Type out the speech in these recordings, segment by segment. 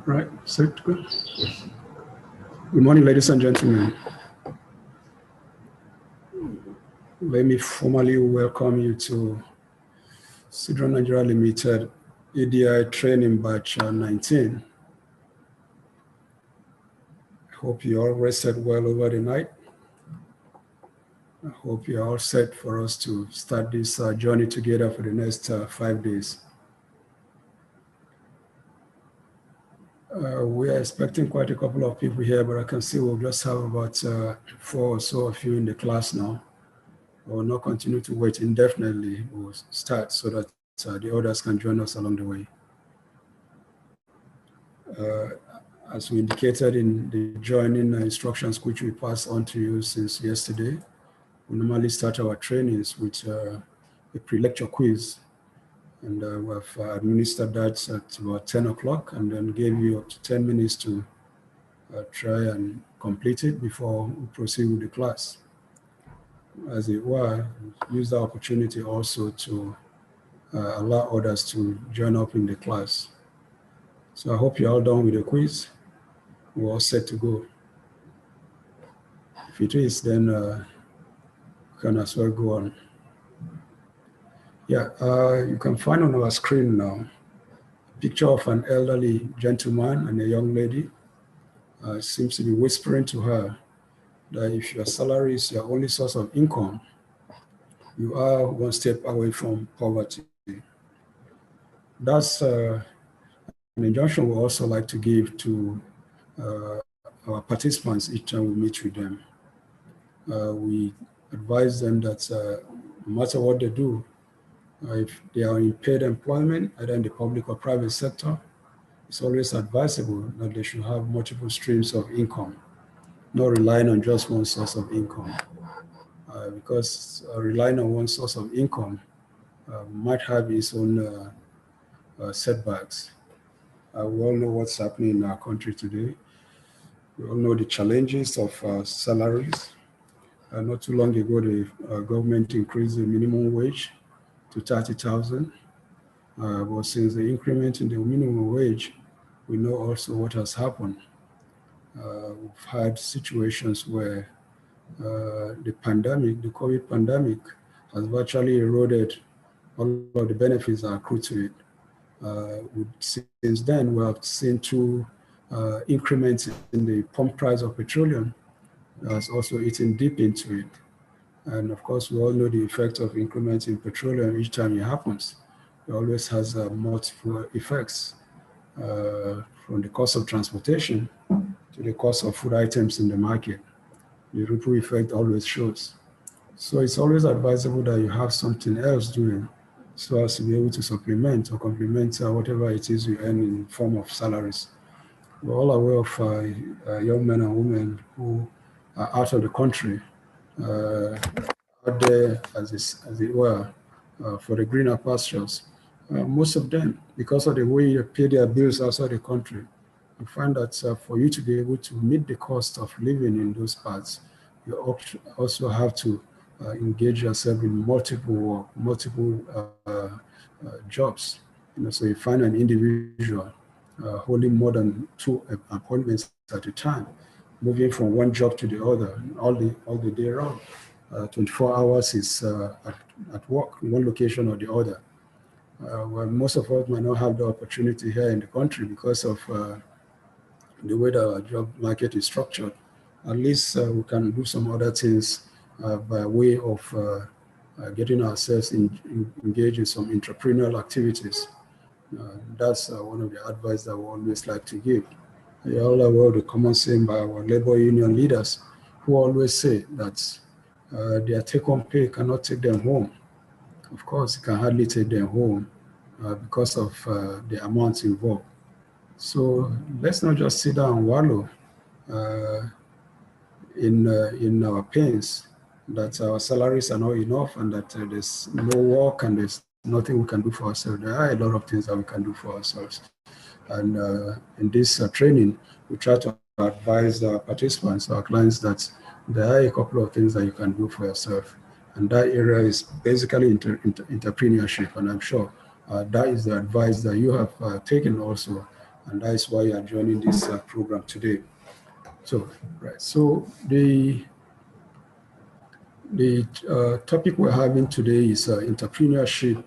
Right, set, good. Good morning, ladies and gentlemen. Let me formally welcome you to Sidron Nigeria Limited EDI training batch 19. I hope you all rested well over the night. I hope you're all set for us to start this journey together for the next 5 days. We are expecting quite a couple of people here, but I can see we'll just have about 4 or so of you in the class now. We'll not continue to wait indefinitely. We'll start so that the others can join us along the way. As we indicated in the joining instructions which we passed on to you since yesterday, we normally start our trainings with a pre-lecture quiz. And we have administered that at about 10 o'clock and then gave you up to 10 minutes to try and complete it before we proceed with the class. As it were, use the opportunity also to allow others to join up in the class. So I hope you're all done with the quiz. We're all set to go. If it is, then we can as well go on. Yeah, you can find on our screen now a picture of an elderly gentleman and a young lady. Seems to be whispering to her that if your salary is your only source of income, you are one step away from poverty. That's an injunction we also like to give to our participants each time we meet with them. We advise them that no matter what they do, if they are in paid employment, either in the public or private sector, it's always advisable that they should have multiple streams of income, not relying on just one source of income. Because relying on one source of income might have its own setbacks. We all know what's happening in our country today. We all know the challenges of salaries. Not too long ago, the government increased the minimum wage to 30,000. But since the increment in the minimum wage, we know also what has happened. We've had situations where the pandemic, the COVID pandemic, has virtually eroded all of the benefits that accrue to it. Since then, we have seen 2 increments in the pump price of petroleum that's also eaten deep into it. And of course, we all know the effect of increments in petroleum each time it happens. It always has multiple effects, from the cost of transportation to the cost of food items in the market. The ripple effect always shows. So it's always advisable that you have something else doing so as to be able to supplement or complement whatever it is you earn in the form of salaries. We're all aware of young men and women who are out of the country, out there, as it were, for the greener pastures. Most of them, because of the way they pay their bills outside the country, you find that for you to be able to meet the cost of living in those parts, you also have to engage yourself in multiple jobs. So you find an individual holding more than 2 appointments at a time, moving from one job to the other all the day round. 24 hours is at work in one location or the other. Well, most of us might not have the opportunity here in the country because of the way the our job market is structured. At least we can do some other things by way of getting ourselves engaged in some entrepreneurial activities. That's one of the advice that we always like to give. You're all aware of the common saying by our labor union leaders, who always say that their take-home pay cannot take them home. Of course, it can hardly take them home because of the amounts involved. So let's not just sit down and wallow in our pains that our salaries are not enough and that there's no work and there's nothing we can do for ourselves. There are a lot of things that we can do for ourselves. And in this training, we try to advise our participants, our clients, that there are a couple of things that you can do for yourself. And that area is basically entrepreneurship. And I'm sure that is the advice that you have taken also. And that is why you are joining this program today. So, right. So the topic we're having today is entrepreneurship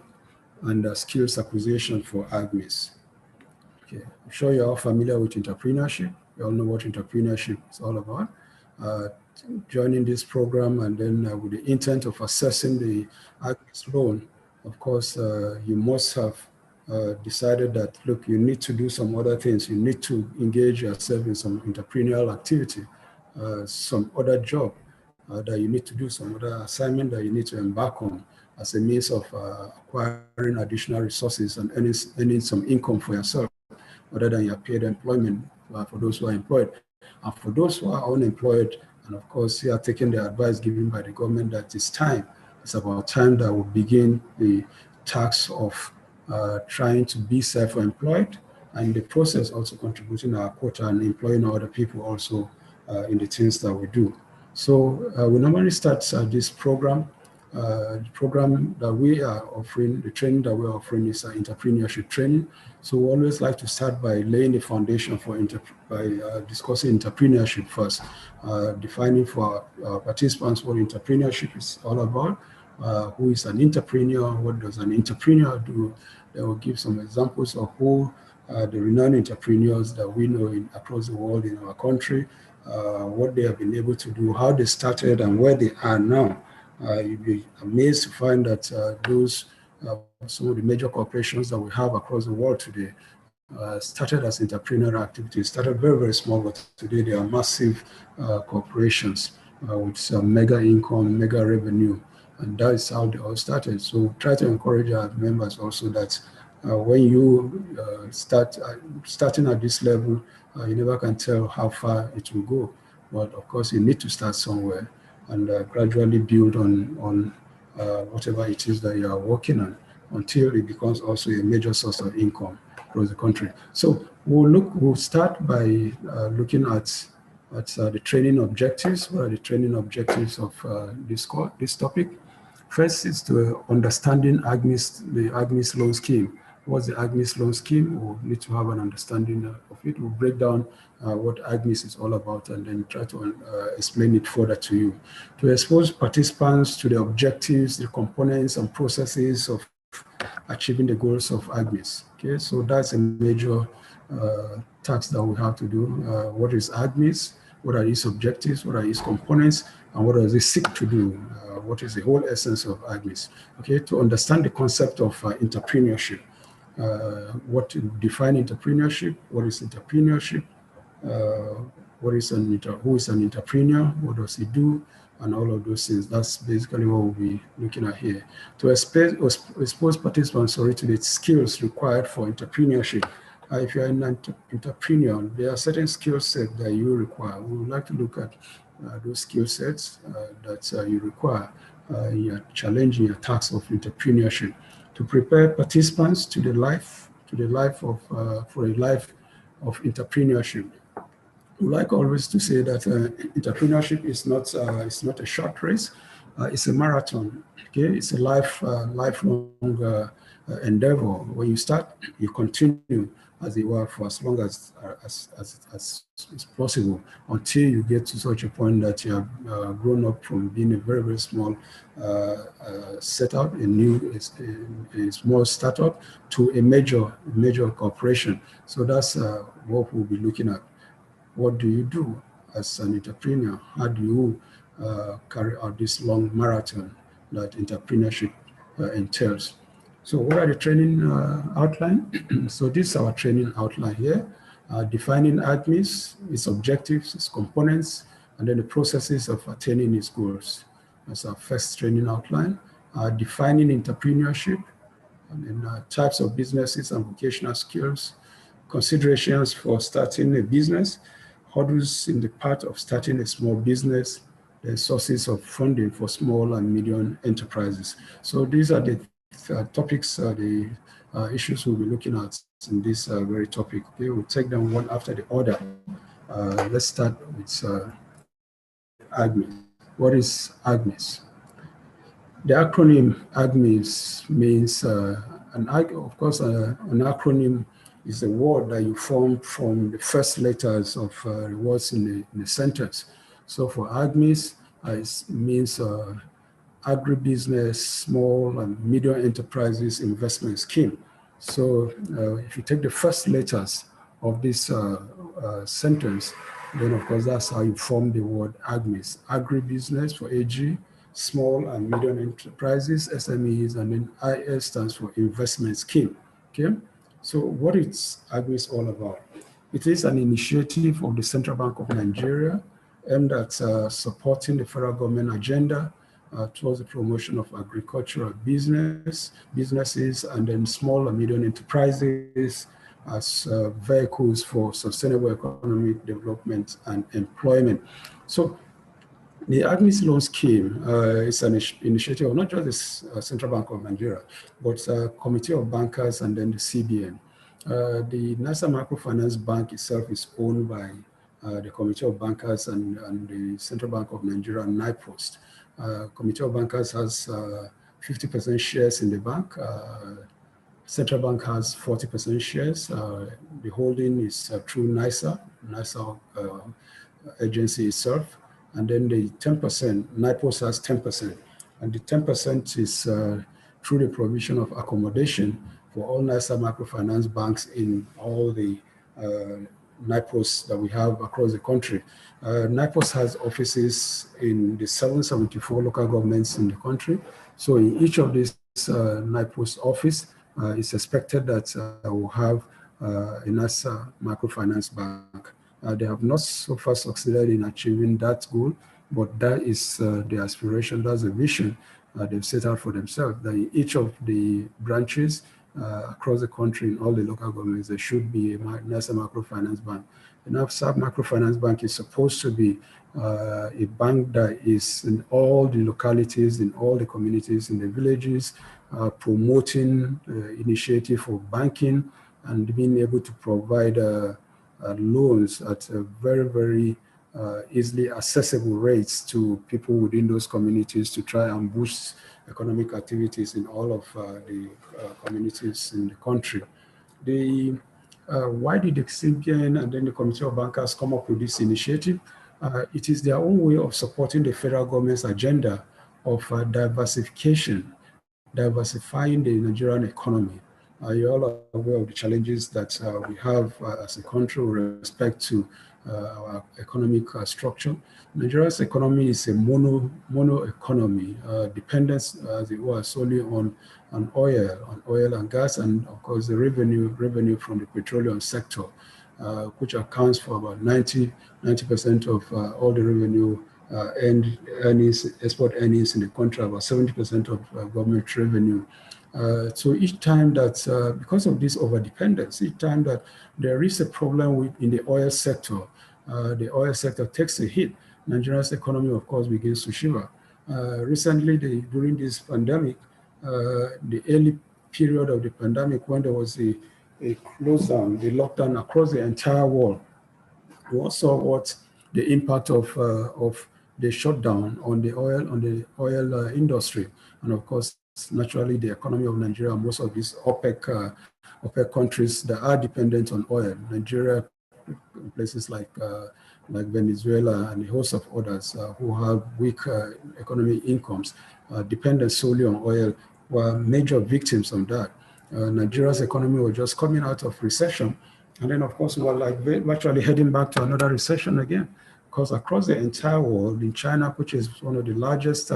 and skills acquisition for AGSMEIs. Okay, I'm sure you're all familiar with entrepreneurship. You all know what entrepreneurship is all about. Joining this program and then with the intent of assessing the AGSMEIs loan, of course, you must have decided that, look, you need to do some other things. You need to engage yourself in some entrepreneurial activity, some other job that you need to do, some other assignment that you need to embark on as a means of acquiring additional resources and earning some income for yourself, other than your paid employment for those who are employed. And for those who are unemployed, and of course, you are taking the advice given by the government that it's time. It's about time that we begin the task of trying to be self-employed, and in the process also contributing our quota and employing other people also in the things that we do. So we normally start this program. The program that we are offering, the training that we're offering is entrepreneurship training. So we always like to start by laying the foundation for discussing entrepreneurship first, defining for our participants what entrepreneurship is all about, who is an entrepreneur, what does an entrepreneur do. They will give some examples of who the renowned entrepreneurs that we know across the world in our country, what they have been able to do, how they started and where they are now. You'd be amazed to find that some of the major corporations that we have across the world today started as entrepreneurial activities, started very, very small, but today they are massive corporations with mega income, mega revenue, and that is how they all started. So try to encourage our members also that when you starting at this level, you never can tell how far it will go. But of course, you need to start somewhere and gradually build on whatever it is that you are working on until it becomes also a major source of income across the country. So we'll start by looking at the training objectives. What are the training objectives of this topic? First is to understanding the AGSMEIS loan scheme. What's the AGSMEIS loan scheme? We'll need to have an understanding of it. We'll break down what AGSMEIS is all about and then try to explain it further to you. To expose participants to the objectives, the components and processes of achieving the goals of AGSMEIS. Okay, so that's a major task that we have to do. What is AGSMEIS? What are its objectives? What are its components? And what does it seek to do? What is the whole essence of AGSMEIS? Okay, to understand the concept of entrepreneurship. What to define entrepreneurship? What is entrepreneurship? Who is an entrepreneur? What does he do? And all of those things. That's basically what we'll be looking at here. To expose participants to the skills required for entrepreneurship. If you're an entrepreneur, there are certain skill sets that you require. We would like to look at those skill sets that you require in your challenge, in your task of entrepreneurship, to prepare participants for a life of entrepreneurship. We like always to say that entrepreneurship is not a short race; it's a marathon. Okay, it's a lifelong endeavor. When you start, you continue as it were for as long as possible until you get to such a point that you have grown up from being a very, very small setup, a small startup, to a major corporation. So that's what we'll be looking at. What do you do as an entrepreneur? How do you carry out this long marathon that entrepreneurship entails? So what are the training outline? So this is our training outline here, defining AGSMEIS, its objectives, its components, and then the processes of attaining its goals. That's our first training outline. Defining entrepreneurship, and then types of businesses and vocational skills, considerations for starting a business, hurdles in the path of starting a small business, the sources of funding for small and medium enterprises. So these are the topics, the issues we'll be looking at in this very topic. Okay, we'll take them one after the other. Let's start with AGSMEIS. What is AGSMEIS? The acronym AGSMEIS means, an acronym is a word that you form from the first letters of the words in the sentence. So for AGSMEIS, it means agribusiness, small and medium enterprises investment scheme. So if you take the first letters of this sentence, then of course that's how you form the word AGSMEIS. Agribusiness for AG, small and medium enterprises, SMEs, and then IS stands for investment scheme. Okay, so what is AGSMEIS all about? It is an initiative of the Central Bank of Nigeria aimed at supporting the federal government agenda towards the promotion of agricultural businesses, and then small and medium enterprises as vehicles for sustainable economic development and employment. So the AGSMEIS loan scheme is an initiative of not just the Central Bank of Nigeria, but a committee of bankers and then the CBN. The NISA Microfinance Bank itself is owned by the Committee of Bankers and the Central Bank of Nigeria, NIPOST. Committee of Bankers has 50% shares in the bank. Central Bank has 40% shares. The holding is through NISA agency itself. And then the 10%, NIPOST has 10%. And the 10% is through the provision of accommodation for all NISA microfinance banks in all the NIPOST that we have across the country. NIPOST has offices in the 774 local governments in the country. So in each of these NIPOST office, it's expected that we'll have a NISA microfinance bank. They have not so far succeeded in achieving that goal, but that is the aspiration, that's the vision they've set out for themselves, that in each of the branches across the country, in all the local governments, there should be a NISA microfinance bank. The NISA microfinance bank is supposed to be a bank that is in all the localities, in all the communities, in the villages, promoting initiative for banking and being able to provide loans at very, very easily accessible rates to people within those communities to try and boost economic activities in all of the communities in the country. Why did the CBN and then the Committee of Bankers come up with this initiative? It is their own way of supporting the federal government's agenda of diversifying the Nigerian economy. You're all aware of the challenges that we have as a country with respect to our economic structure. Nigeria's economy is a mono economy, dependent as it was solely on oil and gas, and of course the revenue from the petroleum sector, which accounts for about 90% of all the revenue export earnings in the country, about 70% of government revenue. So each time that, because of this overdependence, each time that there is a problem in the oil sector takes a hit, Nigeria's economy, of course, begins to shiver. Recently, during this pandemic, the early period of the pandemic, when there was a close-down, the lockdown across the entire world, we also saw what the impact of the shutdown on the oil industry, and of course, naturally, the economy of Nigeria, most of these OPEC countries that are dependent on oil, Nigeria, places like Venezuela and a host of others who have weak economic incomes, dependent solely on oil, were major victims of that. Nigeria's economy was just coming out of recession, and then of course we were virtually heading back to another recession again, because across the entire world, in China, which is one of the largest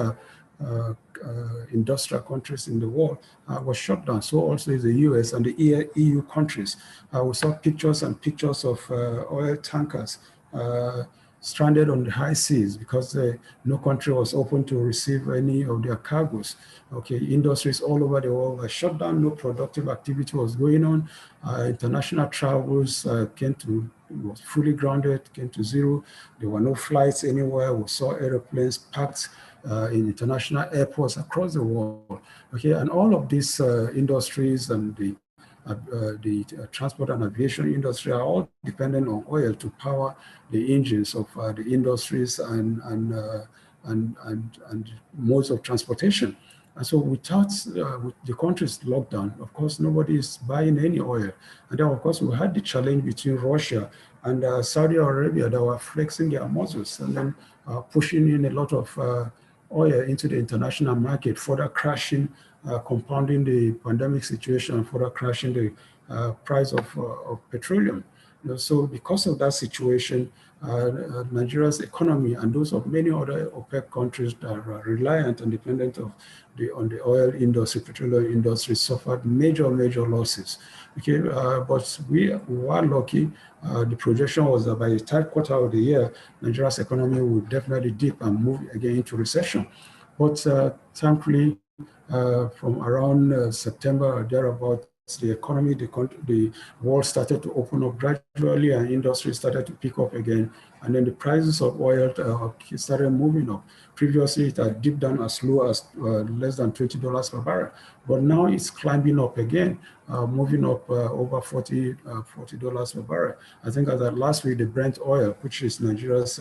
industrial countries in the world, was shut down. So also is the US and the EU countries. We saw pictures and pictures of oil tankers stranded on the high seas because no country was open to receive any of their cargoes. Okay, industries all over the world were shut down, no productive activity was going on. International travels was fully grounded, came to zero. There were no flights anywhere. We saw airplanes parked in international airports across the world. Okay, and all of these industries and the transport and aviation industry are all dependent on oil to power the engines of the industries and modes of transportation. And so without the country's lockdown, of course, nobody is buying any oil. And then, of course, we had the challenge between Russia and Saudi Arabia that were flexing their muscles and then pushing in a lot of oil into the international market, further crashing, compounding the pandemic situation, further crashing the price of petroleum. So because of that situation, Nigeria's economy and those of many other OPEC countries that are reliant and dependent on the oil industry, petroleum industry, suffered major losses. Okay, but we were lucky. The projection was that by the third quarter of the year, Nigeria's economy would definitely dip and move again into recession. But thankfully, from around September or thereabout, the economy, the world started to open up gradually and industry started to pick up again. And then the prices of oil started moving up. Previously, it had dipped down as low as less than $20 per barrel. But now it's climbing up again, moving up over $40 per barrel. I think as of last week, the Brent oil, which is Nigeria's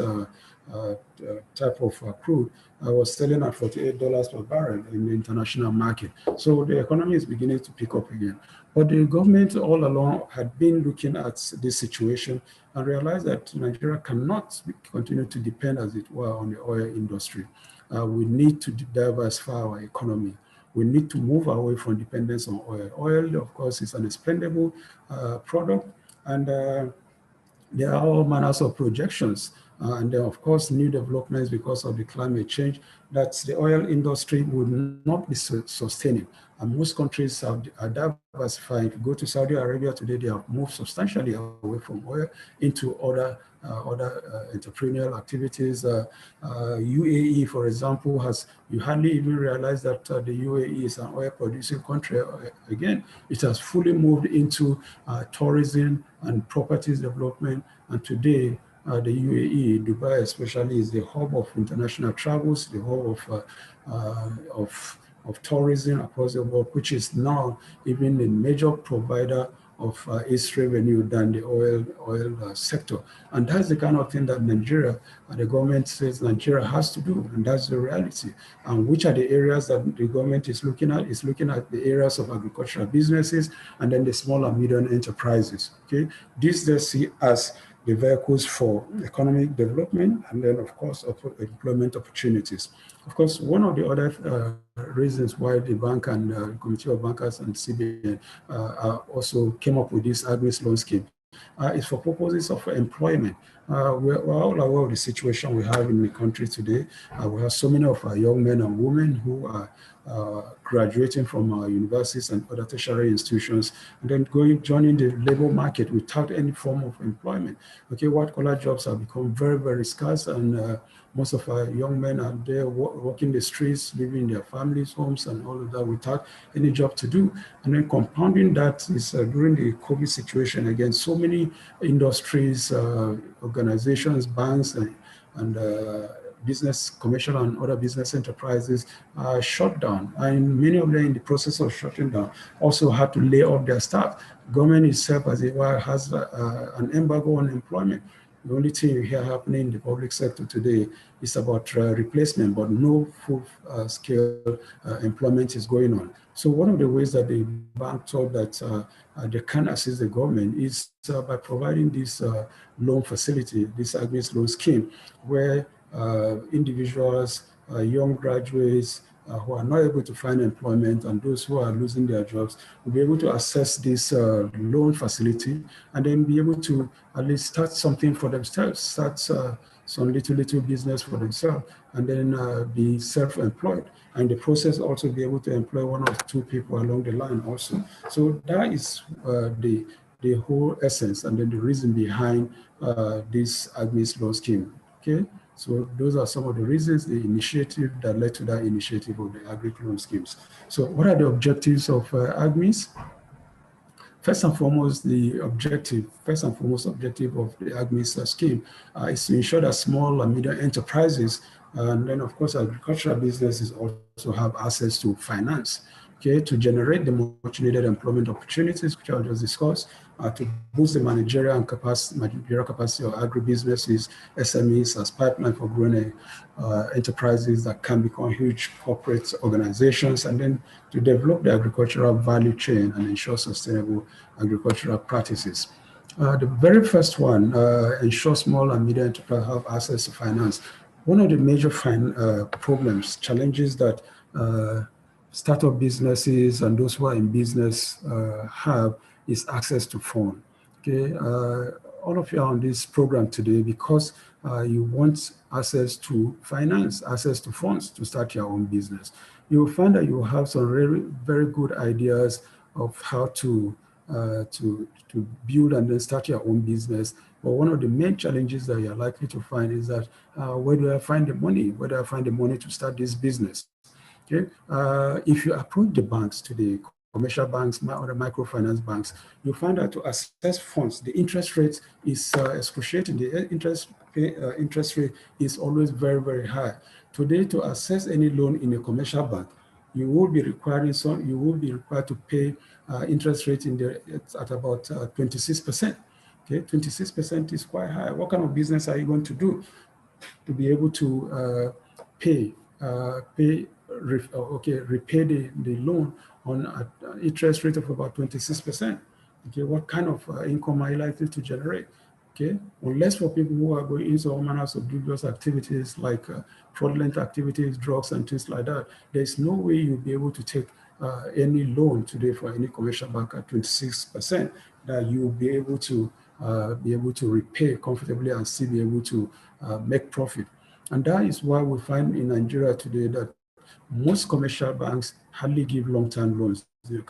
type of crude, was selling at $48 per barrel in the international market. So the economy is beginning to pick up again. But the government all along had been looking at this situation and realized that Nigeria cannot continue to depend, as it were, on the oil industry. We need to diversify our economy. We need to move away from dependence on oil. Oil, of course, is an expendable product, and there are all manners of projections. And then, of course, new developments because of the climate change, that the oil industry would not be sustaining. And most countries are diversifying. If you go to Saudi Arabia today, they have moved substantially away from oil into other entrepreneurial activities. UAE, for example, you hardly even realize that the UAE is an oil producing country. Again, it has fully moved into tourism and properties development. And today, the UAE, Dubai especially, is the hub of international travels, the hub of tourism across the world, which is now even a major provider of its revenue than the oil sector. And that's the kind of thing that Nigeria, the government says Nigeria has to do, and that's the reality. And which are the areas that the government is looking at? It's looking at the areas of agricultural businesses and then the small and medium enterprises, okay? These they see as the vehicles for economic development and then, of course, employment opportunities. Of course, one of the other reasons why the bank and Committee of Bankers and CBN also came up with this AGSMEIS loan scheme is for purposes of employment. We're all aware of the situation we have in the country today. We have so many of our young men and women who are graduating from our universities and other tertiary institutions, and then joining the labor market without any form of employment. Okay, white-collar jobs have become very scarce, and most of our young men are there working the streets, living in their families' homes and all of that without any job to do. And then compounding that is during the COVID situation, again, so many industries, organizations, banks, and business, commercial and other business enterprises are shut down. And many of them in the process of shutting down also had to lay off their staff. Government itself, as it were, has an embargo on employment. The only thing you hear happening in the public sector today is about replacement, but no full-scale employment is going on. So one of the ways that the bank thought that they can assist the government is by providing this loan facility, this AGSMEIS loan scheme, where individuals, young graduates who are not able to find employment and those who are losing their jobs will be able to access this loan facility and then be able to at least start something for themselves, start some little business for themselves, and then be self-employed. And in the process also be able to employ one or two people along the line also. So that is the whole essence and then the reason behind this AGSMEIS loan scheme. Okay, so those are some of the reasons, the initiative that led to that initiative of the agri-loan schemes. So what are the objectives of AGMEIS? First and foremost objective of the AGMEIS scheme is to ensure that small and medium enterprises, and then of course agricultural businesses also have access to finance, okay, to generate the much needed employment opportunities, which I'll just discuss, to boost the managerial capacity of agribusinesses, SMEs as pipeline for growing enterprises that can become huge corporate organizations, and then to develop the agricultural value chain and ensure sustainable agricultural practices. The very first one, ensure small and medium enterprises have access to finance. One of the major problems, challenges that startup businesses and those who are in business have is access to funds. Okay, all of you are on this program today because you want access to finance, access to funds to start your own business. You will find that you will have some very, very good ideas of how to build and then start your own business. But one of the main challenges that you're likely to find is that where do I find the money? Where do I find the money to start this business? Okay, if you approach the banks today, commercial banks, or the microfinance banks, you find that to access funds, the interest rate is excruciating. The interest rate is always very, very high. Today, to access any loan in a commercial bank, you will be required to pay interest rate at about 26%. Okay, 26% is quite high. What kind of business are you going to do to be able to repay the loan on an interest rate of about 26%? Okay, what kind of income are you likely to generate? Okay, unless for people who are going into all manners of dubious activities like fraudulent activities, drugs, and things like that, there's no way you'll be able to take any loan today for any commercial bank at 26% that you'll be able to repay comfortably and still be able to make profit. And that is why we find in Nigeria today that most commercial banks hardly give long-term loans. The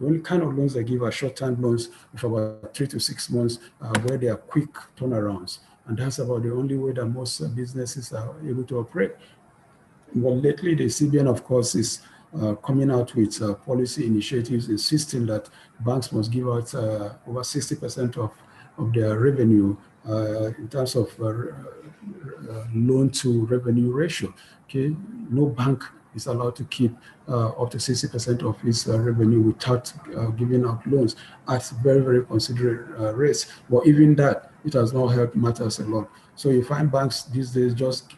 only kind of loans they give are short-term loans of about 3 to 6 months where they are quick turnarounds. And that's about the only way that most businesses are able to operate. But lately, the CBN, of course, is coming out with policy initiatives insisting that banks must give out over 60% of their revenue in terms of loan to revenue ratio. Okay, no bank is allowed to keep up to 60% of its revenue without giving out loans at very, very considerate rates. But even that, it has not helped matters a lot. So you find banks these days just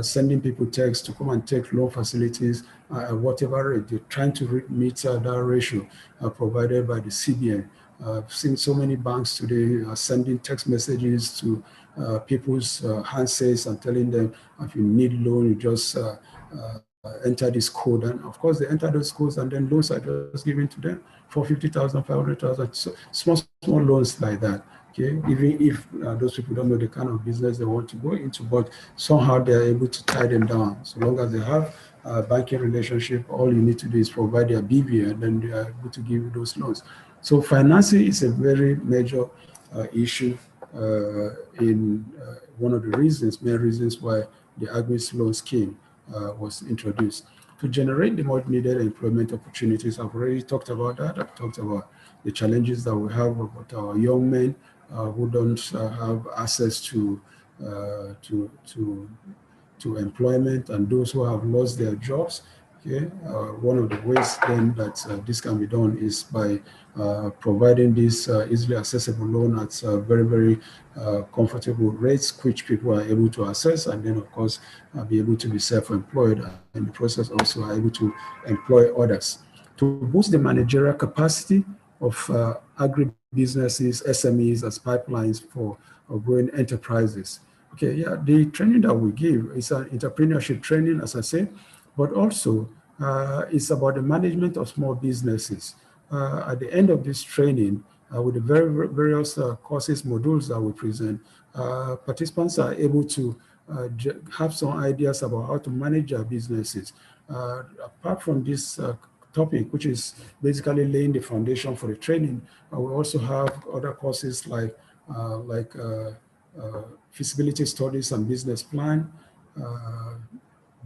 sending people texts to come and take loan facilities at whatever rate. They're trying to meet that ratio provided by the CBN. I've seen so many banks today sending text messages to people's handsets and telling them if you need loan, you just enter this code. And of course, they enter those codes and then loans are just given to them for 50,000, 500,000, so small loans like that. Okay, even if those people don't know the kind of business they want to go into, but somehow they are able to tie them down. So long as they have a banking relationship, all you need to do is provide their BVA and then they are able to give you those loans. So financing is a very major issue in one of the main reasons why the AGMEIS loan scheme was introduced. To generate the much needed employment opportunities, I've already talked about that. I've talked about the challenges that we have about our young men who don't have access to employment and those who have lost their jobs. Okay, one of the ways then that this can be done is by providing this easily accessible loan at very, very comfortable rates, which people are able to access, and then of course be able to be self-employed, and in the process also are able to employ others. To boost the managerial capacity of agribusinesses, SMEs as pipelines for growing enterprises. Okay, yeah, the training that we give is an entrepreneurship training, as I say, but also it's about the management of small businesses. At the end of this training, with the various courses, modules that we present, participants are able to have some ideas about how to manage their businesses. Apart from this topic, which is basically laying the foundation for the training, we also have other courses like feasibility studies and business plan,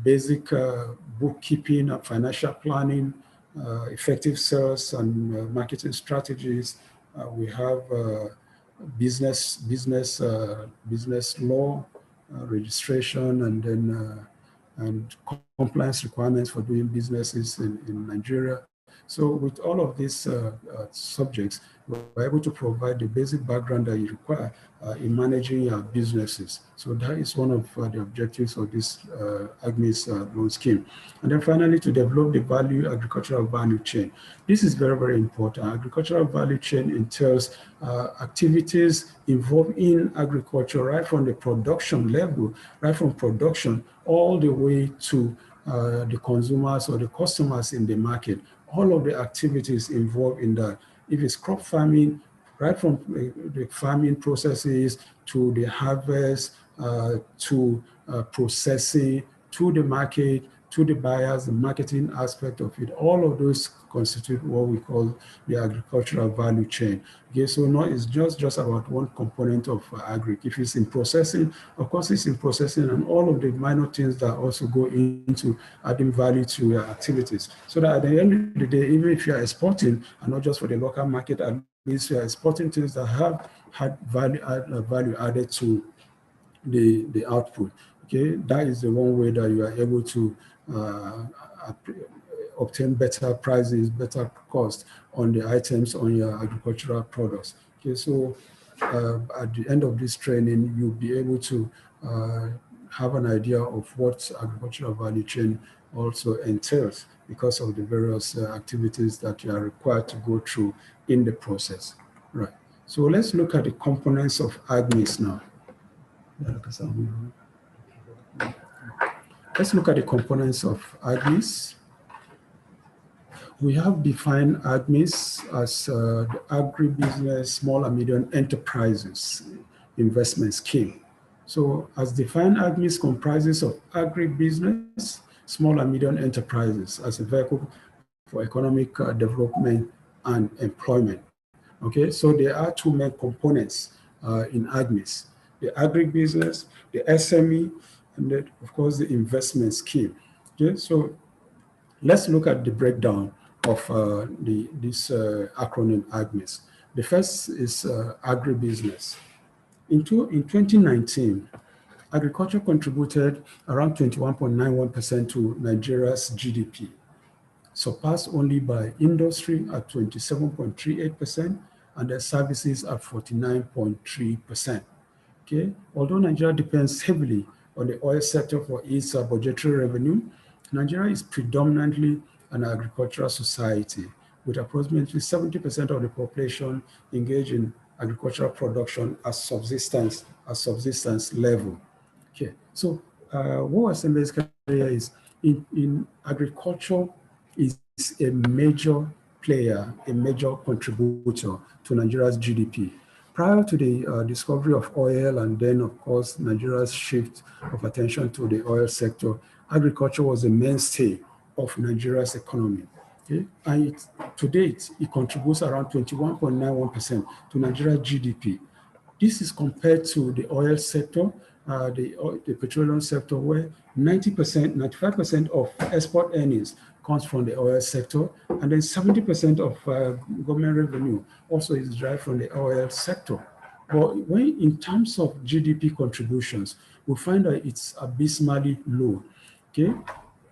basic bookkeeping and financial planning, effective sales and marketing strategies. We have business law, registration, and then and compliance requirements for doing businesses in Nigeria. So with all of these subjects, we're able to provide the basic background that you require in managing your businesses. So that is one of the objectives of this AGSMEIS loan scheme. And then finally, to develop the agricultural value chain. This is very, very important. Agricultural value chain entails activities involved in agriculture, right from the production level, right from production all the way to the consumers or the customers in the market. All of the activities involved in that. If it's crop farming, right from the farming processes to the harvest, to processing, to the market, to the buyers, the marketing aspect of it, all of those constitute what we call the agricultural value chain. Okay, so now it's just about one component of agri. If it's in processing, of course it's in processing and all of the minor things that also go into adding value to your activities. So that at the end of the day, even if you're exporting, and not just for the local market, at least you're exporting things that have had value added to the output. Okay, that is the one way that you are able to obtain better prices, better cost on the items on your agricultural products. Okay, so at the end of this training, you'll be able to have an idea of what agricultural value chain also entails because of the various activities that you are required to go through in the process. Right. So let's look at the components of AGSMEIS now. Let's look at the components of AGSMEIS. We have defined AGSMEIS as the Agribusiness Small and Medium Enterprises Investment Scheme. So as defined, AGSMEIS comprises of agribusiness, small and medium enterprises as a vehicle for economic development and employment. Okay, so there are two main components in AGSMEIS: the agribusiness, the SME, and then, of course, the investment scheme. Okay, so let's look at the breakdown of this acronym AGSMEIS. The first is agribusiness. In 2019, agriculture contributed around 21.91% to Nigeria's GDP, surpassed only by industry at 27.38% and the services at 49.3%. Okay, although Nigeria depends heavily on the oil sector for its budgetary revenue, Nigeria is predominantly an agricultural society with approximately 70% of the population engaged in agricultural production at subsistence level. Okay, so what SMEs career is in agriculture is a major player, a major contributor to Nigeria's GDP. Prior to the discovery of oil and then, of course, Nigeria's shift of attention to the oil sector, agriculture was a mainstay of Nigeria's economy. Okay? And to date, it contributes around 21.91% to Nigeria's GDP. This is compared to the oil sector, the petroleum sector, where 95% of export earnings comes from the oil sector, and then 70% of government revenue also is derived from the oil sector. But when in terms of GDP contributions, we find that it's abysmally low. Okay,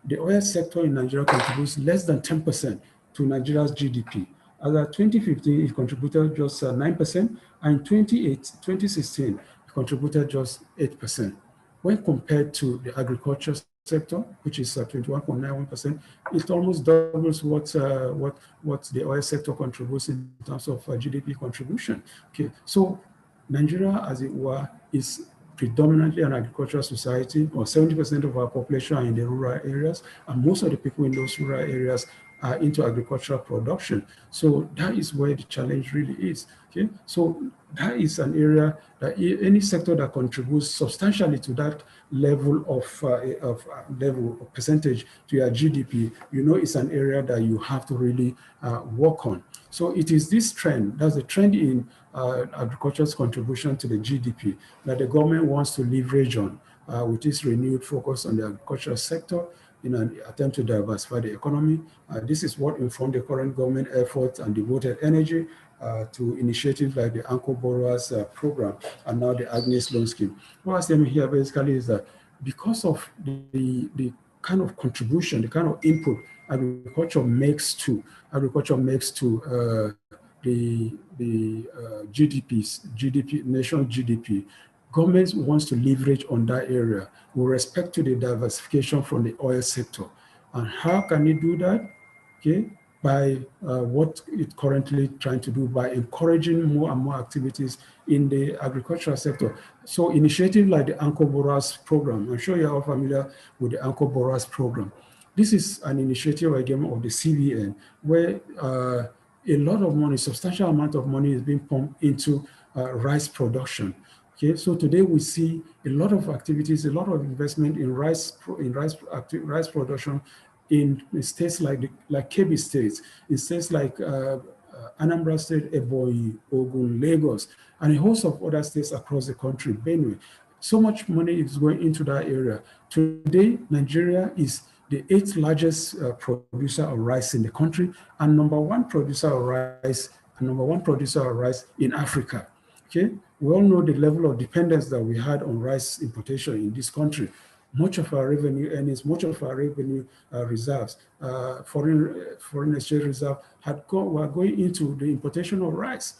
the oil sector in Nigeria contributes less than 10% to Nigeria's GDP. As of 2015, it contributed just 9%, and in 2016, it contributed just 8%. When compared to the agriculture sector, which is 21.91%, it almost doubles what the oil sector contributes in terms of GDP contribution. Okay, so Nigeria, as it were, is predominantly an agricultural society, or 70% of our population are in the rural areas, and most of the people in those rural areas into agricultural production. So that is where the challenge really is. Okay, so that is an area that any sector that contributes substantially to that level of percentage to your GDP, you know, it's an area that you have to really work on. So it is this trend, that's the trend in agriculture's contribution to the GDP that the government wants to leverage on with this renewed focus on the agricultural sector in an attempt to diversify the economy. This is what informed the current government efforts and devoted energy to initiatives like the Anchor Borrowers Program and now the AGSMEIS loan scheme. What I'm saying here basically is that because of the kind of contribution, the kind of input agriculture makes to the GDP, national GDP, government wants to leverage on that area with respect to the diversification from the oil sector. And how can it do that? Okay, by what it's currently trying to do by encouraging more and more activities in the agricultural sector. So initiatives like the Anchor Borrowers Program, I'm sure you're all familiar with the Anchor Borrowers Program. This is an initiative again of the CBN where a lot of money, substantial amount of money is being pumped into rice production. Okay, so today we see a lot of activities, a lot of investment in rice production in states like Kebbi states, in states like Anambra State, Ebonyi, Ogun, Lagos, and a host of other states across the country, Benue. So much money is going into that area. Today, Nigeria is the 8th largest producer of rice in the country and #1 producer of rice, in Africa. Okay, we all know the level of dependence that we had on rice importation in this country. Much of our revenue earnings, much of our revenue reserves, foreign exchange reserve were going into the importation of rice.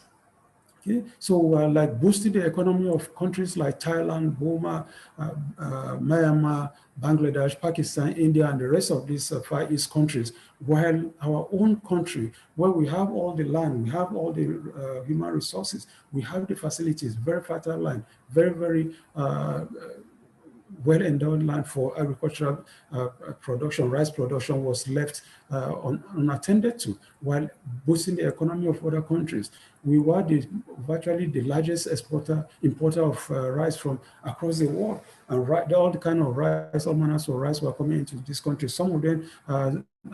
Okay, so we're like boosting the economy of countries like Thailand, Burma, Myanmar, Bangladesh, Pakistan, India, and the rest of these Far East countries, while our own country, where we have all the land, we have all the human resources, we have the facilities, very fertile land, very, very well-endowed land for agricultural production, rice production was left unattended to, while boosting the economy of other countries. We were virtually the largest importer of rice from across the world. And all the kind of rice, all manners of rice were coming into this country. Some of them,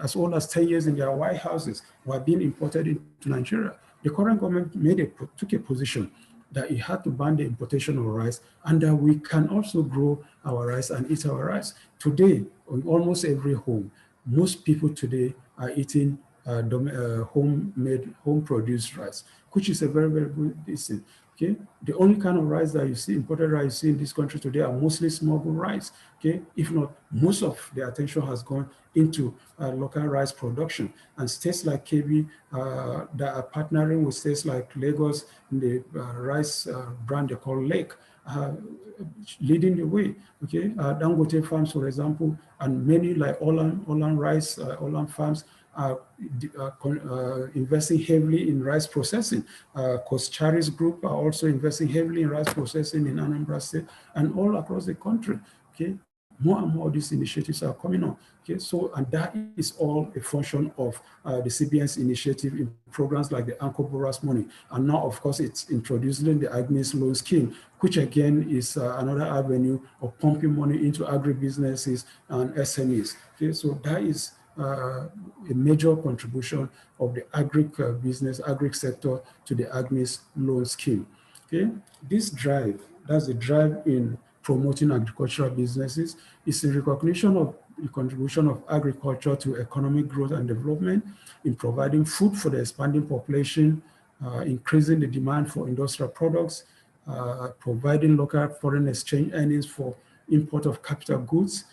as old as 10 years in their white houses, were being imported into Nigeria. The current government took a position that it had to ban the importation of rice and that we can also grow our rice and eat our rice. Today, in almost every home, most people today are eating homemade, home-produced rice, which is a very, very good thing. Okay, the only kind of rice that you see, imported rice you see in this country today are mostly smuggled rice. Okay, if not, most of the attention has gone into local rice production. And states like Kebbi that are partnering with states like Lagos in the rice brand they call Lake, leading the way. Okay, Dangote farms, for example, and many like Olan rice, Olan farms are investing heavily in rice processing. Koscharis Group are also investing heavily in rice processing in Anambra State and all across the country. Okay, more and more of these initiatives are coming on. Okay, so and that is all a function of the CBN's initiative in programs like the Anchor Borrowers Money, and now of course it's introducing the AGSMEIS loan scheme, which again is another avenue of pumping money into agribusinesses and SMEs. Okay, so that is a major contribution of the agri sector to the AGSMEIS loan scheme. Okay, this drive, that's the drive in promoting agricultural businesses, is a recognition of the contribution of agriculture to economic growth and development in providing food for the expanding population, increasing the demand for industrial products, providing local foreign exchange earnings for import of capital goods,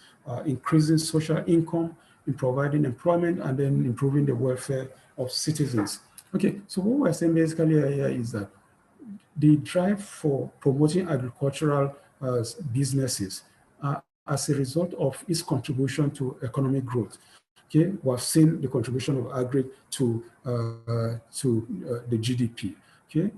increasing social income, in providing employment, and then improving the welfare of citizens. Okay, so what we're saying basically here is that the drive for promoting agricultural businesses as a result of its contribution to economic growth. Okay, we have seen the contribution of agri to the GDP. Okay,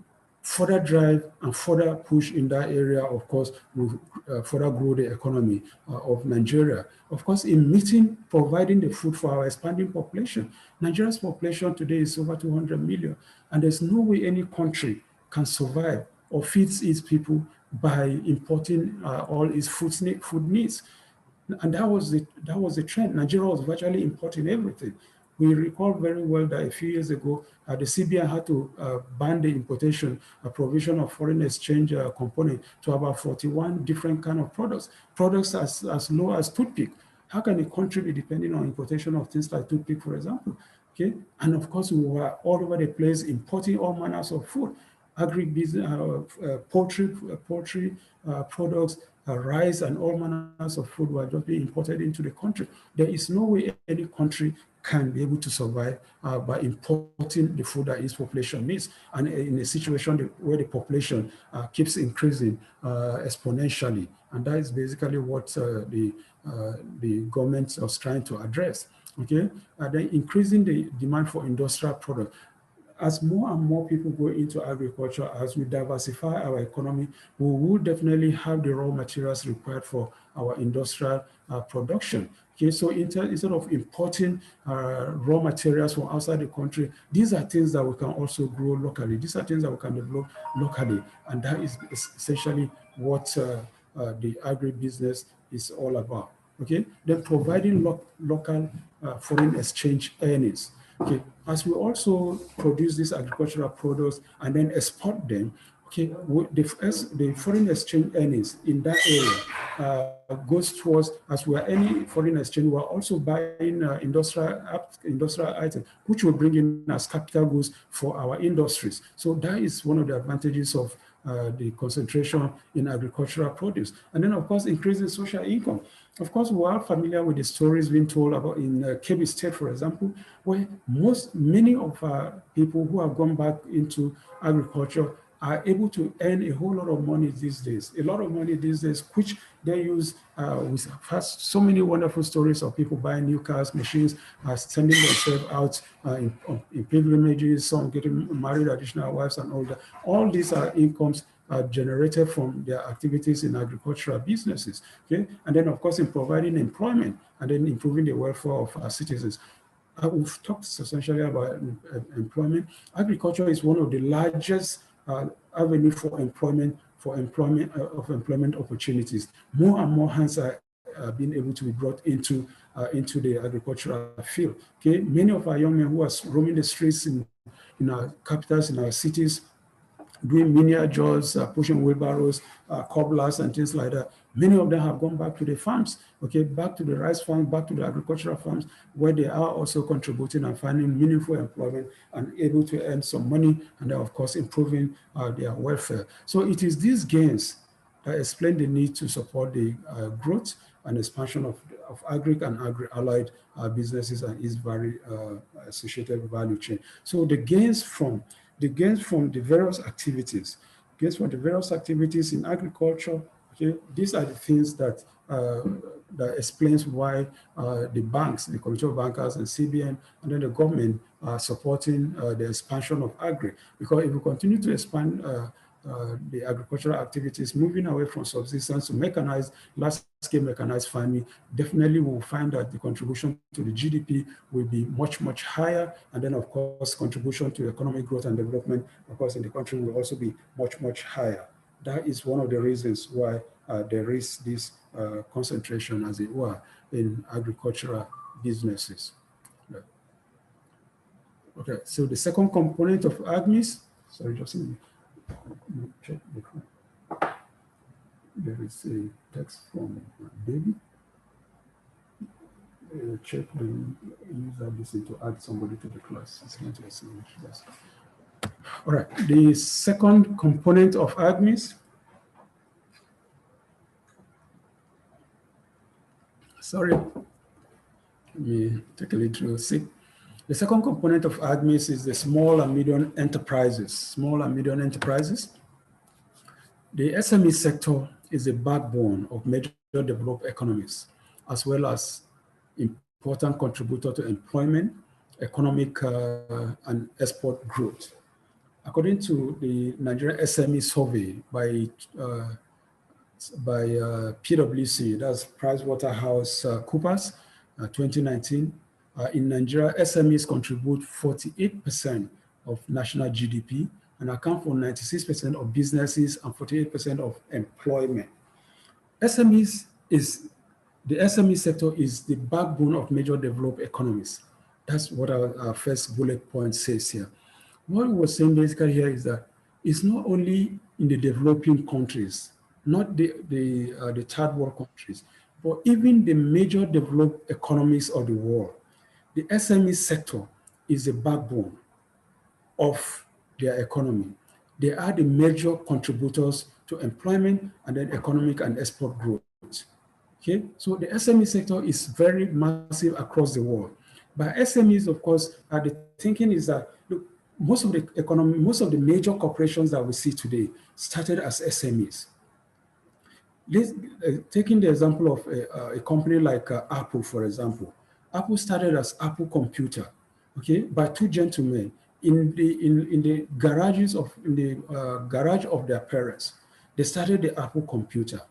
further drive and further push in that area, of course, will further grow the economy of Nigeria. Of course, in meeting, providing the food for our expanding population. Nigeria's population today is over 200 million, and there's no way any country can survive or feeds its people by importing all its food needs. And that was the trend. Nigeria was virtually importing everything. We recall very well that a few years ago, the CBN had to ban the importation, provision of foreign exchange component to about 41 different kind of products as low as toothpick. How can a country be depending on importation of things like toothpick, for example? Okay, and of course, we were all over the place importing all manners of food, agribusiness, poultry products, rice, and all manners of food were just being imported into the country. There is no way any country can be able to survive by importing the food that its population needs. And in a situation where the population keeps increasing exponentially. And that is basically what the government was trying to address. Okay, then increasing the demand for industrial products. As more and more people go into agriculture, as we diversify our economy, we will definitely have the raw materials required for our industrial production. Okay, so instead of importing raw materials from outside the country, these are things that we can also grow locally. These are things that we can develop locally, and that is essentially what the agribusiness is all about. Okay, then providing local foreign exchange earnings. Okay, as we also produce these agricultural products and then export them, okay, the foreign exchange earnings in that area goes towards, as we are earning foreign exchange, we are also buying industrial items, which will bring in as capital goods for our industries. So that is one of the advantages of the concentration in agricultural produce. And then, of course, increasing social income. Of course, we are familiar with the stories being told about in Kebbi State, for example, where many of people who have gone back into agriculture are able to earn a whole lot of money these days. A lot of money these days, which they use. We have so many wonderful stories of people buying new cars, machines, sending themselves out in pilgrimages, some getting married, additional wives, and all that. All these are incomes generated from their activities in agricultural businesses. Okay, and then of course in providing employment and then improving the welfare of our citizens. We've talked substantially about employment. Agriculture is one of the largest avenue for employment opportunities. More and more hands are being able to be brought into the agricultural field. Okay, many of our young men who are roaming the streets in our capitals, in our cities, doing menial jobs, pushing wheelbarrows, cobblers, and things like that. Many of them have gone back to the farms, okay, back to the rice farms, back to the agricultural farms, where they are also contributing and finding meaningful employment and able to earn some money, and then, of course, improving their welfare. So it is these gains that explain the need to support the growth and expansion of agri and agri-allied businesses and its very associated value chain. So the gains from the various activities in agriculture, okay, these are the things that explains why the banks, the commercial bankers and CBN, and then the government are supporting the expansion of agri. Because if we continue to expand the agricultural activities, moving away from subsistence to mechanized, large-scale mechanized farming, definitely we'll find that the contribution to the GDP will be much, much higher. And then, of course, contribution to economic growth and development, of course, in the country will also be much, much higher. That is one of the reasons why there is this concentration, as it were, in agricultural businesses. Okay, so the second component of AGSMEIS, sorry, just a minute. Check the phone. There is a text from David. Check the user listen to add somebody to the class. It's going to see this. All right, the second component of AGSMEIS. Sorry, let me take a little sip. The second component of AGSMEIS is the small and medium enterprises. Small and medium enterprises. The SME sector is the backbone of major developed economies, as well as important contributor to employment, economic and export growth. According to the Nigerian SME survey by PwC, that's PricewaterhouseCoopers, 2019, in Nigeria, SMEs contribute 48% of national GDP and account for 96% of businesses and 48% of employment. SMEs is, the SME sector is the backbone of major developed economies. That's what our first bullet point says here. What we're saying basically here is that it's not only in the developing countries, not the third world countries, but even the major developed economies of the world. The SME sector is the backbone of their economy. They are the major contributors to employment and then economic and export growth. Okay, so the SME sector is very massive across the world. But SMEs, of course, the thinking is that, look, most of the economy, most of the major corporations that we see today started as SMEs. Taking the example of a company like Apple, for example. Apple started as Apple Computer, okay, by two gentlemen in the garage of their parents. They started the Apple Computer.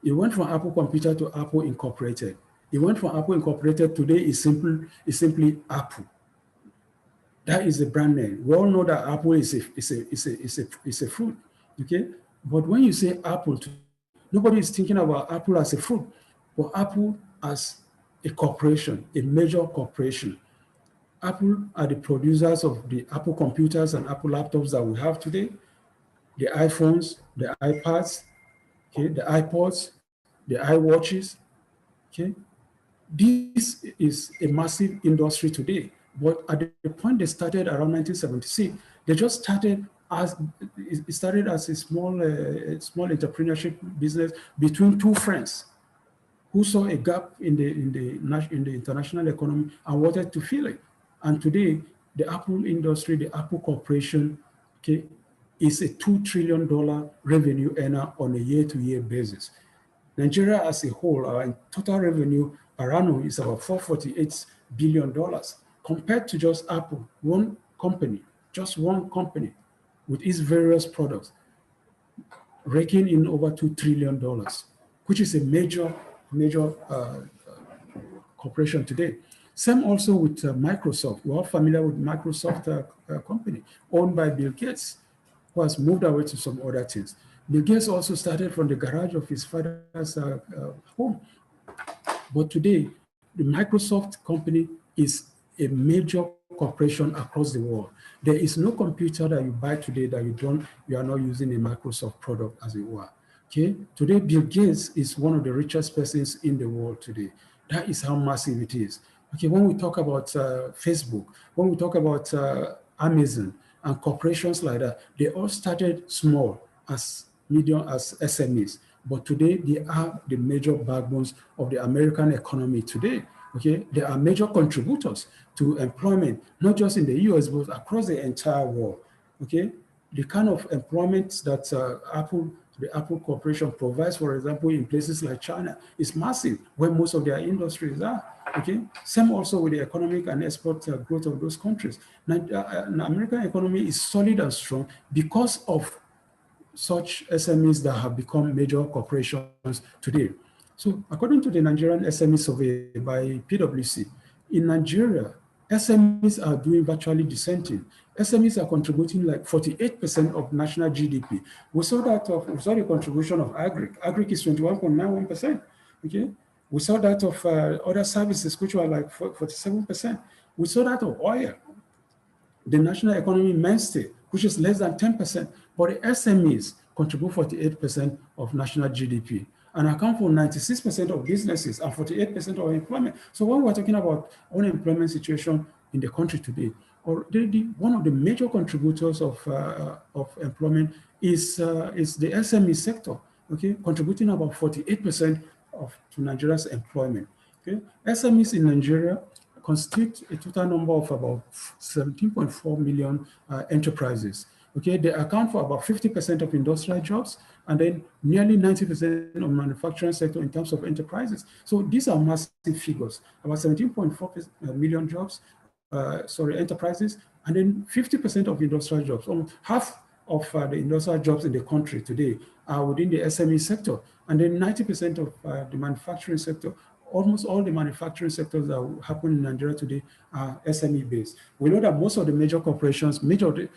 It went from Apple Computer to Apple Incorporated. It went from Apple Incorporated, today is simply Apple. That is the brand name. We all know that Apple is a fruit, okay? But when you say Apple, nobody is thinking about Apple as a fruit, but Apple as a corporation, a major corporation. Apple are the producers of the Apple computers and Apple laptops that we have today, the iPhones, the iPads, okay, the iPods, the iWatches, okay? This is a massive industry today, but at the point they started around 1976, they just started as a small entrepreneurship business between two friends who saw a gap in the international economy and wanted to fill it. And today, the Apple industry, the Apple Corporation, okay, is a $2 trillion revenue earner on a year-to-year basis. Nigeria as a whole, our total revenue per annum is about $448 billion, compared to just Apple, just one company with its various products, raking in over $2 trillion, which is a major corporation today. Same also with Microsoft. We're all familiar with Microsoft company, owned by Bill Gates, who has moved away to some other things. Bill Gates also started from the garage of his father's home. But today, the Microsoft company is a major corporation across the world. There is no computer that you buy today that you are not using a Microsoft product, as it were. Okay? Today, Bill Gates is one of the richest persons in the world today. That is how massive it is. Okay, when we talk about Facebook, when we talk about Amazon and corporations like that, they all started small as medium, as SMEs, but today they are the major backbones of the American economy today. Okay, they are major contributors to employment, not just in the US, but across the entire world. Okay, the kind of employment that the Apple Corporation provides, for example, in places like China, is massive, where most of their industries are. Okay, same also with the economic and export growth of those countries. Now, the American economy is solid and strong because of such SMEs that have become major corporations today. So according to the Nigerian SME survey by PwC, in Nigeria, SMEs are doing virtually the same thing. SMEs are contributing like 48% of national GDP. We saw the contribution of agric. Agric is 21.91%. Okay, we saw that of other services, which were like 47%. We saw that of oil, the national economy mainstay, which is less than 10%. But the SMEs contribute 48% of national GDP and account for 96% of businesses and 48% of employment. So when we're talking about unemployment situation in the country today, one of the major contributors of employment is the SME sector, okay, contributing about 48% to Nigeria's employment. Okay, SMEs in Nigeria constitute a total number of about 17.4 million enterprises. Okay, they account for about 50% of industrial jobs and then nearly 90% of manufacturing sector in terms of enterprises. So these are massive figures, about 17.4 million jobs, enterprises, And then 50% of industrial jobs, almost half of the industrial jobs in the country today are within the SME sector. And then 90% of the manufacturing sector, almost all the manufacturing sectors that happen in Nigeria today are SME based. We know that most of the major corporations, major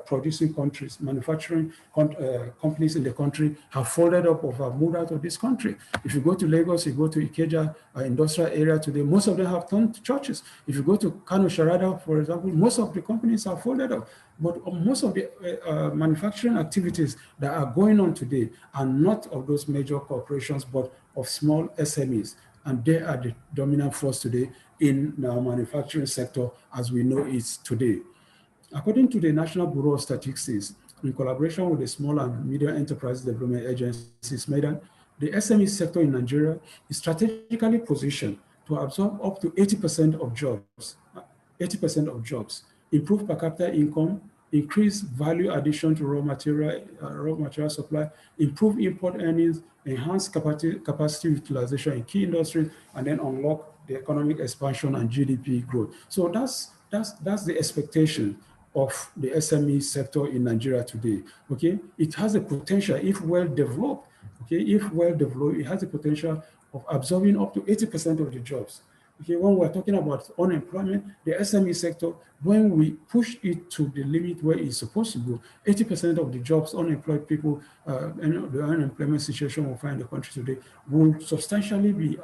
producing countries, manufacturing companies in the country have folded up or have moved out of this country. If you go to Lagos, you go to Ikeja industrial area today, most of them have turned to churches. If you go to Kano Sharada, for example, most of the companies are folded up. But most of the manufacturing activities that are going on today are not of those major corporations, but of small SMEs. And they are the dominant force today in the manufacturing sector as we know it today. According to the National Bureau of Statistics, in collaboration with the Small and Medium Enterprise Development Agency, SMEDA, the SME sector in Nigeria is strategically positioned to absorb up to 80% of jobs, improve per capita income, increase value addition to raw material supply, improve import earnings, enhance capacity utilization in key industries, and then unlock the economic expansion and GDP growth. So that's the expectation of the SME sector in Nigeria today. Okay, it has the potential, if well developed. Okay, if well developed, it has the potential of absorbing up to 80% of the jobs. Okay, when we're talking about unemployment, the SME sector, when we push it to the limit where it's supposed to go, 80% of the jobs, unemployed people, and the unemployment situation we find in the country today will substantially be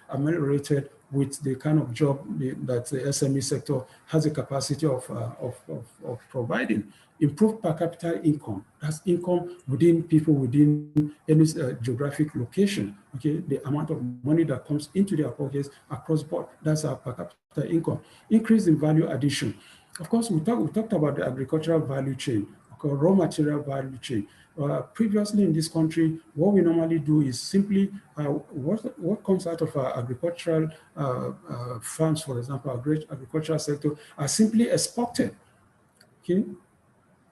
ameliorated with the kind of job that the SME sector has the capacity of providing. Improve per capita income. That's income within people within any geographic location. Okay, the amount of money that comes into their pockets across board. That's our per capita income. Increase in value addition. Of course, we talked about the agricultural value chain, okay, raw material value chain. Previously in this country, what we normally do is simply what comes out of our agricultural farms, for example, our great agricultural sector, are simply exported. Okay.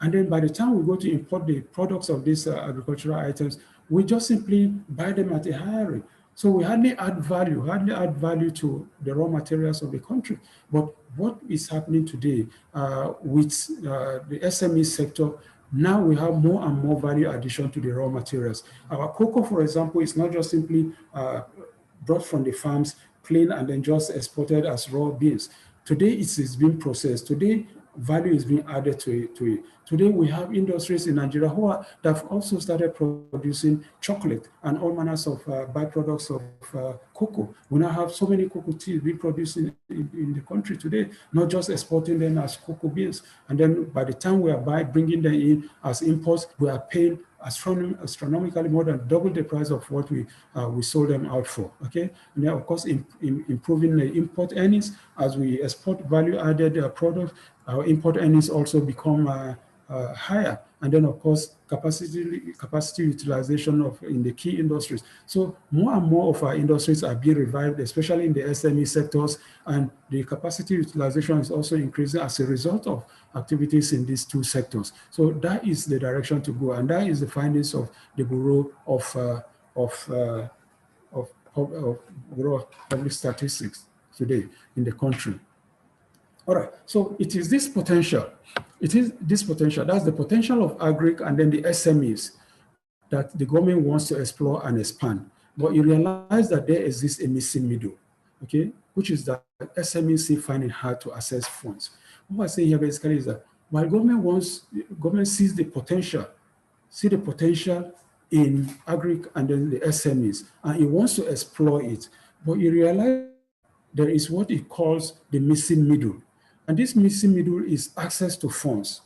And then by the time we go to import the products of these agricultural items, we just simply buy them at a higher rate. So we hardly add value to the raw materials of the country. But what is happening today with the SME sector, now we have more and more value addition to the raw materials. Our cocoa, for example, is not just simply brought from the farms, plain, and then just exported as raw beans. Today, it is being processed. Today, value is being added to it. Today, we have industries in Nigeria that have also started producing chocolate and all manners of byproducts of cocoa. We now have so many cocoa teas being produced in the country today, not just exporting them as cocoa beans. And then by the time we are bringing them in as imports, we are paying astronomically more than double the price of what we sold them out for. Okay, and then of course improving the import earnings as we export value-added products. Our import earnings also become higher, and then of course capacity utilization in the key industries. So more and more of our industries are being revived, especially in the SME sectors, and the capacity utilization is also increasing as a result of activities in these two sectors. So that is the direction to go, and that is the findings of the Bureau of Public Statistics today in the country. All right, so it is this potential. That's the potential of agric and then the SMEs that the government wants to explore and expand. But you realize that there exists a missing middle, okay, which is that SMEs find it hard to access funds. What I say here basically is that while government sees the potential in agric and then the SMEs, and it wants to explore it, but you realize there is what it calls the missing middle. And this missing middle is access to funds.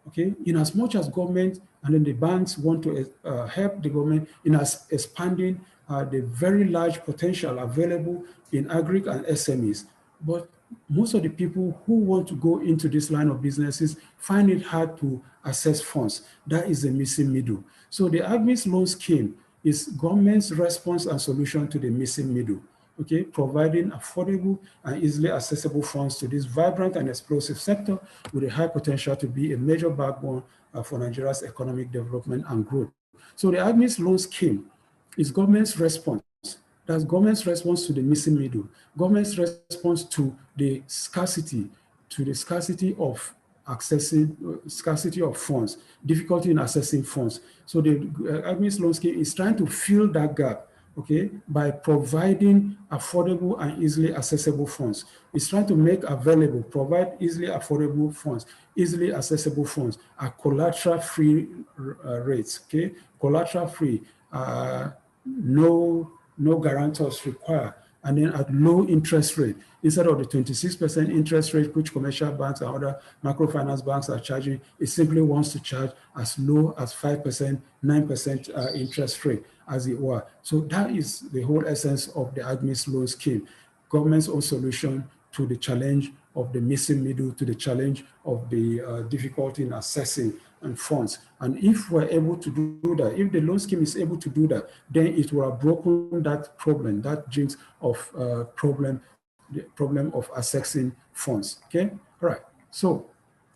Okay, in as much as government and then the banks want to help the government in expanding the very large potential available in agric and SMEs, but most of the people who want to go into this line of businesses find it hard to access funds. That is the missing middle. So the AGSMEIS loan scheme is government's response and solution to the missing middle. Okay, providing affordable and easily accessible funds to this vibrant and explosive sector with a high potential to be a major backbone for Nigeria's economic development and growth. So the AGSMEIS loan scheme is government's response. That's government's response to the missing middle, government's response to the scarcity to the scarcity of scarcity of funds, difficulty in accessing funds. So the AGSMEIS loan scheme is trying to fill that gap, okay, by providing affordable and easily accessible funds. It's trying to make available, provide easily affordable funds, easily accessible funds at collateral-free rates, okay, collateral-free, no guarantors required, and then at low interest rate, instead of the 26% interest rate which commercial banks and other microfinance banks are charging, it simply wants to charge as low as 5%, 9% interest rate, as it were. So that is the whole essence of the AGSMEIS loan scheme, government's own solution to the challenge of the missing middle, to the challenge of the difficulty in accessing and funds. And if we're able to do that, if the loan scheme is able to do that, then it will have broken that problem, that jinx of the problem of accessing funds. Okay, all right. So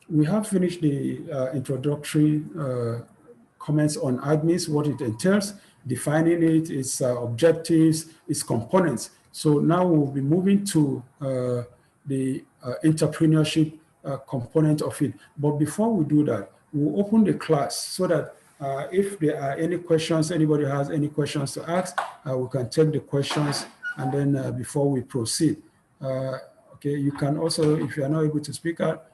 we have finished the introductory comments on AGSMEIS, what it entails, defining it, its objectives, its components. So now we'll be moving to the entrepreneurship component of it. But before we do that, we'll open the class so that if there are any questions, anybody has any questions to ask, we can take the questions, and then before we proceed. Okay, you can also, if you are not able to speak out,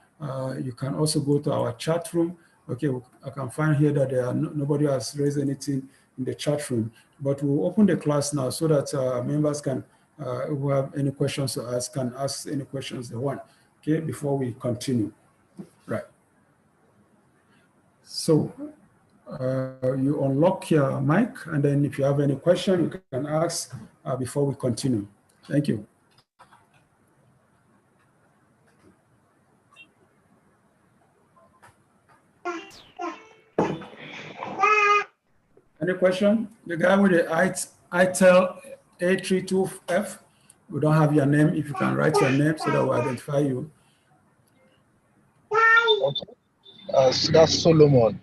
you can also go to our chat room. Okay, I can find here that there are nobody has raised anything in the chat room, but we'll open the class now so that members can, who have any questions to ask, can ask any questions they want, okay, before we continue. Right. So you unlock your mic, and then if you have any question, you can ask before we continue. Thank you. Any question? The guy with the ITEL A32F, we don't have your name. If you can write your name so that we identify you. Okay. That's Solomon.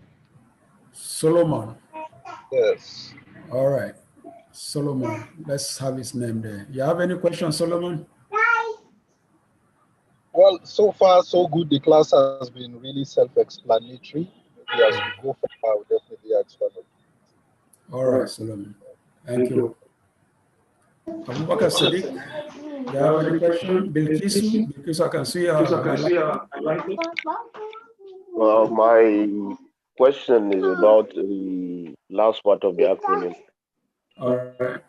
Solomon. Yes. All right. Solomon. Let's have his name there. You have any questions, Solomon? Well, so far, so good. The class has been really self-explanatory. Maybe as we go forward, I will definitely expand on it. All right, Solomon. Thank you. Abubakar Sadiq, do you have any question? Bilkisu, because I can see Well, my question is about the last part of the acronym. All right.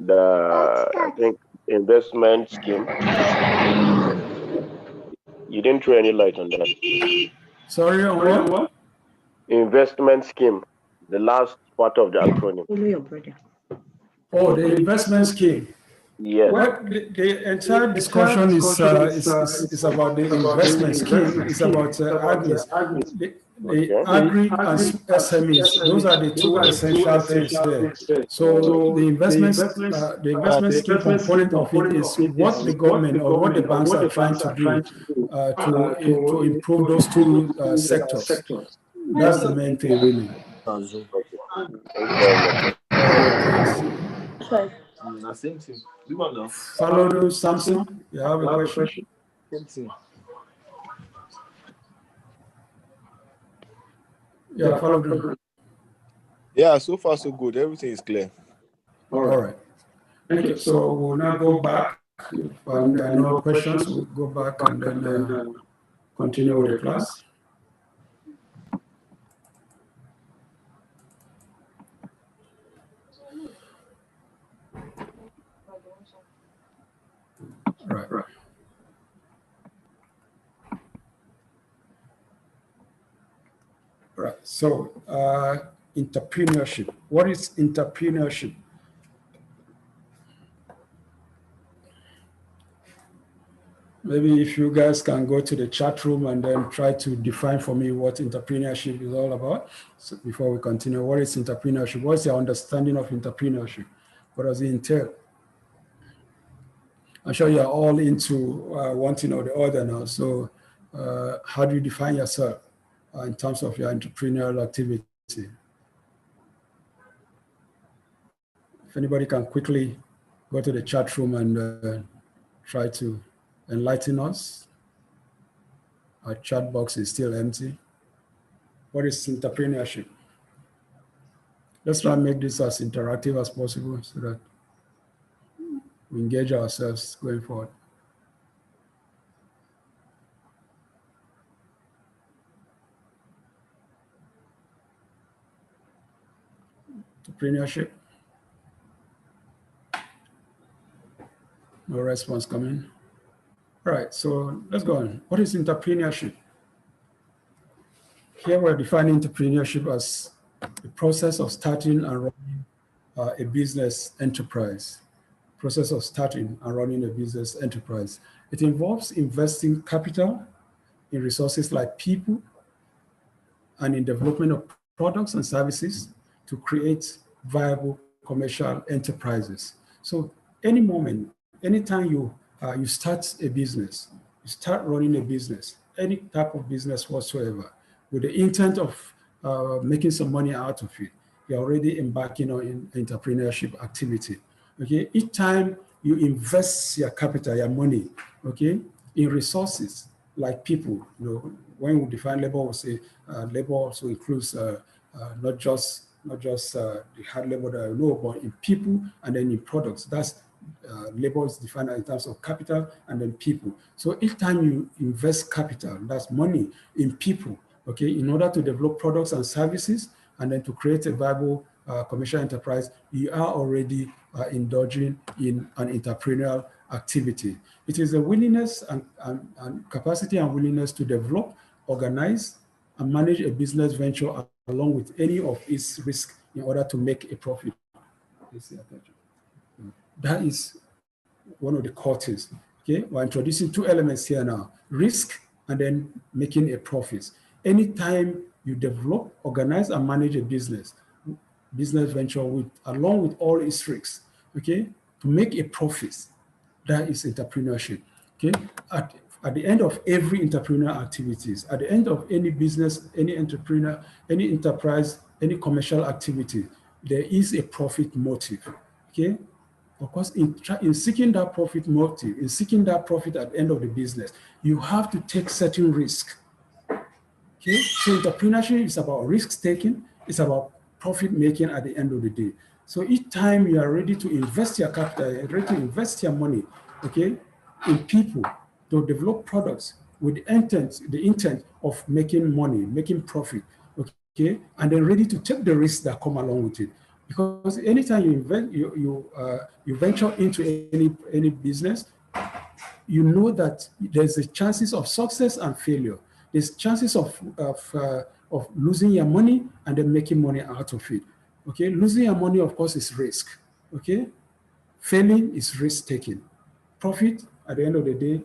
I think, investment scheme. You didn't throw any light on that. Sorry, on what? Investment scheme, the last part of the acronym. Oh, the investment scheme. Yes. Well, the entire discussion is about the investment scheme. It's about AGSMEIS. The agri and SMEs, those are the two essential things there. So the investment scheme component of it is what the government or what the banks are trying to do to improve those two sectors. That's the main thing, really. Follow Samson. You have a question? Yeah, follow them. Yeah, so far so good. Everything is clear. All right. Thank you. So we'll now go back. And there are no questions. We'll go back and then continue with the class. Right. Right. So, entrepreneurship. What is entrepreneurship? Maybe if you guys can go to the chat room and then try to define for me what entrepreneurship is all about. So before we continue, what is entrepreneurship? What's your understanding of entrepreneurship? What does it entail? I'm sure you're all into one thing or the other now. So how do you define yourself in terms of your entrepreneurial activity? If anybody can quickly go to the chat room and try to enlighten us. Our chat box is still empty. What is entrepreneurship? Let's try and make this as interactive as possible so that we engage ourselves going forward. Entrepreneurship. No response coming. All right, so let's go on. What is entrepreneurship? Here we're defining entrepreneurship as the process of starting and running a business enterprise. Process of starting and running a business enterprise. It involves investing capital in resources like people and in development of products and services to create viable commercial enterprises. So any moment, anytime you start a business, you start running a business, any type of business whatsoever, with the intent of making some money out of it, you're already embarking on entrepreneurship activity. Okay, each time you invest your capital, your money, okay, in resources like people, when we define labor, we say labor also includes not just the hard labor that I know, but in people and then in products. That's labor is defined in terms of capital and then people. So each time you invest capital, that's money in people, okay, in order to develop products and services and then to create a viable commercial enterprise, you are already indulging in an entrepreneurial activity. It is a willingness and capacity and willingness to develop, organize, and manage a business venture along with any of its risks in order to make a profit. That is one of the core things. Okay, we're introducing two elements here now: risk and then making a profit. Anytime you develop, organize, and manage a business venture along with all its risks, okay, to make a profit, that is entrepreneurship. Okay, at the end of every entrepreneurial activities, at the end of any business, any entrepreneur, any enterprise, any commercial activity, there is a profit motive. Okay, of course, in seeking that profit motive, in seeking that profit at the end of the business, you have to take certain risk. Okay, so entrepreneurship is about risk taking. It's about profit making at the end of the day. So each time you are ready to invest your capital, you're ready to invest your money, okay, in people to develop products with the intent of making money, making profit, okay, and then ready to take the risks that come along with it. Because anytime you invest, you venture into any business, you know that there's a chances of success and failure. There's chances of losing your money and then making money out of it. Okay, losing your money, of course, is risk. Okay, failing is risk taking. Profit at the end of the day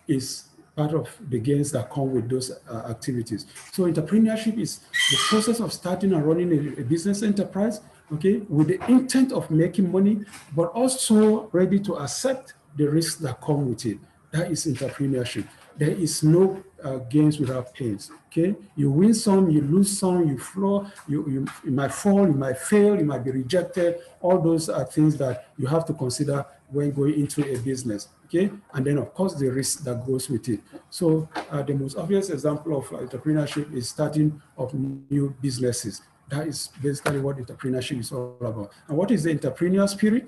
is part of the gains that come with those activities. So entrepreneurship is the process of starting and running a business enterprise, okay, with the intent of making money, but also ready to accept the risks that come with it. That is entrepreneurship. There is no gains without pains. Okay, you win some, you lose some, you fall, you might fall, you might fail, you might be rejected. All those are things that you have to consider when going into a business. Okay, and then of course the risk that goes with it. So the most obvious example of entrepreneurship is starting of new businesses. That is basically what entrepreneurship is all about. And what is the entrepreneurial spirit?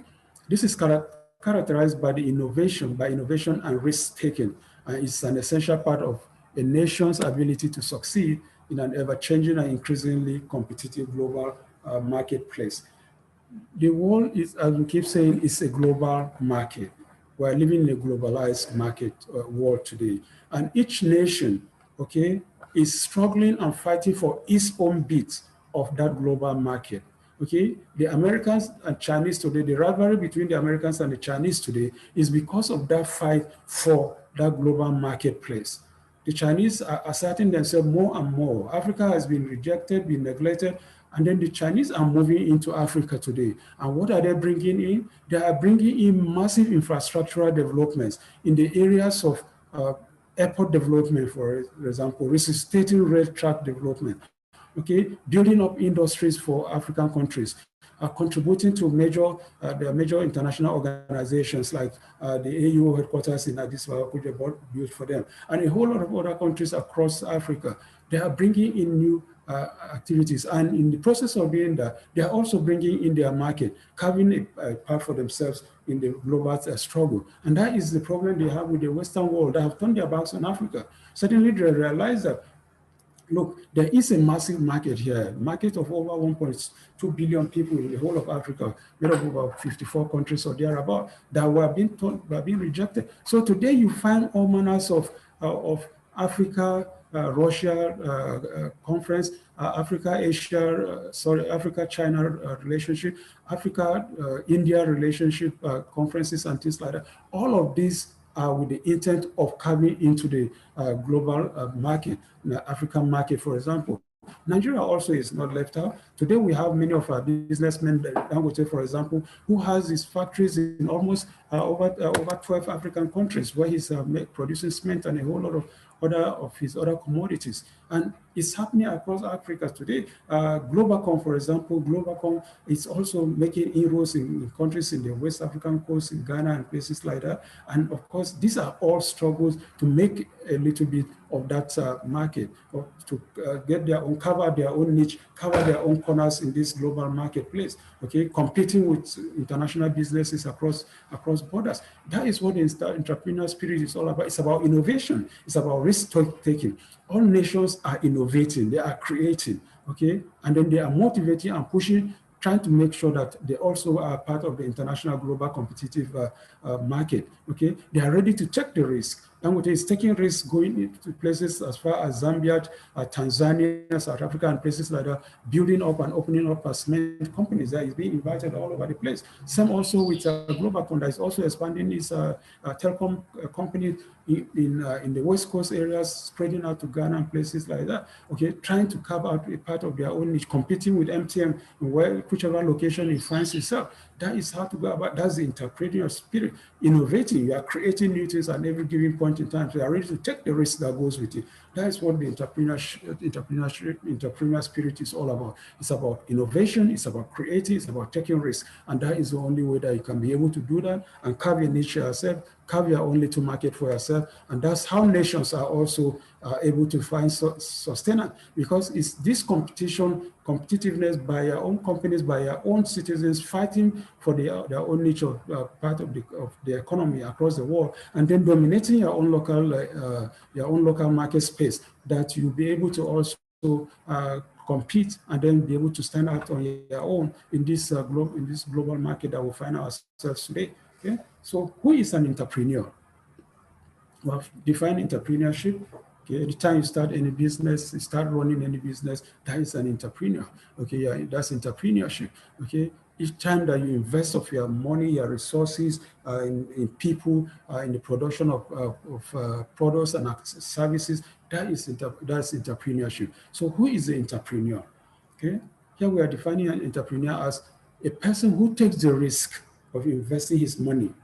This is characterized by innovation and risk taking. It's an essential part of a nation's ability to succeed in an ever-changing and increasingly competitive global marketplace. The world is, as we keep saying, is a global market. We're living in a globalized market world today. And each nation, okay, is struggling and fighting for its own bit of that global market. Okay, the Americans and Chinese today, the rivalry between the Americans and the Chinese today is because of that fight for that global marketplace. The Chinese are asserting themselves more and more. Africa has been rejected, been neglected, and then the Chinese are moving into Africa today. And what are they bringing in? They are bringing in massive infrastructural developments in the areas of airport development, for example, resuscitating rail track development. Okay, building up industries for African countries, are contributing to the major international organizations like the AU headquarters in Addis Ababa, which were built for them, and a whole lot of other countries across Africa. They are bringing in new activities, and in the process of doing that, they are also bringing in their market, carving a path for themselves in the global struggle. And that is the problem they have with the Western world that have turned their backs on Africa. Certainly they realize that, look, there is a massive market here, market of over 1.2 billion people in the whole of Africa, made up of about 54 countries or thereabout, that were being rejected. So today you find all manners of Africa, Russia conference, Africa-China relationship, Africa-India relationship conferences and things like that. All of these are with the intent of coming into the global market, the African market, for example. Nigeria also is not left out. Today we have many of our businessmen, Dangote, for example, who has his factories in almost over 12 African countries where he's producing cement and a whole lot of his other commodities. And it's happening across Africa today. Globacom, for example, Globacom is also making inroads in countries in the West African coast, in Ghana and places like that. And of course, these are all struggles to make a little bit of that market, or to cover their own niche, cover their own corners in this global marketplace, okay, competing with international businesses across borders. That is what the entrepreneurial spirit is all about. It's about innovation. It's about risk-taking. All nations are innovating. They are creating, okay? And then they are motivating and pushing, trying to make sure that they also are part of the international global competitive market, okay? They are ready to take the risk. Dangote is taking risks going into places as far as Zambia, Tanzania, South Africa, and places like that, building up and opening up cement companies that is being invited all over the place. Same also with Globacom that is also expanding its telecom company in the West Coast areas, spreading out to Ghana and places like that, okay, trying to carve out a part of their own niche, competing with MTN in whichever location it finds itself. That is how to go about. That's the entrepreneurial spirit. Innovating, you are creating new things at every given point in time. So you are ready to take the risk that goes with it. That is what the entrepreneurial spirit is all about. It's about innovation, it's about creating, it's about taking risks. And that is the only way that you can be able to do that and carve your niche yourself, carve your own little market for yourself. And that's how nations are also able to find sustenance, because it's this competitiveness by your own companies, by your own citizens fighting for their own niche of part of the economy across the world, and then dominating your own local market space, that you'll be able to also compete and then be able to stand out on your own in this global market that we find ourselves today. Okay, so who is an entrepreneur? We have defined entrepreneurship. Okay, every time you start any business, you start running any business, that is an entrepreneur. Okay, yeah, that's entrepreneurship. Okay, each time that you invest of your money, your resources in people, in the production of products and services, that's entrepreneurship. So who is the entrepreneur? Okay, here we are defining an entrepreneur as a person who takes the risk of investing his money,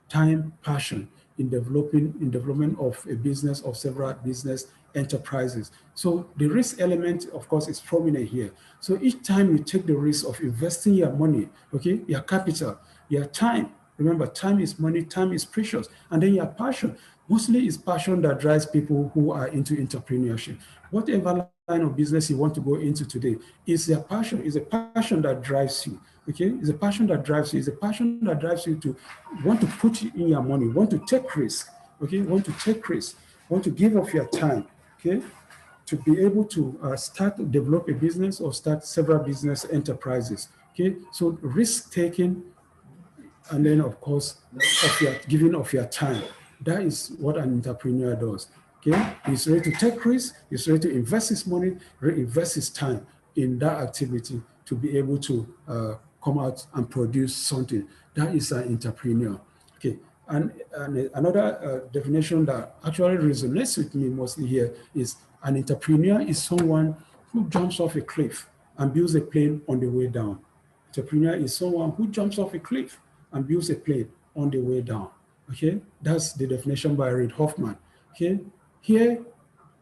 time, passion in development of a business, of several business enterprises. So the risk element, of course, is prominent here. So each time you take the risk of investing your money, okay, your capital, your time, remember, time is money, time is precious, and then your passion. Mostly it's passion that drives people who are into entrepreneurship. Whatever line of business you want to go into today, is their passion, is a passion that drives you. Okay, it's a passion that drives you. It's a passion that drives you to want to put in your money, want to take risk. Okay, want to take risk, want to give of your time. Okay, to be able to start to develop a business or start several business enterprises. Okay, so risk taking, and then of course, giving of your time. That is what an entrepreneur does. Okay, he's ready to take risks, he's ready to invest his money, reinvest his time in that activity to be able to come out and produce something. That is an entrepreneur. Okay, and another definition that actually resonates with me mostly here is an entrepreneur is someone who jumps off a cliff and builds a plane on the way down. Entrepreneur is someone who jumps off a cliff and builds a plane on the way down. Okay, that's the definition by Reid Hoffman. Okay, here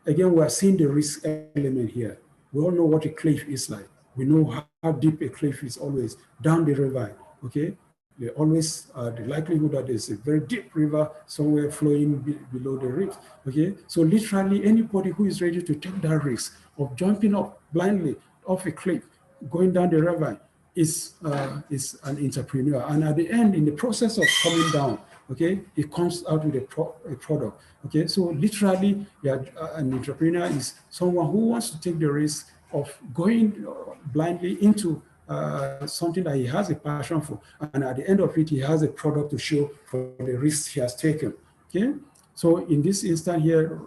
again we are seeing the risk element here. We all know what a cliff is like. We know how deep a cliff is always down the river, okay? They always, the likelihood that there's a very deep river somewhere flowing below the reef, okay? So literally anybody who is ready to take that risk of jumping up blindly off a cliff, going down the river is an entrepreneur. And at the end, in the process of coming down, okay, it comes out with a product, okay? So literally, yeah, an entrepreneur is someone who wants to take the risk of going blindly into something that he has a passion for, and at the end of it, he has a product to show for the risks he has taken, okay? So in this instance here,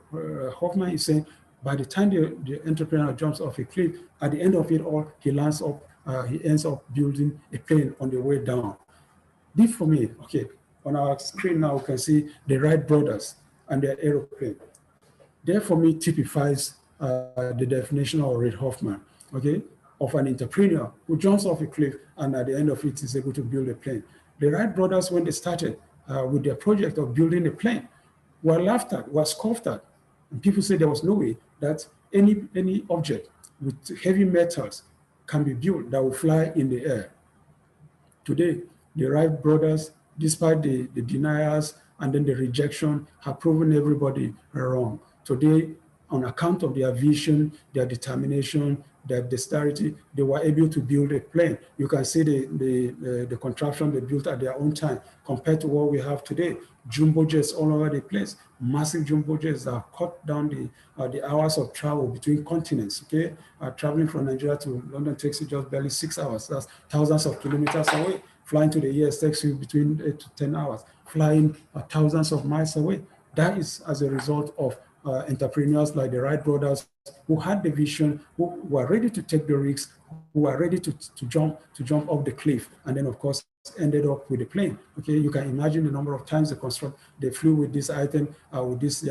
Hoffman is saying, by the time the entrepreneur jumps off a cliff, at the end of it all, he ends up building a plane on the way down. Deep for me, okay, on our screen now, we can see the Wright brothers and their aeroplane. There for me typifies the definition of Reid Hoffman, okay, of an entrepreneur who jumps off a cliff and at the end of it is able to build a plane. The Wright brothers, when they started with their project of building a plane, were laughed at, were scoffed at. And people said there was no way that any object with heavy metals can be built that will fly in the air. Today, the Wright brothers, despite the deniers and then the rejection, have proven everybody wrong. Today, on account of their vision, their determination, their dexterity, they were able to build a plane. You can see the contraption they built at their own time compared to what we have today. Jumbo jets all over the place. Massive jumbo jets that cut down the hours of travel between continents, okay? Traveling from Nigeria to London takes you just barely 6 hours. That's thousands of kilometers away. Flying to the US takes you between 8 to 10 hours. Flying thousands of miles away. That is as a result of entrepreneurs like the Wright brothers who had the vision, who were ready to take the risks, who were ready to jump off the cliff, and then of course ended up with a plane. Okay, you can imagine the number of times they flew with this item, with this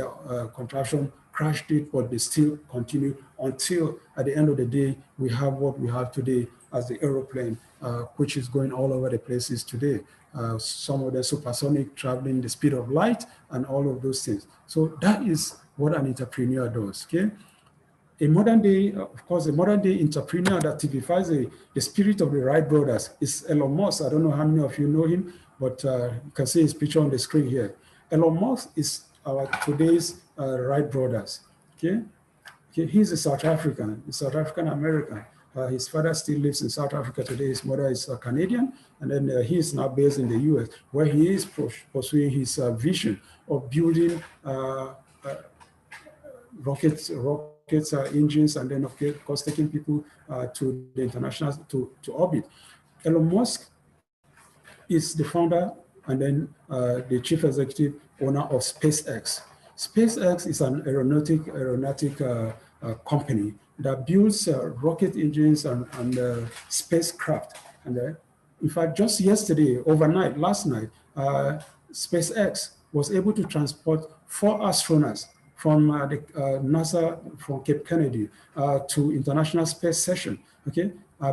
contraption, crashed it, but they still continued until at the end of the day we have what we have today as the aeroplane, which is going all over the places today. Some of the supersonic, traveling the speed of light, and all of those things. So that is what an entrepreneur does, okay? A modern day, of course, a modern day entrepreneur that typifies the spirit of the Wright brothers is Elon Musk. I don't know how many of you know him, but you can see his picture on the screen here. Elon Musk is our today's Wright brothers, okay? He's a South African, American. His father still lives in South Africa today. His mother is Canadian, and then he is now based in the US, where he is pursuing his vision of building rockets, engines, and then of course taking people to the international, to orbit. Elon Musk is the founder and then the chief executive owner of SpaceX. SpaceX is an aeronautic company that builds rocket engines and spacecraft. And in fact, just yesterday, overnight, last night, SpaceX was able to transport 4 astronauts from NASA, from Cape Kennedy to International Space Station, okay?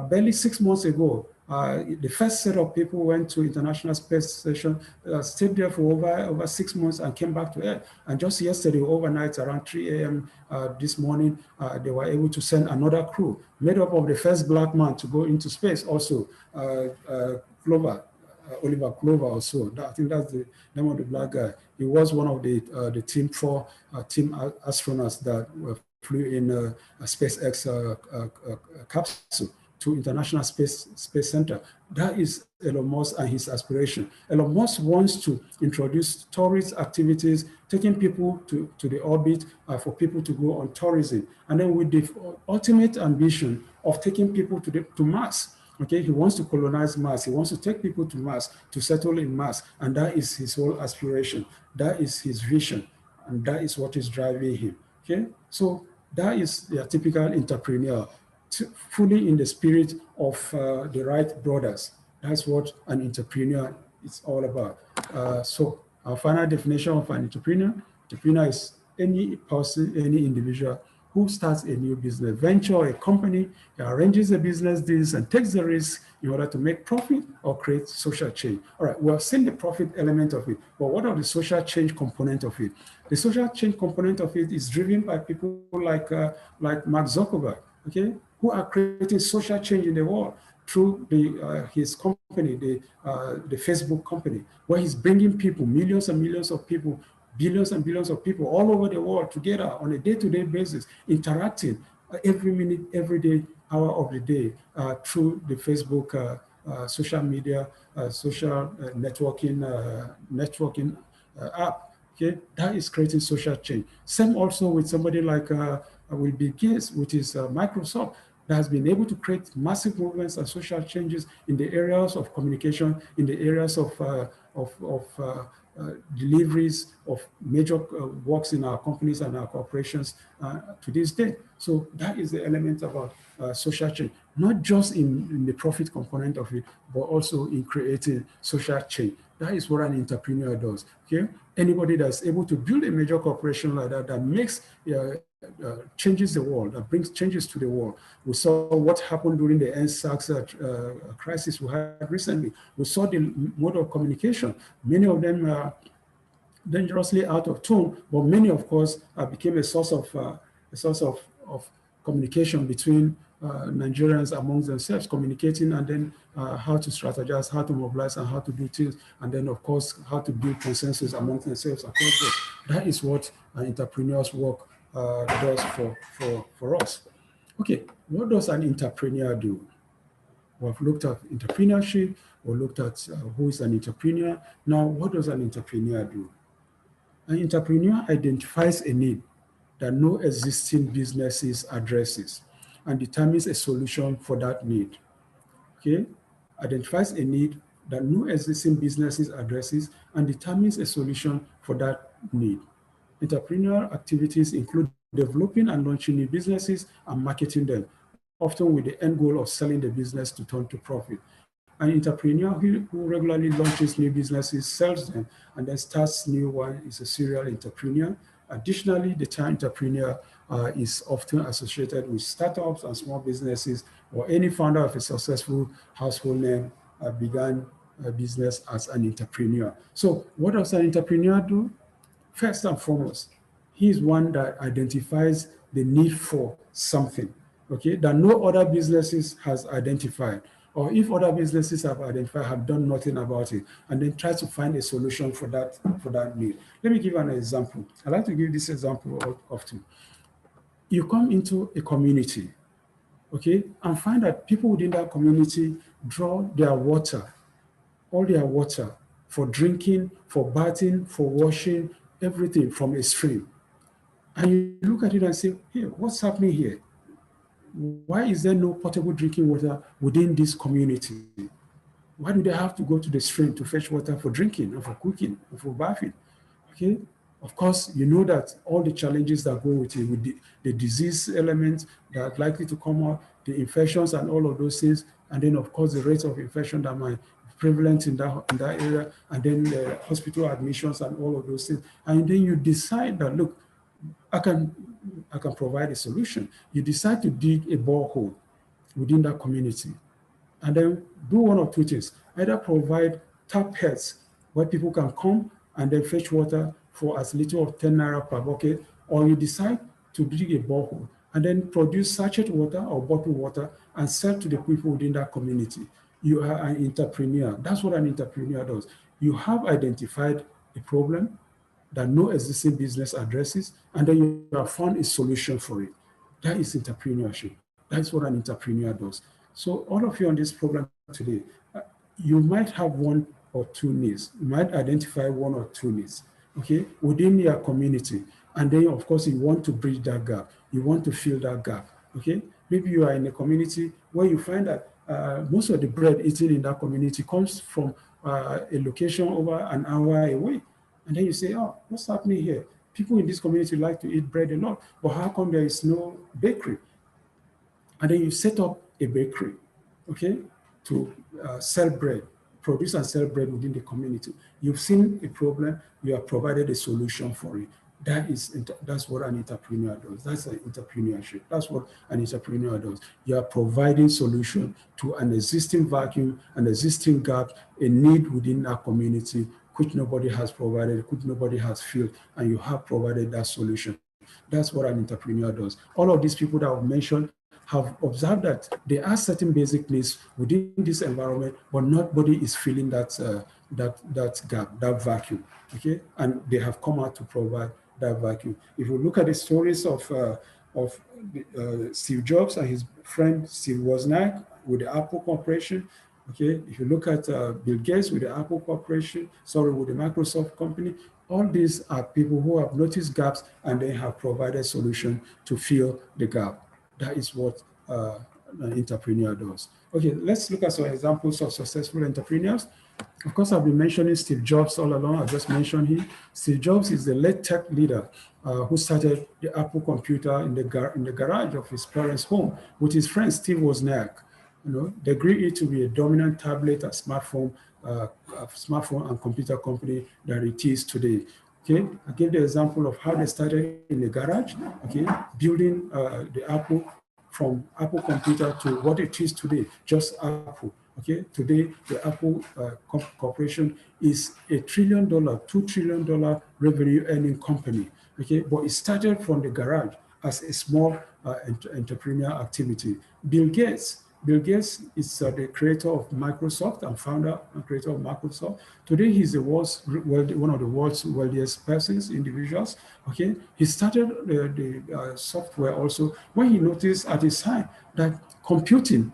Barely 6 months ago, the first set of people went to International Space Station, stayed there for over 6 months and came back to Earth. And just yesterday, overnight, around 3 a.m. This morning, they were able to send another crew made up of the first black man to go into space, also Oliver Clover also. I think that's the name of the black guy. He was one of the team 4 team astronauts that flew in a SpaceX capsule to International Space Center. That is Elon Musk and his aspiration. Elon Musk wants to introduce tourist activities, taking people to the orbit for people to go on tourism. And then with the ultimate ambition of taking people to Mars. Okay, he wants to colonize Mars. He wants to take people to Mars, to settle in Mars. And that is his whole aspiration. That is his vision. And that is what is driving him. Okay, so that is the typical entrepreneur, fully in the spirit of the Wright brothers. That's what an entrepreneur is all about. So our final definition of an entrepreneur is any person, any individual who starts a new business venture or a company, arranges the business deals and takes the risk in order to make profit or create social change. All right, we have seen the profit element of it, but what are the social change component of it? The social change component of it is driven by people like Mark Zuckerberg, okay, who are creating social change in the world through his company, the Facebook company, where he's bringing people, millions and millions of people, billions and billions of people all over the world together on a day-to-day basis, interacting every minute, every day, hour of the day through the Facebook social media, social networking app. Okay, that is creating social change. Same also with somebody like Will Bill Gates, which is Microsoft, that has been able to create massive movements and social changes in the areas of communication, in the areas of deliveries of major works in our companies and our corporations to this day. So that is the element about social change, not just in the profit component of it, but also in creating social change. That is what an entrepreneur does. Okay, anybody that's able to build a major corporation like that, that makes changes the world, that brings changes to the world. We saw what happened during the NSACS crisis we had recently. We saw the mode of communication. Many of them are dangerously out of tune, but many, of course, became a source of communication between Nigerians amongst themselves, communicating, and then how to strategize, how to mobilize, and how to do things, and then, of course, how to build consensus amongst themselves across this. That is what entrepreneurs' work does for us. Okay, what does an entrepreneur do? We've looked at entrepreneurship, we looked at who is an entrepreneur. Now, what does an entrepreneur do? An entrepreneur identifies a need that no existing businesses addresses and determines a solution for that need. Okay, identifies a need that no existing businesses addresses and determines a solution for that need. Entrepreneurial activities include developing and launching new businesses and marketing them, often with the end goal of selling the business to turn to profit. An entrepreneur who regularly launches new businesses, sells them, and then starts new one is a serial entrepreneur. Additionally, the term entrepreneur is often associated with startups and small businesses, or any founder of a successful household name began a business as an entrepreneur. So what does an entrepreneur do? First and foremost, he is one that identifies the need for something, okay, that no other businesses has identified, or if other businesses have identified, have done nothing about it, and then try to find a solution for that need. Let me give an example. I like to give this example often. You come into a community, okay, and find that people within that community draw their water, all their water, for drinking, for bathing, for washing, everything from a stream. And you look at it and say, hey, what's happening here? Why is there no potable drinking water within this community? Why do they have to go to the stream to fetch water for drinking and for cooking and for bathing? Okay, of course, you know that all the challenges that go with it, with the disease elements that are likely to come out, the infections and all of those things, and then of course the rate of infection that might be prevalent in that area, and then the hospital admissions and all of those things. And then you decide that, look, I can provide a solution. You decide to dig a borehole within that community, and then do one of two things. Either provide tap heads where people can come and then fetch water for as little as 10 naira per bucket, or you decide to dig a borehole and then produce sachet water or bottled water and sell to the people within that community. You are an entrepreneur. That's what an entrepreneur does. You have identified a problem that no existing business addresses, and then you have found a solution for it. That is entrepreneurship. That's what an entrepreneur does. So all of you on this program today, you might have one or two needs. You might identify one or two needs, okay, within your community. And then, of course, you want to bridge that gap. You want to fill that gap, okay? Maybe you are in a community where you find that most of the bread eaten in that community comes from a location over an hour away. And then you say, oh, what's happening here? People in this community like to eat bread a lot, but how come there is no bakery? And then you set up a bakery, okay, to sell bread, produce and sell bread within the community. You've seen a problem, you have provided a solution for it. That's what an entrepreneur does. That's an entrepreneurship. That's what an entrepreneur does. You are providing solution to an existing vacuum, an existing gap, a need within our community, which nobody has provided, which nobody has filled, and you have provided that solution. That's what an entrepreneur does. All of these people that I've mentioned have observed that there are certain basic needs within this environment, but nobody is filling that that gap, that vacuum. Okay, and they have come out to provide that vacuum. If you look at the stories of Steve Jobs and his friend Steve Wozniak with the Apple Corporation. Okay, if you look at Bill Gates with the Apple Corporation, with the Microsoft company, all these are people who have noticed gaps and they have provided solution to fill the gap. That is what an entrepreneur does. Okay, let's look at some examples of successful entrepreneurs. Of course, I've been mentioning Steve Jobs all along. I just mentioned him. Steve Jobs is the late tech leader who started the Apple computer in the garage of his parents' home with his friend Steve Wozniak. You know, they grew it to be a dominant tablet and smartphone and computer company that it is today. Okay, I gave the example of how they started in the garage. Okay, building the Apple from Apple computer to what it is today, just Apple. Okay, today the Apple Corporation is $1 trillion, $2 trillion revenue earning company. Okay, but it started from the garage as a small entrepreneur activity. Bill Gates is the creator of Microsoft and founder and creator of Microsoft. Today, he's one of the world's wealthiest persons, individuals. Okay, he started the software also when he noticed at his time that computing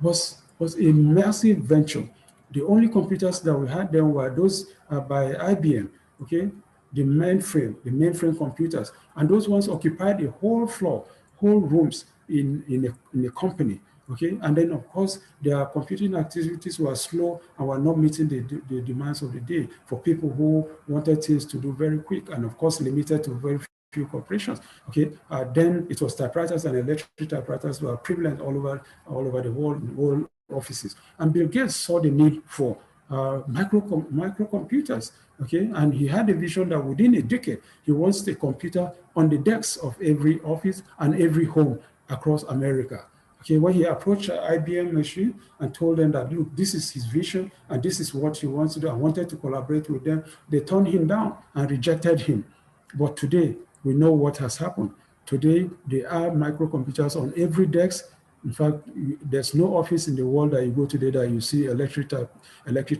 was a massive venture. The only computers that we had then were those by IBM. Okay, the mainframe computers, and those ones occupied the whole floor, whole rooms in a company. Okay, and then of course their computing activities were slow and were not meeting the demands of the day for people who wanted things to do very quick, and of course limited to very few corporations. Okay, then it was typewriters and electric typewriters were prevalent all over the world offices. And Bill Gates saw the need for microcomputers. Okay, and he had a vision that within a decade he wants a computer on the desks of every office and every home across America. Okay, when he approached IBM machine and told them that, look, this is his vision and this is what he wants to do, I wanted to collaborate with them, they turned him down and rejected him. But today, we know what has happened. Today, there are microcomputers on every desk. In fact, there's no office in the world that you go today that you see electric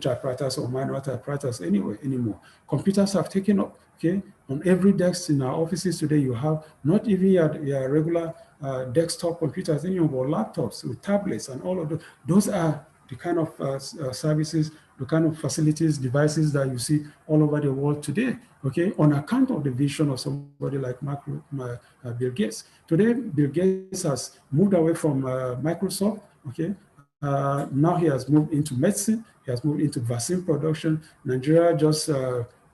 typewriters or manual typewriters anymore. Computers have taken up. Okay, on every desk in our offices today, you have not even your regular desktop computers anymore, but laptops with tablets and all of those. Those are the kind of services, the kind of facilities, devices that you see all over the world today, okay, on account of the vision of somebody like Bill Gates. Today, Bill Gates has moved away from Microsoft, okay. Now he has moved into medicine, he has moved into vaccine production. Nigeria just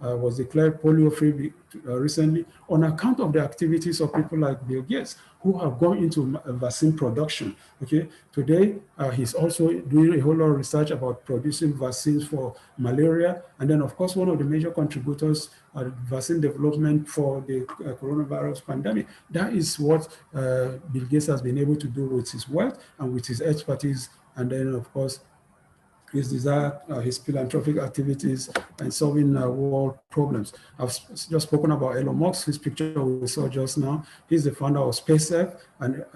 was declared polio-free recently on account of the activities of people like Bill Gates, who have gone into vaccine production. Okay, today he's also doing a whole lot of research about producing vaccines for malaria, and then of course one of the major contributors vaccine development for the coronavirus pandemic. That is what Bill Gates has been able to do with his wealth and with his expertise, and then of course his desire, his philanthropic activities, and solving world problems. I've just spoken about Elon Musk, whose picture we saw just now. He's the founder of SpaceX and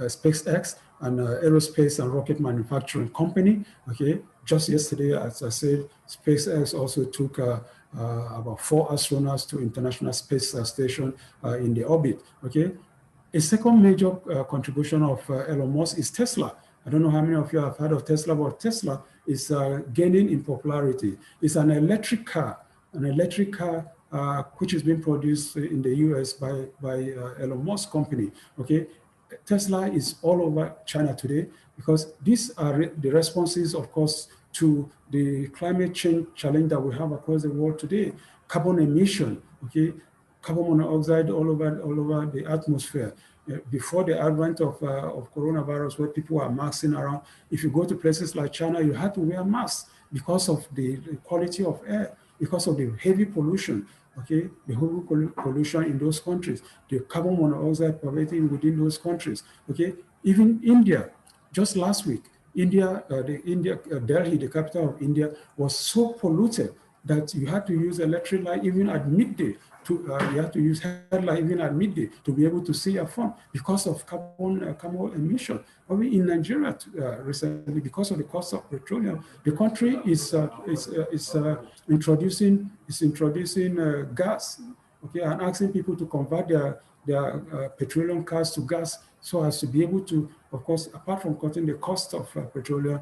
aerospace and rocket manufacturing company. Okay, just yesterday, as I said, SpaceX also took about 4 astronauts to International Space Station in the orbit. Okay, a second major contribution of Elon Musk is Tesla. I don't know how many of you have heard of Tesla, but Tesla is gaining in popularity. It's an electric car which is being produced in the US by Elon Musk company, okay? Tesla is all over China today because these are the responses, of course, to the climate change challenge that we have across the world today. Carbon emission, okay? Carbon monoxide all over the atmosphere. Before the advent of coronavirus, where people are masking around, if you go to places like China, you have to wear masks because of the quality of air, because of the heavy pollution, okay, the heavy pollution in those countries, the carbon monoxide pervading within those countries, okay. Even India, just last week, Delhi, the capital of India, was so polluted that you had to use electric light even at midday. You have to use headlight even at midday to be able to see your phone because of carbon emission. Only in Nigeria recently, because of the cost of petroleum, the country is introducing gas, okay, and asking people to convert their petroleum cars to gas so as to be able to, of course, apart from cutting the cost of petroleum,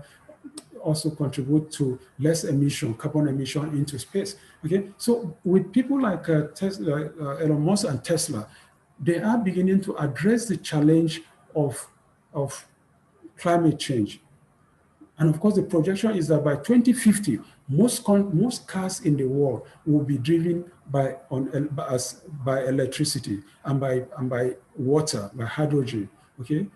also contribute to less emission, carbon emission into space. Okay, so with people like Tesla, Elon Musk and Tesla, they are beginning to address the challenge of climate change. And of course, the projection is that by 2050, most cars in the world will be driven by electricity and by water, by hydrogen. Okay,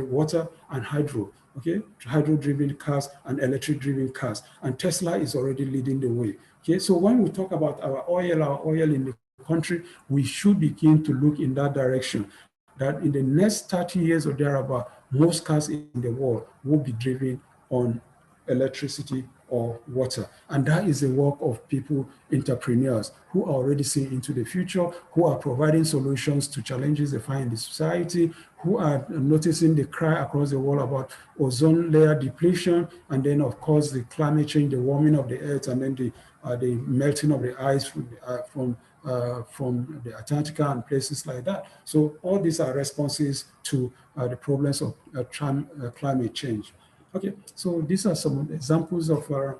water and hydro. Okay, hydro-driven cars and electric-driven cars, and Tesla is already leading the way. Okay, so when we talk about our oil in the country, we should begin to look in that direction. That in the next 30 years or thereabout, most cars in the world will be driven on electricity or water. And that is the work of people, entrepreneurs, who are already seeing into the future, who are providing solutions to challenges they find in the society, who are noticing the cry across the world about ozone layer depletion, and then of course the climate change, the warming of the earth, and then the melting of the ice from the Antarctica and places like that. So all these are responses to the problems of climate change. Okay, so these are some examples of our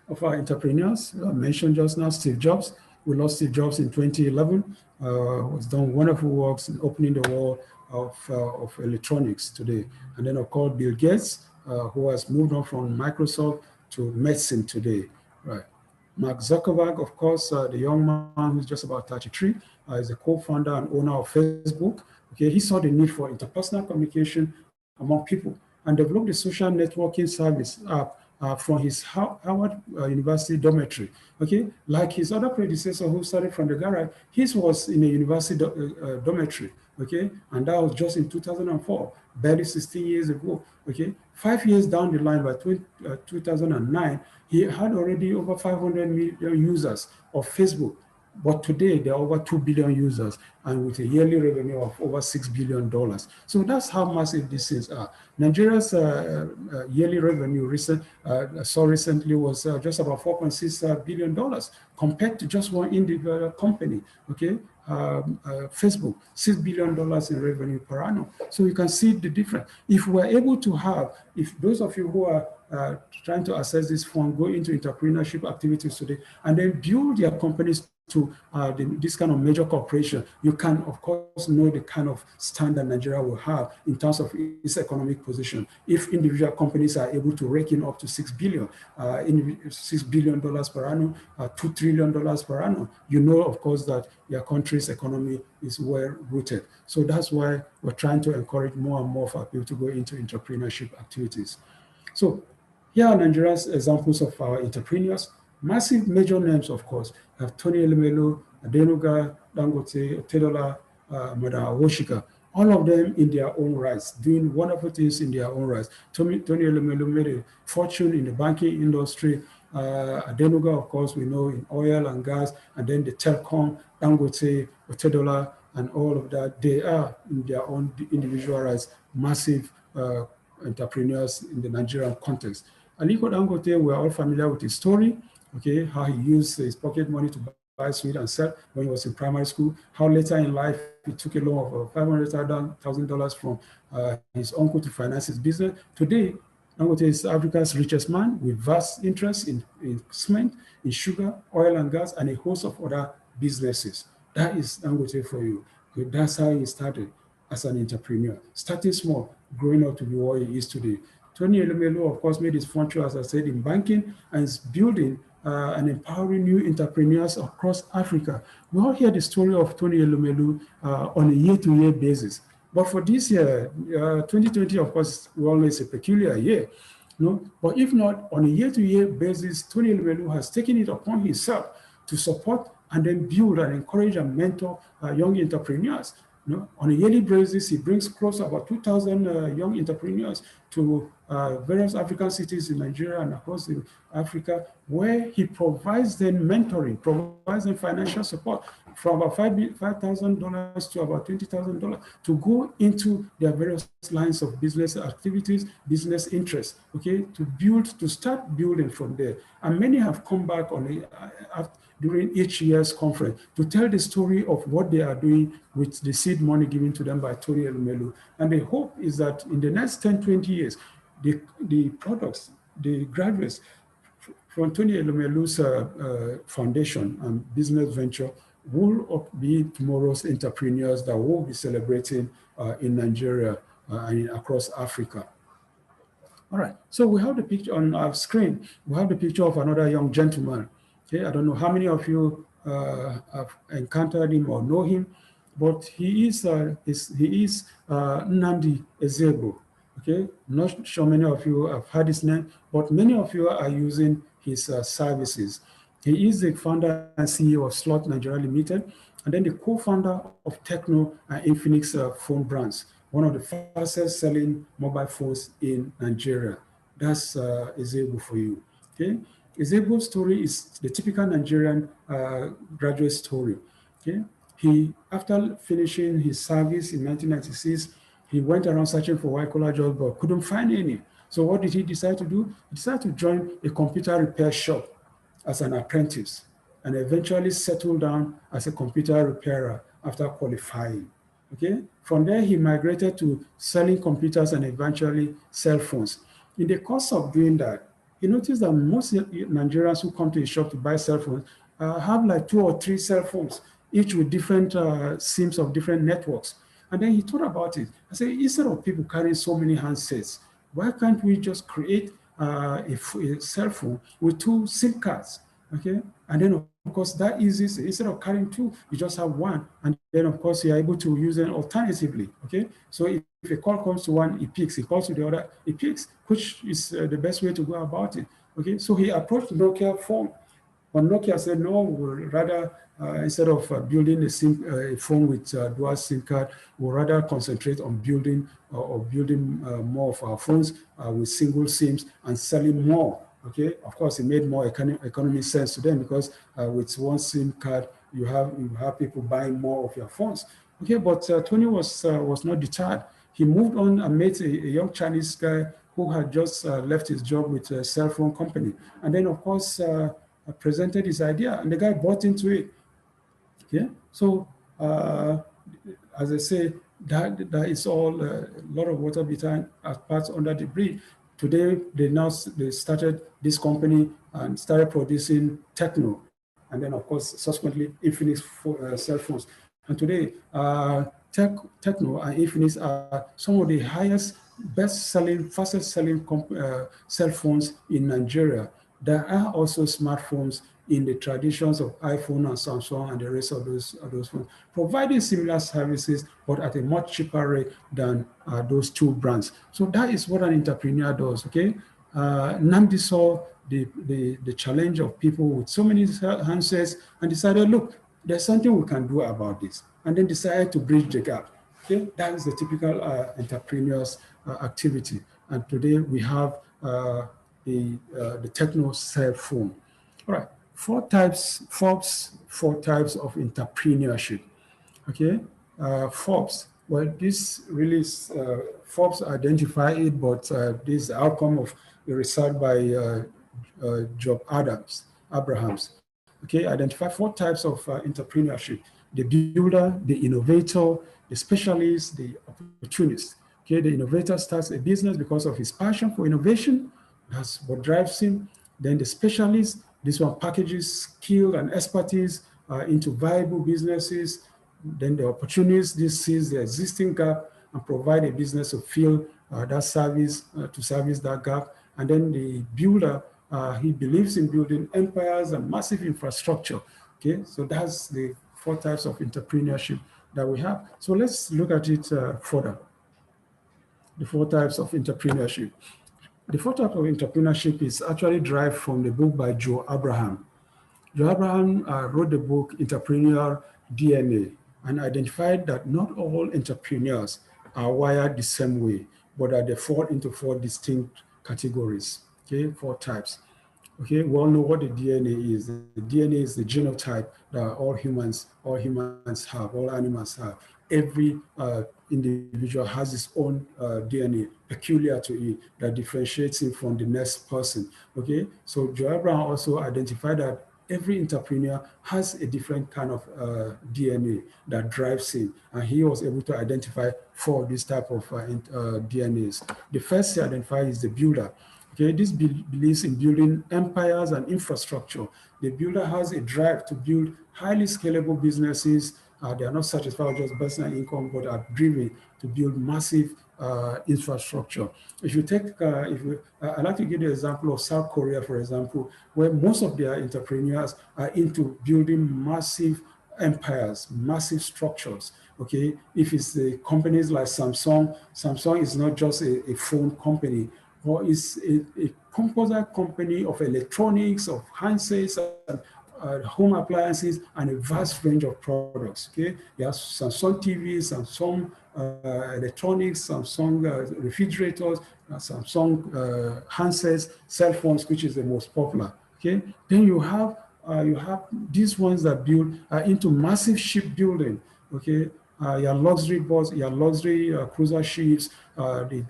entrepreneurs. I mentioned just now Steve Jobs. We lost Steve Jobs in 2011. Was done wonderful works in opening the world of electronics today. And then of course Bill Gates, who has moved on from Microsoft to medicine today. Right. Mark Zuckerberg, of course, the young man who's just about 33, is the co-founder and owner of Facebook. Okay, he saw the need for interpersonal communication among people and developed a social networking service from his Howard University dormitory. Okay, like his other predecessor who started from the garage, his was in a university dormitory. Okay, and that was just in 2004, barely 16 years ago. Okay, 5 years down the line, by 2009, he had already over 500 million users of Facebook. But today, there are over 2 billion users and with a yearly revenue of over $6 billion. So that's how massive these things are. Nigeria's yearly revenue recently was just about $4.6 billion compared to just one individual company, okay? Facebook, $6 billion in revenue per annum. So you can see the difference. If we're able to have, if those of you who are trying to access this fund go into entrepreneurship activities today and then build their companies to this kind of major corporation, you can, of course, know the kind of standard Nigeria will have in terms of its economic position. If individual companies are able to rake in up to $6 billion per annum, $2 trillion per annum, you know, of course, that your country's economy is well rooted. So that's why we're trying to encourage more and more for people to go into entrepreneurship activities. So here are Nigeria's examples of our entrepreneurs. Massive major names, of course, have Tony Elumelu, Adenuga, Dangote, Otedola, Madam Awoshika, all of them in their own rights, doing wonderful things in their own rights. Tony Elumelu made a fortune in the banking industry. Adenuga, of course, we know in oil and gas, and then the telecom, Dangote, Otedola, and all of that. They are in their own individual rights, massive entrepreneurs in the Nigerian context. Aliko Dangote, we're all familiar with his story. Okay, how he used his pocket money to buy sweet and sell when he was in primary school, how later in life he took a loan of $500,000 from his uncle to finance his business. Today, Dangote is Africa's richest man with vast interests in cement, in sugar, oil and gas, and a host of other businesses. That is Dangote for you. Okay, that's how he started as an entrepreneur, starting small, growing up to be what he is today. Tony Elumelu, of course, made his fortune, as I said, in banking and is building and empowering new entrepreneurs across Africa. We all hear the story of Tony Elumelu on a year-to-year basis. But for this year, 2020, of course, we all know it's a peculiar year. No? But if not, on a year-to-year basis, Tony Elumelu has taken it upon himself to support and then build and encourage and mentor young entrepreneurs. No? On a yearly basis, he brings close to about 2,000 young entrepreneurs to various African cities in Nigeria and across Africa, where he provides them mentoring, provides them financial support from about $5,000 to about $20,000 to go into their various lines of business activities, business interests, okay, to start building from there. And many have come back on during each year's conference to tell the story of what they are doing with the seed money given to them by Tony Elumelu. And the hope is that in the next 10, 20 years, the products, the graduates from Tony Elumelu's foundation and business venture will be tomorrow's entrepreneurs that will be celebrating in Nigeria and across Africa. All right, so we have the picture on our screen. We have the picture of another young gentleman. Okay, I don't know how many of you have encountered him or know him, but he is Nnamdi Ezebo. Okay, I'm not sure many of you have heard his name, but many of you are using his services. He is the founder and CEO of Slot Nigeria Limited, and then the co-founder of Techno and Infinix phone brands, one of the fastest selling mobile phones in Nigeria. That's Ezebo for you. Okay, Ezebo's story is the typical Nigerian graduate story. Okay, after finishing his service in 1996, he went around searching for white-collar jobs but couldn't find any. So what did he decide to do? He decided to join a computer repair shop as an apprentice and eventually settled down as a computer repairer after qualifying. Okay? From there, he migrated to selling computers and eventually cell phones. In the course of doing that, he noticed that most Nigerians who come to his shop to buy cell phones have like 2 or 3 cell phones, each with different SIMs of different networks. And then he thought about it. I said, instead of people carrying so many handsets, why can't we just create a cell phone with 2 SIM cards? Okay, and then of course that easy. Instead of carrying 2, you just have 1, and then of course you're able to use them alternatively. Okay, so if a call comes to one, it picks. It calls to the other, it picks, which is the best way to go about it. Okay, so he approached Nokia phone. But Nokia said, no, we'll rather, instead of building a phone with dual SIM card, we'll rather concentrate on building more of our phones with single SIMs and selling more. Okay, of course, it made more economic sense to them because with 1 SIM card, you have people buying more of your phones. Okay, but Tony was not deterred. He moved on and met a young Chinese guy who had just left his job with a cell phone company. And then, of course, presented his idea, and the guy bought into it. Okay, so as I say, that is all a lot of water behind as parts under the bridge. Today, they started this company and started producing Techno, and then of course subsequently Infinix cell phones. And today, Techno and Infinix are some of the highest, best-selling, fastest-selling cell phones in Nigeria. There are also smartphones in the traditions of iPhone and Samsung and the rest of those phones, providing similar services, but at a much cheaper rate than those 2 brands. So that is what an entrepreneur does, okay? Nnamdi saw the challenge of people with so many handsets and decided, look, there's something we can do about this, and then decided to bridge the gap. Okay? That is the typical entrepreneur's activity. And today we have the Techno cell phone. All right, 4 types of entrepreneurship. Okay, Forbes. Well, this really is, Forbes identify it, but this is the outcome of the research by Job Abrahams. Okay, identify 4 types of entrepreneurship: the builder, the innovator, the specialist, the opportunist. Okay, the innovator starts a business because of his passion for innovation. That's what drives him. Then the specialist, this one packages skill and expertise into viable businesses. Then the opportunist, this sees the existing gap and provide a business to fill that service, to service that gap. And then the builder, he believes in building empires and massive infrastructure. Okay, so that's the 4 types of entrepreneurship that we have. So let's look at it further. The 4 types of entrepreneurship. The 4 types of entrepreneurship is actually derived from the book by Joe Abraham. Joe Abraham wrote the book Entrepreneurial DNA and identified that not all entrepreneurs are wired the same way. but they fall into 4 distinct categories, okay, 4 types. Okay, we all know what the DNA is. The DNA is the genotype that all humans have, all animals have. Every individual has its own DNA peculiar to it that differentiates him from the next person. Okay, so Joel Brown also identified that every entrepreneur has a different kind of DNA that drives him, and he was able to identify 4 of these type of DNAs. The first he identified is the builder. Okay, this believes in building empires and infrastructure. The builder has a drive to build highly scalable businesses. They are not satisfied with just personal income, but are driven to build massive infrastructure. If you take, I'd like to give you an example of South Korea, for example, where most of their entrepreneurs are into building massive empires, massive structures. Okay, if it's the companies like Samsung is not just a phone company, or is a composite company of electronics, of handsets, and home appliances, and a vast range of products. Okay, you have Samsung TVs, Samsung electronics, Samsung refrigerators, Samsung handsets, cell phones, which is the most popular. Okay, then you have these ones that build into massive shipbuilding. Okay, your luxury boats, your luxury cruiser ships, the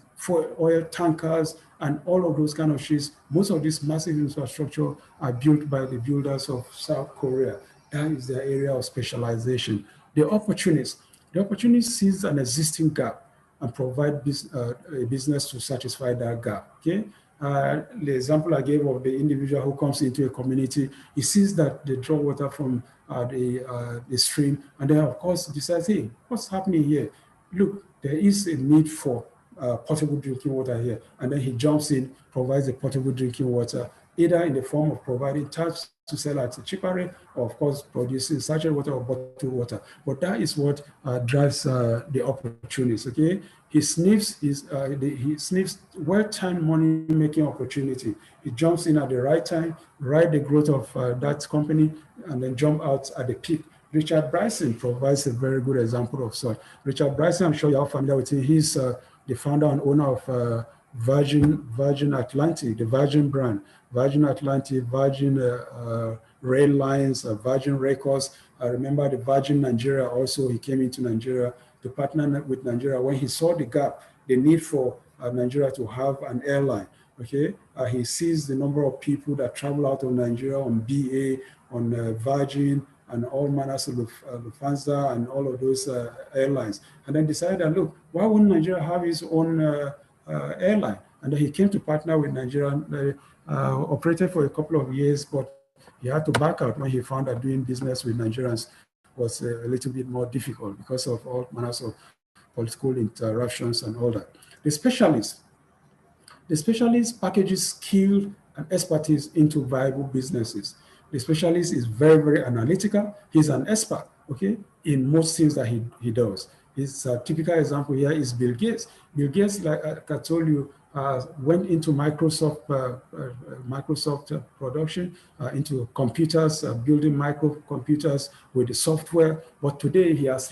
oil tankers, and all of those kind of ships. Most of this massive infrastructure are built by the builders of South Korea. That is their area of specialization. The opportunist sees an existing gap and provide a business to satisfy that gap. Okay. The example I gave of the individual who comes into a community, he sees that they draw water from the stream, and then of course decides, hey, what's happening here? Look, there is a need for potable drinking water here, and then he jumps in, provides the potable drinking water, either in the form of providing taps to sell at a cheaper rate, or of course producing sachet water or bottled water. But that is what drives the opportunities. Okay, he sniffs well-timed money-making opportunity. He jumps in at the right time, ride the growth of that company, and then jump out at the peak. Richard Bryson provides a very good example of such. Richard Bryson, I'm sure you're familiar with him. He's the founder and owner of Virgin Atlantic, the Virgin brand, Virgin Atlantic, Virgin Rail Lines, Virgin Records. I remember the Virgin Nigeria also, he came into Nigeria to partner with Nigeria when he saw the gap, the need for Nigeria to have an airline. Okay, he sees the number of people that travel out of Nigeria on BA, on Virgin, and all manners of Lufthansa and all of those airlines. And then decided that, look, why wouldn't Nigeria have its own airline? And then he came to partner with Nigeria, operated for a couple of years, but he had to back out when he found that doing business with Nigerians was a little bit more difficult because of all manners of political interruptions and all that. The specialist packages skill and expertise into viable businesses. The specialist is very, very analytical. He's an expert, okay, in most things that he does. His typical example here is Bill Gates. Bill Gates, like I told you, went into Microsoft production, into computers, building microcomputers with the software. But today he has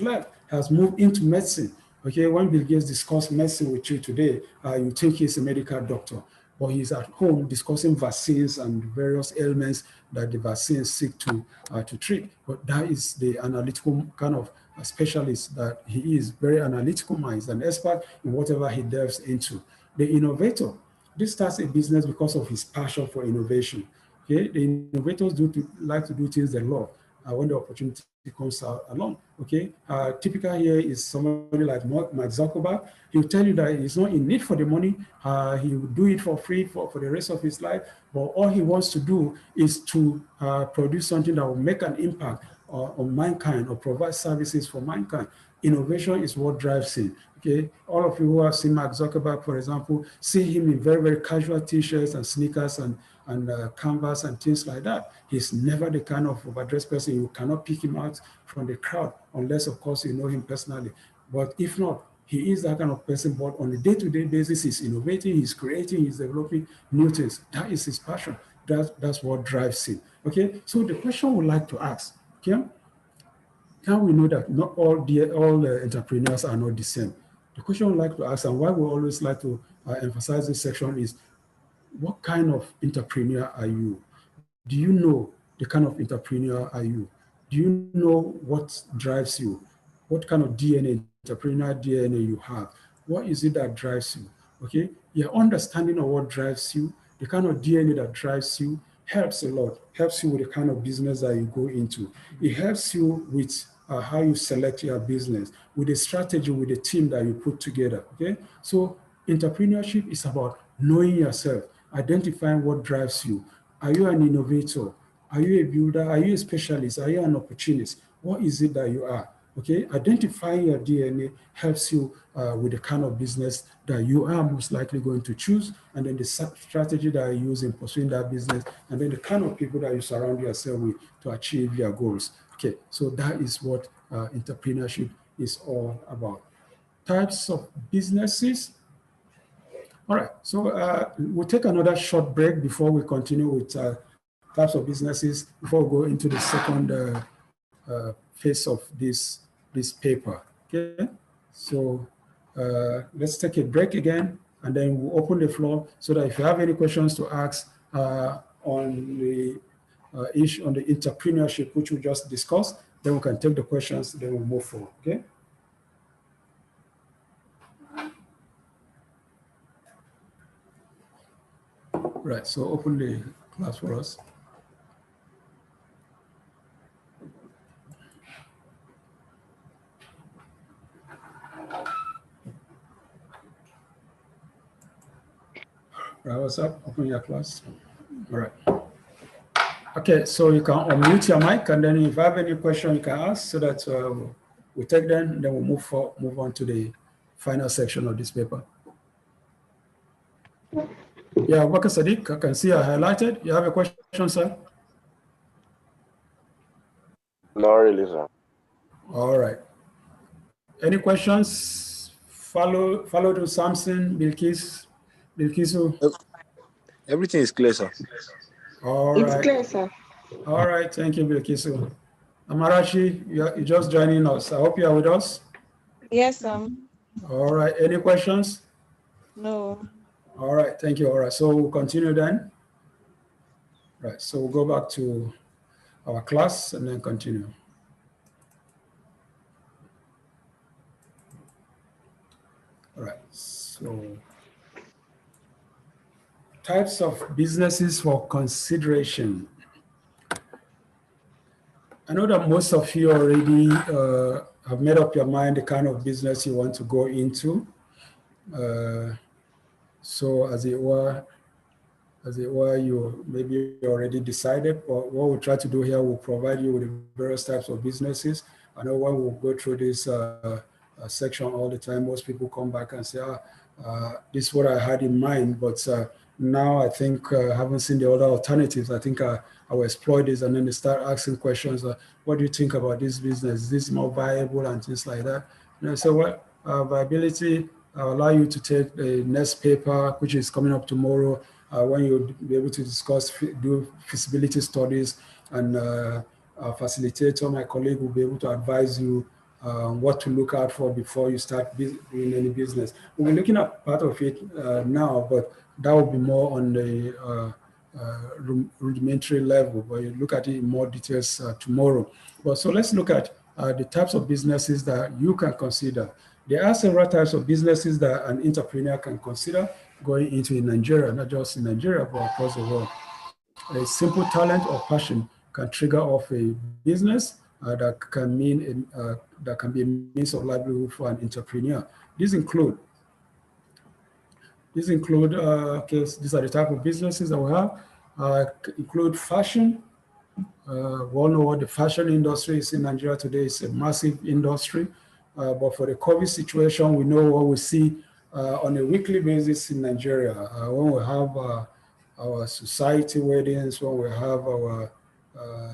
moved into medicine. Okay, when Bill Gates discusses medicine with you today, you think he's a medical doctor, but he's at home discussing vaccines and various ailments that the vaccines seek to treat. But that is the analytical kind of specialist that he is, very analytical mind. He's an expert in whatever he delves into. The innovator, this starts a business because of his passion for innovation. Okay, the innovators like to do things they love when the opportunity comes along. Okay, typical here is somebody like Mark Zuckerberg. He'll tell you that he's not in need for the money. He will do it for free for the rest of his life. But all he wants to do is to produce something that will make an impact on mankind or provide services for mankind. Innovation is what drives him. Okay, all of you who have seen Mark Zuckerberg, for example, see him in very, very casual t-shirts and sneakers and canvas and things like that. He's never the kind of overdressed person. You cannot pick him out from the crowd unless, of course, you know him personally. But if not, he is that kind of person. But on a day-to-day basis, he's innovating, he's creating, he's developing new things. That is his passion. That's what drives him. Okay, so the question we'd like to ask, okay, can we know that not all entrepreneurs are not the same? the question we like to ask, and why we always like to emphasize this section, is what kind of entrepreneur are you? Do you know the kind of entrepreneur are you? Do you know what drives you? What kind of DNA, entrepreneurial DNA you have? What is it that drives you? Okay, your understanding of what drives you, the kind of DNA that drives you, helps a lot, helps you with the kind of business that you go into. It helps you with how you select your business, with the strategy, with the team that you put together, okay? So entrepreneurship is about knowing yourself, identifying what drives you. Are you an innovator? Are you a builder? Are you a specialist? Are you an opportunist? What is it that you are? Okay, identifying your DNA helps you with the kind of business that you are most likely going to choose, and then the strategy that you use in pursuing that business, and then the kind of people that you surround yourself with to achieve your goals. Okay, so that is what entrepreneurship is all about. Types of businesses. All right, so we'll take another short break before we continue with types of businesses, before we go into the second phase of this paper. Okay, so let's take a break again, and then we'll open the floor so that if you have any questions to ask on the issue on the entrepreneurship, which we just discussed, then we can take the questions, then we'll move forward. Okay. Right, so open the class for us. Right, what's up? Open your class. All right. Okay, so you can unmute your mic, and then if you have any question, you can ask, so that we take them, and then we'll move on to the final section of this paper. Yeah, Waka Sadiq, I can see I highlighted. You have a question, sir? Not really, sir. All right. Any questions? Follow to Samson, Bilkisu. Everything is clear, sir. All right. It's clear, sir. All right, thank you, Bilkisu. Amarachi, you're just joining us. I hope you are with us. Yes, All right, any questions? no. All right, thank you. All right, so we'll continue then. Right, so we'll go back to our class and then continue. All right, so types of businesses for consideration. I know that most of you already have made up your mind the kind of business you want to go into. So as it were, you maybe already decided, but what we'll try to do here, we'll provide you with various types of businesses. I know when we'll go through this section all the time, most people come back and say, this is what I had in mind, but now I think I haven't seen the other alternatives. I think I will exploit this, and then they start asking questions. What do you think about this business? Is this more viable and things like that? And I say, well, viability allow you to take the next paper, which is coming up tomorrow, when you'll be able to discuss, do feasibility studies, and a facilitator, my colleague, will be able to advise you what to look out for before you start doing any business. We'll be looking at part of it now, but that will be more on the rudimentary level, but you look at it in more details tomorrow. But so let's look at the types of businesses that you can consider. There are several types of businesses that an entrepreneur can consider going into in Nigeria, not just in Nigeria, but across the world. A simple talent or passion can trigger off a business that can mean that can be a means of livelihood for an entrepreneur. These include okay, these are the type of businesses that we have. Include fashion. We all know what the fashion industry is in Nigeria today. It's a massive industry. But for the COVID situation, we know what we see on a weekly basis in Nigeria. When we have our society weddings, when we have our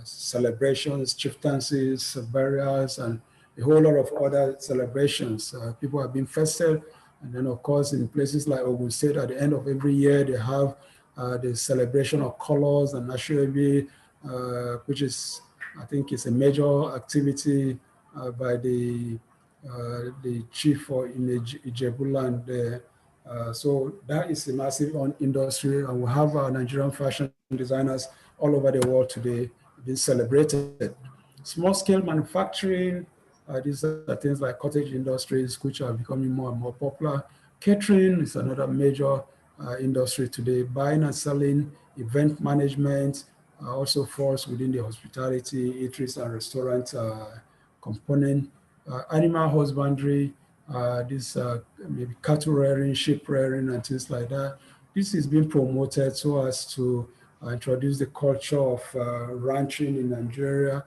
celebrations, chieftaincies, burials, and a whole lot of other celebrations. People have been festive. And then, of course, in places like Ogun State, at the end of every year, they have the celebration of colors and Ashwebi, which is, I think, is a major activity by the the chief for in Ijebuland there. So that is a massive industry, and we have our Nigerian fashion designers all over the world today being celebrated. Small scale manufacturing, these are things like cottage industries, which are becoming more and more popular. Catering is another major industry today. Buying and selling, event management also falls within the hospitality, eateries and restaurant component. Animal husbandry, this maybe cattle rearing, sheep rearing, and things like that. This is being promoted so as to introduce the culture of ranching in Nigeria,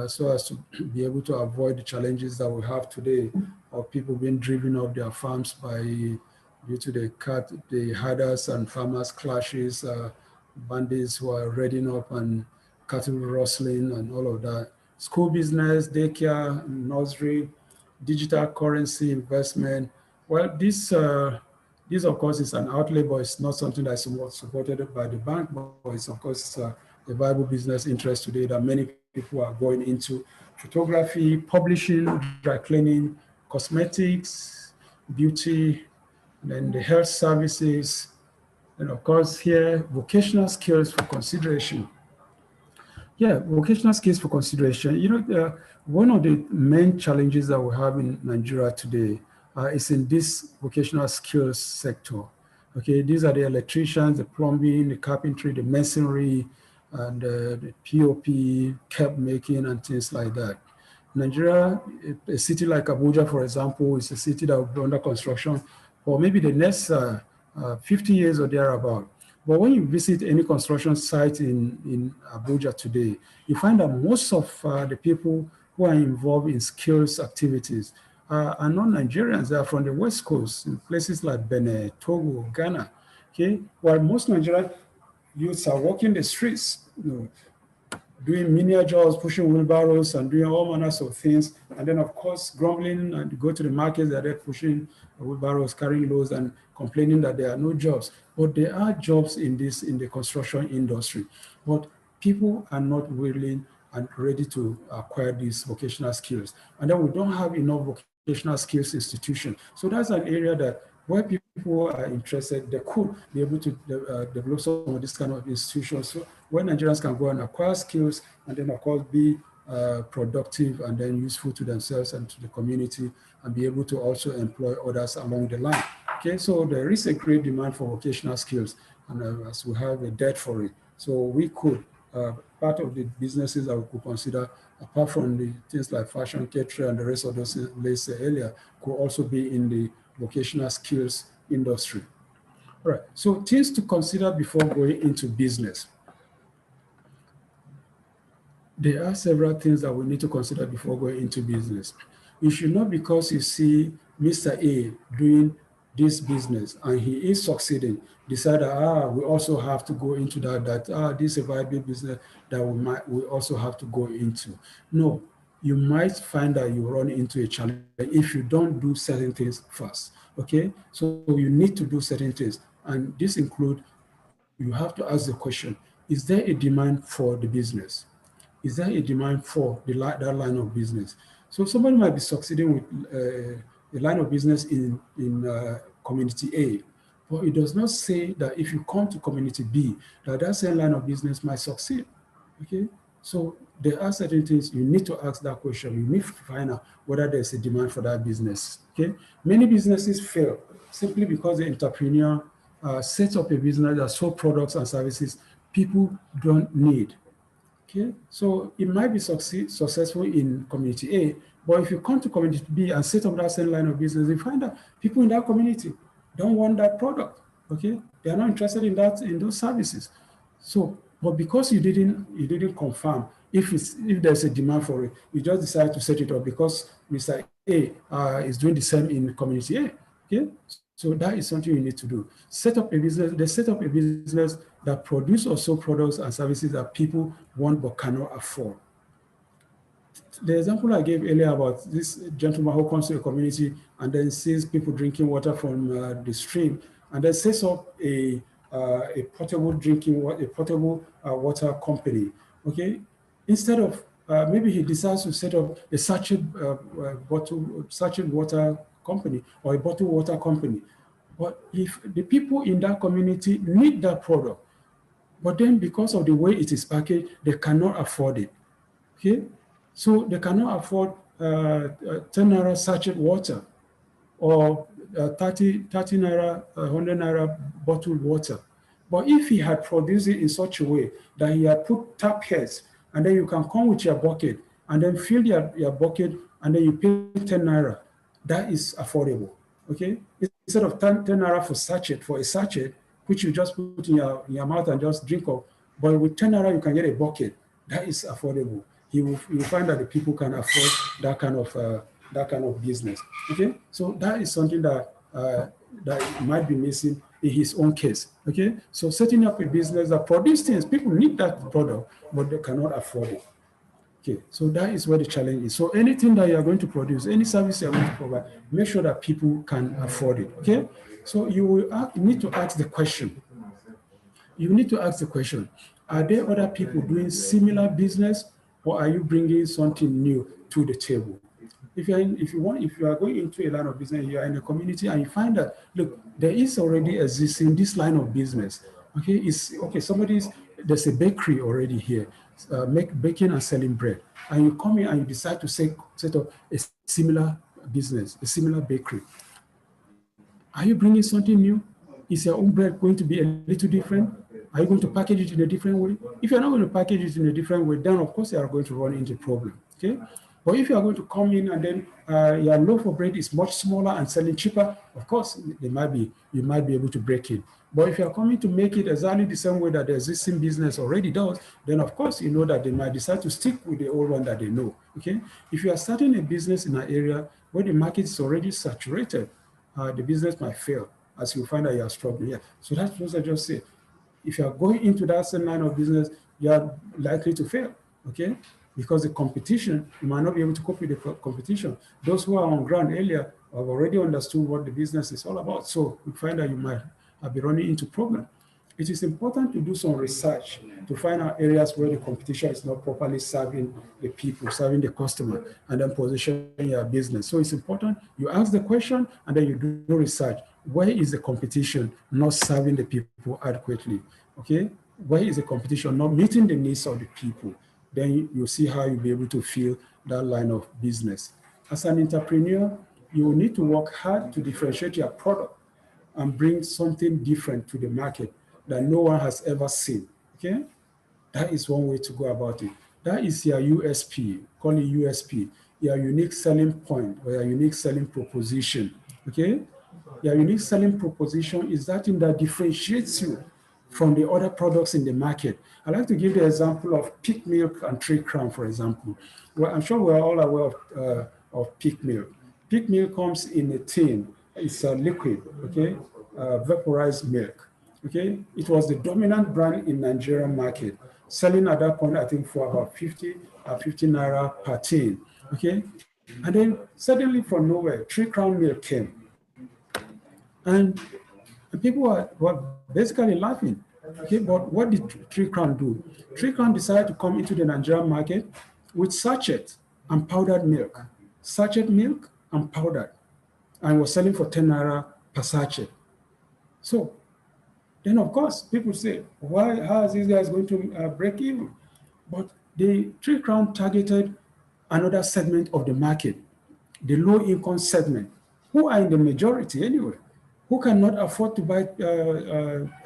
so as to be able to avoid the challenges that we have today of people being driven off their farms by due to the herders and farmers clashes, bandits who are raiding up and cattle rustling and all of that. School business, daycare, nursery, digital currency investment. Well, this of course is an outlay, but it's not something that's supported by the bank, but it's of course a viable business interest today that many people are going into. Photography, publishing, dry cleaning, cosmetics, beauty, and then the health services, and of course here, vocational skills for consideration. Yeah, vocational skills for consideration. You know, one of the main challenges that we have in Nigeria today is in this vocational skills sector. Okay, these are the electricians, the plumbing, the carpentry, the masonry, and the POP, cap making, and things like that. Nigeria, a city like Abuja, for example, is a city that will be under construction for maybe the next 50 years or thereabout. But when you visit any construction site in Abuja today, you find that most of the people who are involved in skills activities are not Nigerians. They are from the West Coast, in places like Benin, Togo, Ghana. Okay, while most Nigerian youths are walking the streets, you know, doing menial jobs, pushing wheelbarrows and doing all manners of things. And then of course, grumbling and go to the markets that they're pushing wheelbarrows, carrying loads and complaining that there are no jobs. But there are jobs in the construction industry. But people are not willing and ready to acquire these vocational skills. And then we don't have enough vocational skills institutions. So that's an area that where people are interested, they could be able to develop some of this kind of institutions. So where Nigerians can go and acquire skills and then of course be productive and then useful to themselves and to the community and be able to also employ others along the line. Okay, so there is a great demand for vocational skills and as we have a debt for it. So we could, part of the businesses that we could consider, apart from the things like fashion, catering, and the rest of those listed earlier, could also be in the vocational skills industry. All right, so things to consider before going into business. There are several things that we need to consider before going into business. You should not, because you see Mr. A doing this business and he is succeeding, decide that we also have to go into that this is a viable business that we also have to go into. No, you might find that you run into a challenge if you don't do certain things first. Okay, so you need to do certain things, and this includes you have to ask the question: is there a demand for the business? Is there a demand for that line of business? So somebody might be succeeding with a line of business in community A, but it does not say that if you come to community B, that same line of business might succeed. Okay, so there are certain things you need to ask that question. You need to find out whether there's a demand for that business. Okay, many businesses fail simply because the entrepreneur sets up a business that sells products and services people don't need. Okay, so it might be successful in community A, but if you come to community B and set up that same line of business, you find that people in that community don't want that product. Okay, they are not interested in those services. So, but because you didn't confirm if there's a demand for it, you just decide to set it up because Mr. A is doing the same in community A. Okay, so that is something you need to do. Set up a business. They set up a business that produce also products and services that people want but cannot afford. The example I gave earlier about this gentleman who comes to a community and then sees people drinking water from the stream and then sets up a portable water company. Okay, instead of maybe he decides to set up a sachet water company or a bottled water company. But if the people in that community need that product, but then because of the way it is packaged, they cannot afford it. Okay, so they cannot afford 10 naira sachet water or 30 naira, 100 naira bottled water. But if he had produced it in such a way that he had put tap heads, and then you can come with your bucket and then fill your bucket and then you pay 10 naira, that is affordable. Okay, instead of 10 naira for a sachet, which you just put in your mouth and just drink of, but with 10 naira you can get a bucket. That is affordable. You will find that the people can afford that kind of business. Okay, so that is something that might be missing in his own case. Okay, so setting up a business that produces things, people need that product, but they cannot afford it. Okay, so that is where the challenge is. So anything that you are going to produce, any service you are going to provide, make sure that people can afford it. Okay, so you will need to ask the question. You need to ask the question: are there other people doing similar business, or are you bringing something new to the table? If you are going into a line of business, you are in a community and you find that, look, there is already existing this line of business. Okay, there's a bakery already here, baking and selling bread, and you come in and you decide to set up a similar business, a similar bakery. Are you bringing something new? Is your own bread going to be a little different? Are you going to package it in a different way? If you're not going to package it in a different way, then of course you are going to run into a problem. Okay. But if you are going to come in and then your loaf of bread is much smaller and selling cheaper, of course, you might be able to break in. But if you are coming to make it exactly the same way that the existing business already does, then of course, you know that they might decide to stick with the old one that they know. Okay. If you are starting a business in an area where the market is already saturated, the business might fail, as you find that you are struggling. Yeah. So that's what I just said. If you are going into that same line of business, you are likely to fail. Okay. Because the competition, you might not be able to cope with the competition. Those who are on ground earlier have already understood what the business is all about. So you find that you might be running into problems. It is important to do some research to find out areas where the competition is not properly serving the people, serving the customer, and then position your business. So it's important you ask the question and then you do research. Where is the competition not serving the people adequately? Okay, where is the competition not meeting the needs of the people? Then you'll see how you'll be able to fill that line of business. As an entrepreneur, you will need to work hard to differentiate your product and bring something different to the market that no one has ever seen. Okay, that is one way to go about it. That is your USP, call it USP, your unique selling point or your unique selling proposition. Okay, your unique selling proposition is that thing that differentiates you from the other products in the market. I like to give the example of peak milk and 3 Crown, for example. Well, I'm sure we're all aware of peak milk. Peak milk comes in a tin. It's a liquid, okay, vaporized milk, okay. It was the dominant brand in Nigerian market, selling at that point, I think, for about 50 naira per tin, okay. And then suddenly from nowhere, 3 Crown milk came. And people were basically laughing. Okay, but what did 3 Crown do? 3 Crown decided to come into the Nigerian market with sachet and powdered milk. Sachet milk and powdered. And was selling for 10 naira per sachet. So then, of course, people say, how is this guy going to break even? But the 3 Crown targeted another segment of the market, the low-income segment, who are in the majority anyway, who cannot afford to buy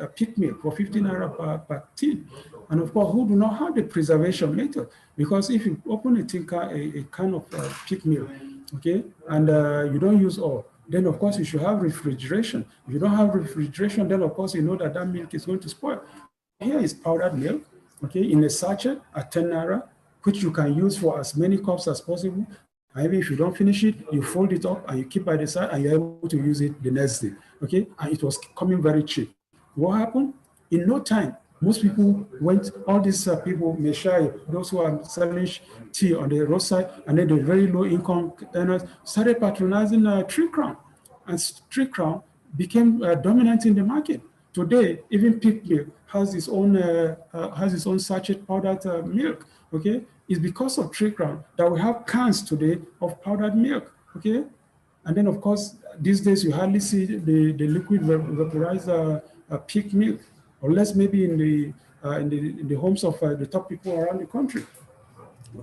a peak milk for 15 naira per tin. And of course, who do not have the preservation method. Because if you open a can of peak milk, okay, and you don't use all, then of course you should have refrigeration. If you don't have refrigeration, then of course you know that milk is going to spoil. Here is powdered milk, okay, in a sachet at 10 naira, which you can use for as many cups as possible. Maybe if you don't finish it, you fold it up and you keep by the side and you're able to use it the next day, okay? And it was coming very cheap. What happened? In no time, most people went, all these people, Meshai, those who are selling tea on the roadside, and then the very low income earners started patronizing 3 Crown. And 3 Crown became dominant in the market. Today, even peak milk has its own sachet powdered milk. Okay, it's because of 3 Crown that we have cans today of powdered milk. Okay, and then of course these days you hardly see the liquid vaporized peak milk, unless maybe in the homes of the top people around the country.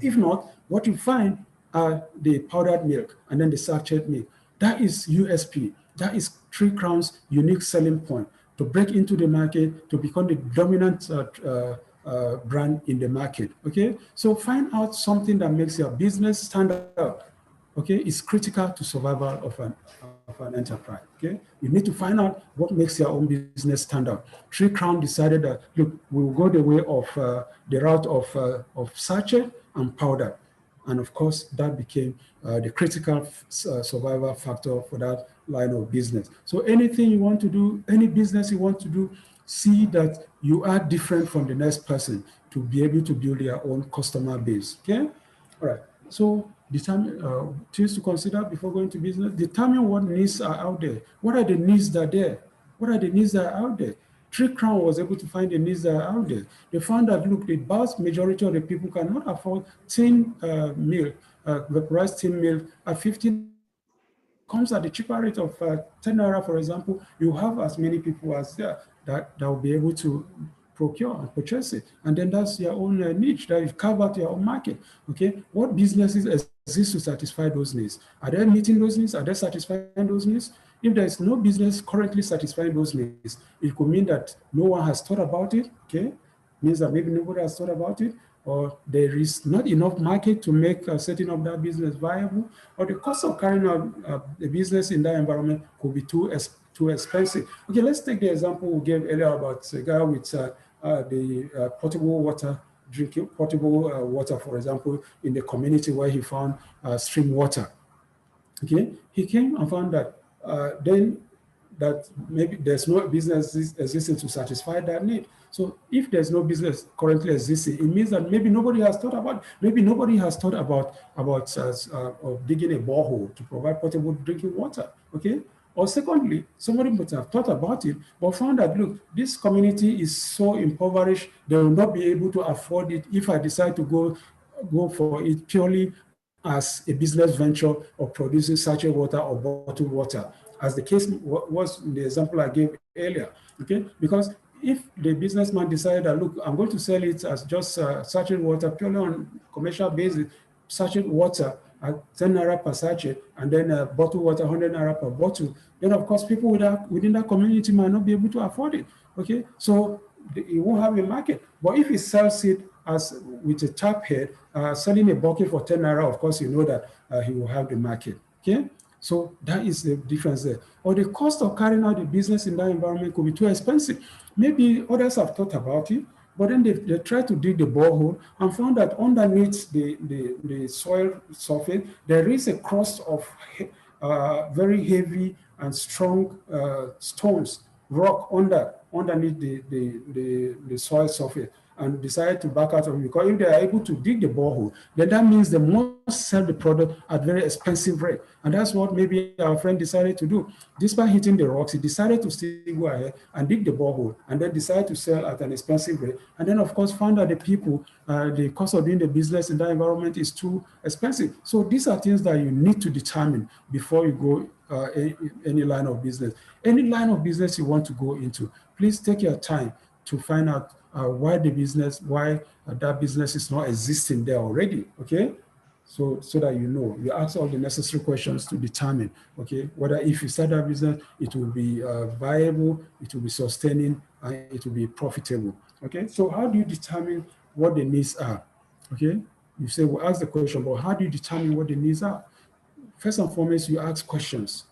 If not, what you find are the powdered milk and then the sachet milk. That is USP. That is 3 Crown's unique selling point to break into the market, to become the dominant brand in the market. Okay, so find out something that makes your business stand out. Okay, it's critical to survival of an enterprise. Okay, you need to find out what makes your own business stand out. 3 Crown decided that, look, we will go the way of the route of sachet and powder. And of course, that became the critical survival factor for that line of business. So anything you want to do, any business you want to do, see that you are different from the next person to be able to build your own customer base. Okay, all right. So determine things to consider before going to business. Determine what needs are out there. What are the needs that are there? What are the needs that are out there? 3 Crown was able to find the needs that are out there. They found that, look, the vast majority of the people cannot afford tin milk, vaporized tin milk at 15 comes at the cheaper rate of 10 naira, for example. You have as many people as there that will be able to procure and purchase it. And then that's your own niche, that you carve out your own market. Okay, what businesses exist to satisfy those needs? Are they meeting those needs? Are they satisfying those needs? If there is no business currently satisfying those needs, it could mean that no one has thought about it. Okay, means that maybe nobody has thought about it, or there is not enough market to make setting up that business viable, or the cost of carrying out the business in that environment could be too expensive. Okay, let's take the example we gave earlier about a guy with the potable water, drinking potable water, for example, in the community where he found stream water. Okay, he came and found that then that maybe there's no business existing to satisfy that need. So if there's no business currently existing, it means that maybe nobody has thought about, digging a borehole to provide potable drinking water. Okay. Or secondly, somebody might have thought about it, but found that, look, this community is so impoverished, they will not be able to afford it if I decide to go for it purely as a business venture of producing sachet water or bottled water, as the case was in the example I gave earlier. Okay, because if the businessman decided that, look, I'm going to sell it as just sachet water purely on commercial basis, sachet water at 10 naira per sachet, and then bottled water 100 naira per bottle, then of course people within that community might not be able to afford it. Okay, so it won't have a market. But if he sells it as with a tap head, selling a bucket for 10 naira, of course you know that he will have the market. Okay, so that is the difference there. Or the cost of carrying out the business in that environment could be too expensive. Maybe others have thought about it, but then they tried to dig the borehole and found that underneath the soil surface, there is a crust of very heavy and strong stones, rock underneath the soil surface, and decided to back out of it, because if they are able to dig the borehole, then that means they must sell the product at very expensive rate. And that's what maybe our friend decided to do. Despite hitting the rocks, he decided to still go ahead and dig the borehole, and then decided to sell at an expensive rate. And then of course found that the people, the cost of doing the business in that environment is too expensive. So these are things that you need to determine before you go any line of business. Any line of business you want to go into, please take your time to find out why that business is not existing there already. Okay, so that you ask all the necessary questions to determine, okay, whether if you start that business, it will be viable, it will be sustaining, and it will be profitable. Okay, so how do you determine what the needs are? Okay, you say, well, ask the question, but how do you determine what the needs are? First and foremost, you ask questions.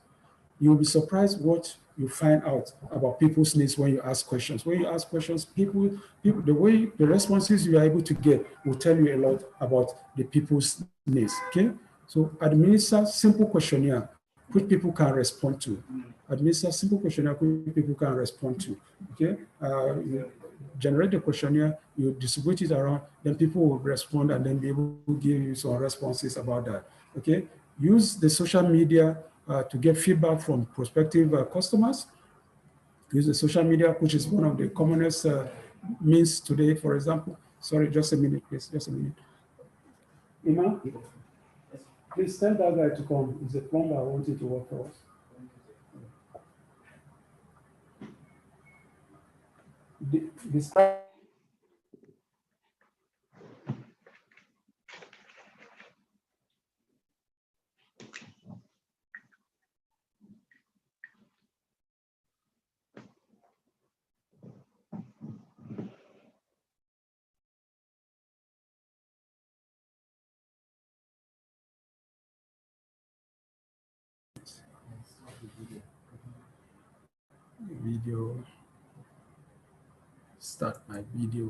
You'll be surprised what you find out about people's needs when you ask questions. When you ask questions, people, the responses you are able to get will tell you a lot about the people's needs. Okay, so administer simple questionnaire which people can respond to. Administer simple questionnaire which people can respond to. Okay, you generate the questionnaire, you distribute it around, then people will respond and then be able to give you some responses about that. Okay, use the social media to get feedback from prospective customers. Use the social media, which is one of the commonest means today, for example. Sorry, just a minute, please, just a minute. Ima, please tell that guy to come. He's a plumber. I want you to work for us. This video, start my video.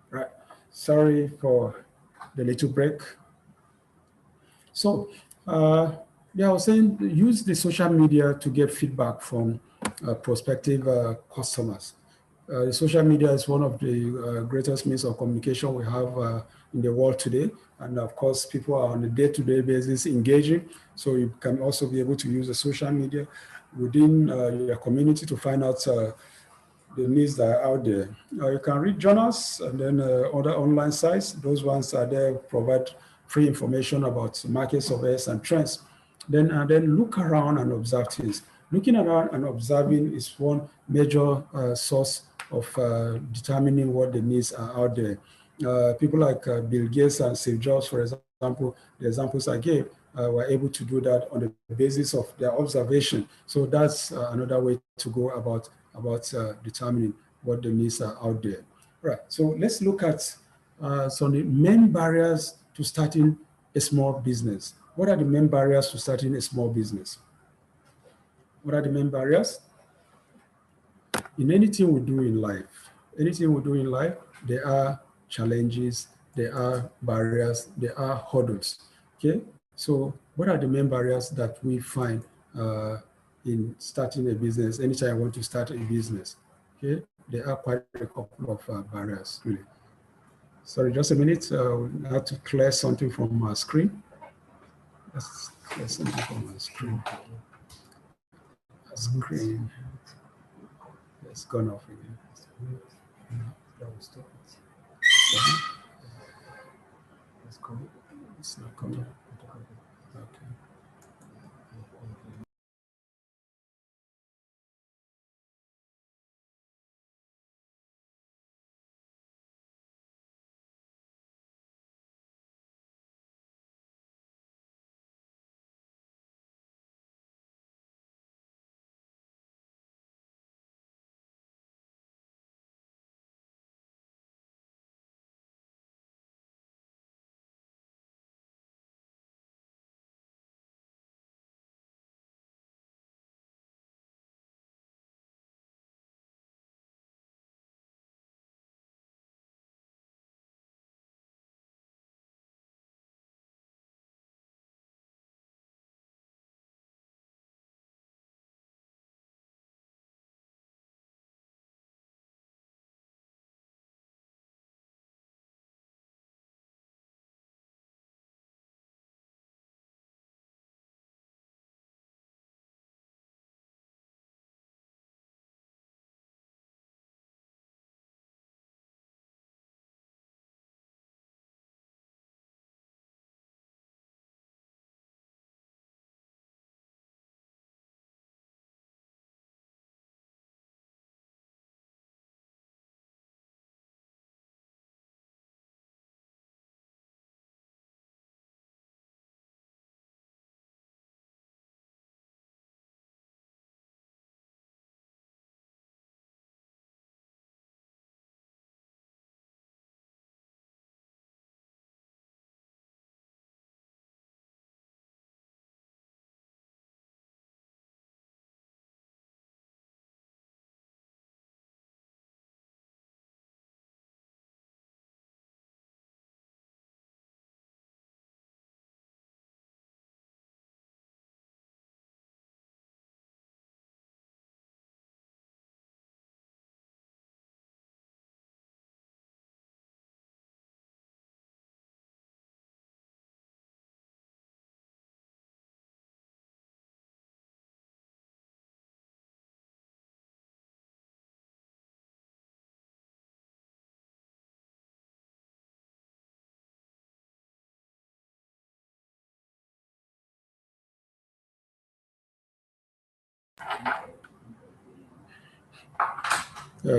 Right. Sorry for the little break. So, yeah, I was saying use the social media to get feedback from prospective customers. The social media is one of the greatest means of communication we have in the world today. And of course, people are on a day-to-day basis engaging. So you can also be able to use the social media within your community to find out the needs that are out there. You can read journals and then other online sites. Those ones are there, provide free information about market surveys and trends. Then look around and observe things. Looking around and observing is one major source of determining what the needs are out there. People like Bill Gates and Steve Jobs, for example, the examples I gave, were able to do that on the basis of their observation. So that's another way to go about determining what the needs are out there. Right, so let's look at some of the main barriers to starting a small business. What are the main barriers to starting a small business? What are the main barriers? In anything we do in life, there are challenges, there are barriers, there are hurdles, okay? So what are the main barriers that we find in starting a business, anytime I want to start a business, okay? There are quite a couple of barriers, really. Sorry, just a minute. I have to clear something from my screen. Let's clear something from my screen. It's gone off again. It's not coming. Okay.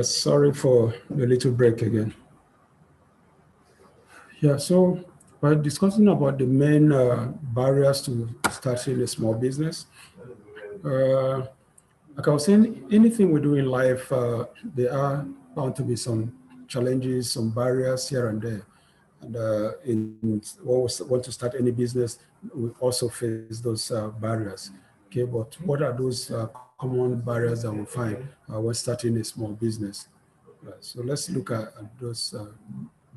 Sorry for the little break again. Yeah, so we're discussing about the main barriers to starting a small business. Like I was saying, anything we do in life, there are bound to be some challenges, some barriers here and there. And when we want to start any business, we also face those barriers. Okay, but what are those common barriers that we find when starting a small business? So let's look at those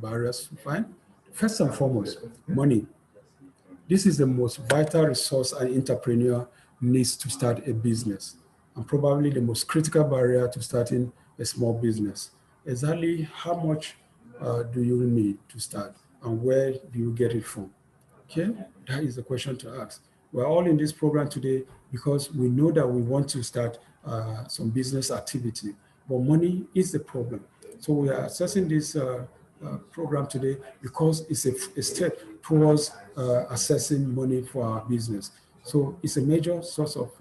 barriers we find. First and foremost, money. This is the most vital resource an entrepreneur needs to start a business, and probably the most critical barrier to starting a small business. Exactly how much do you need to start, and where do you get it from? Okay, that is the question to ask. We're all in this program today because we know that we want to start some business activity, but money is the problem. So we are assessing this program today because it's a step towards assessing money for our business. So it's a major source of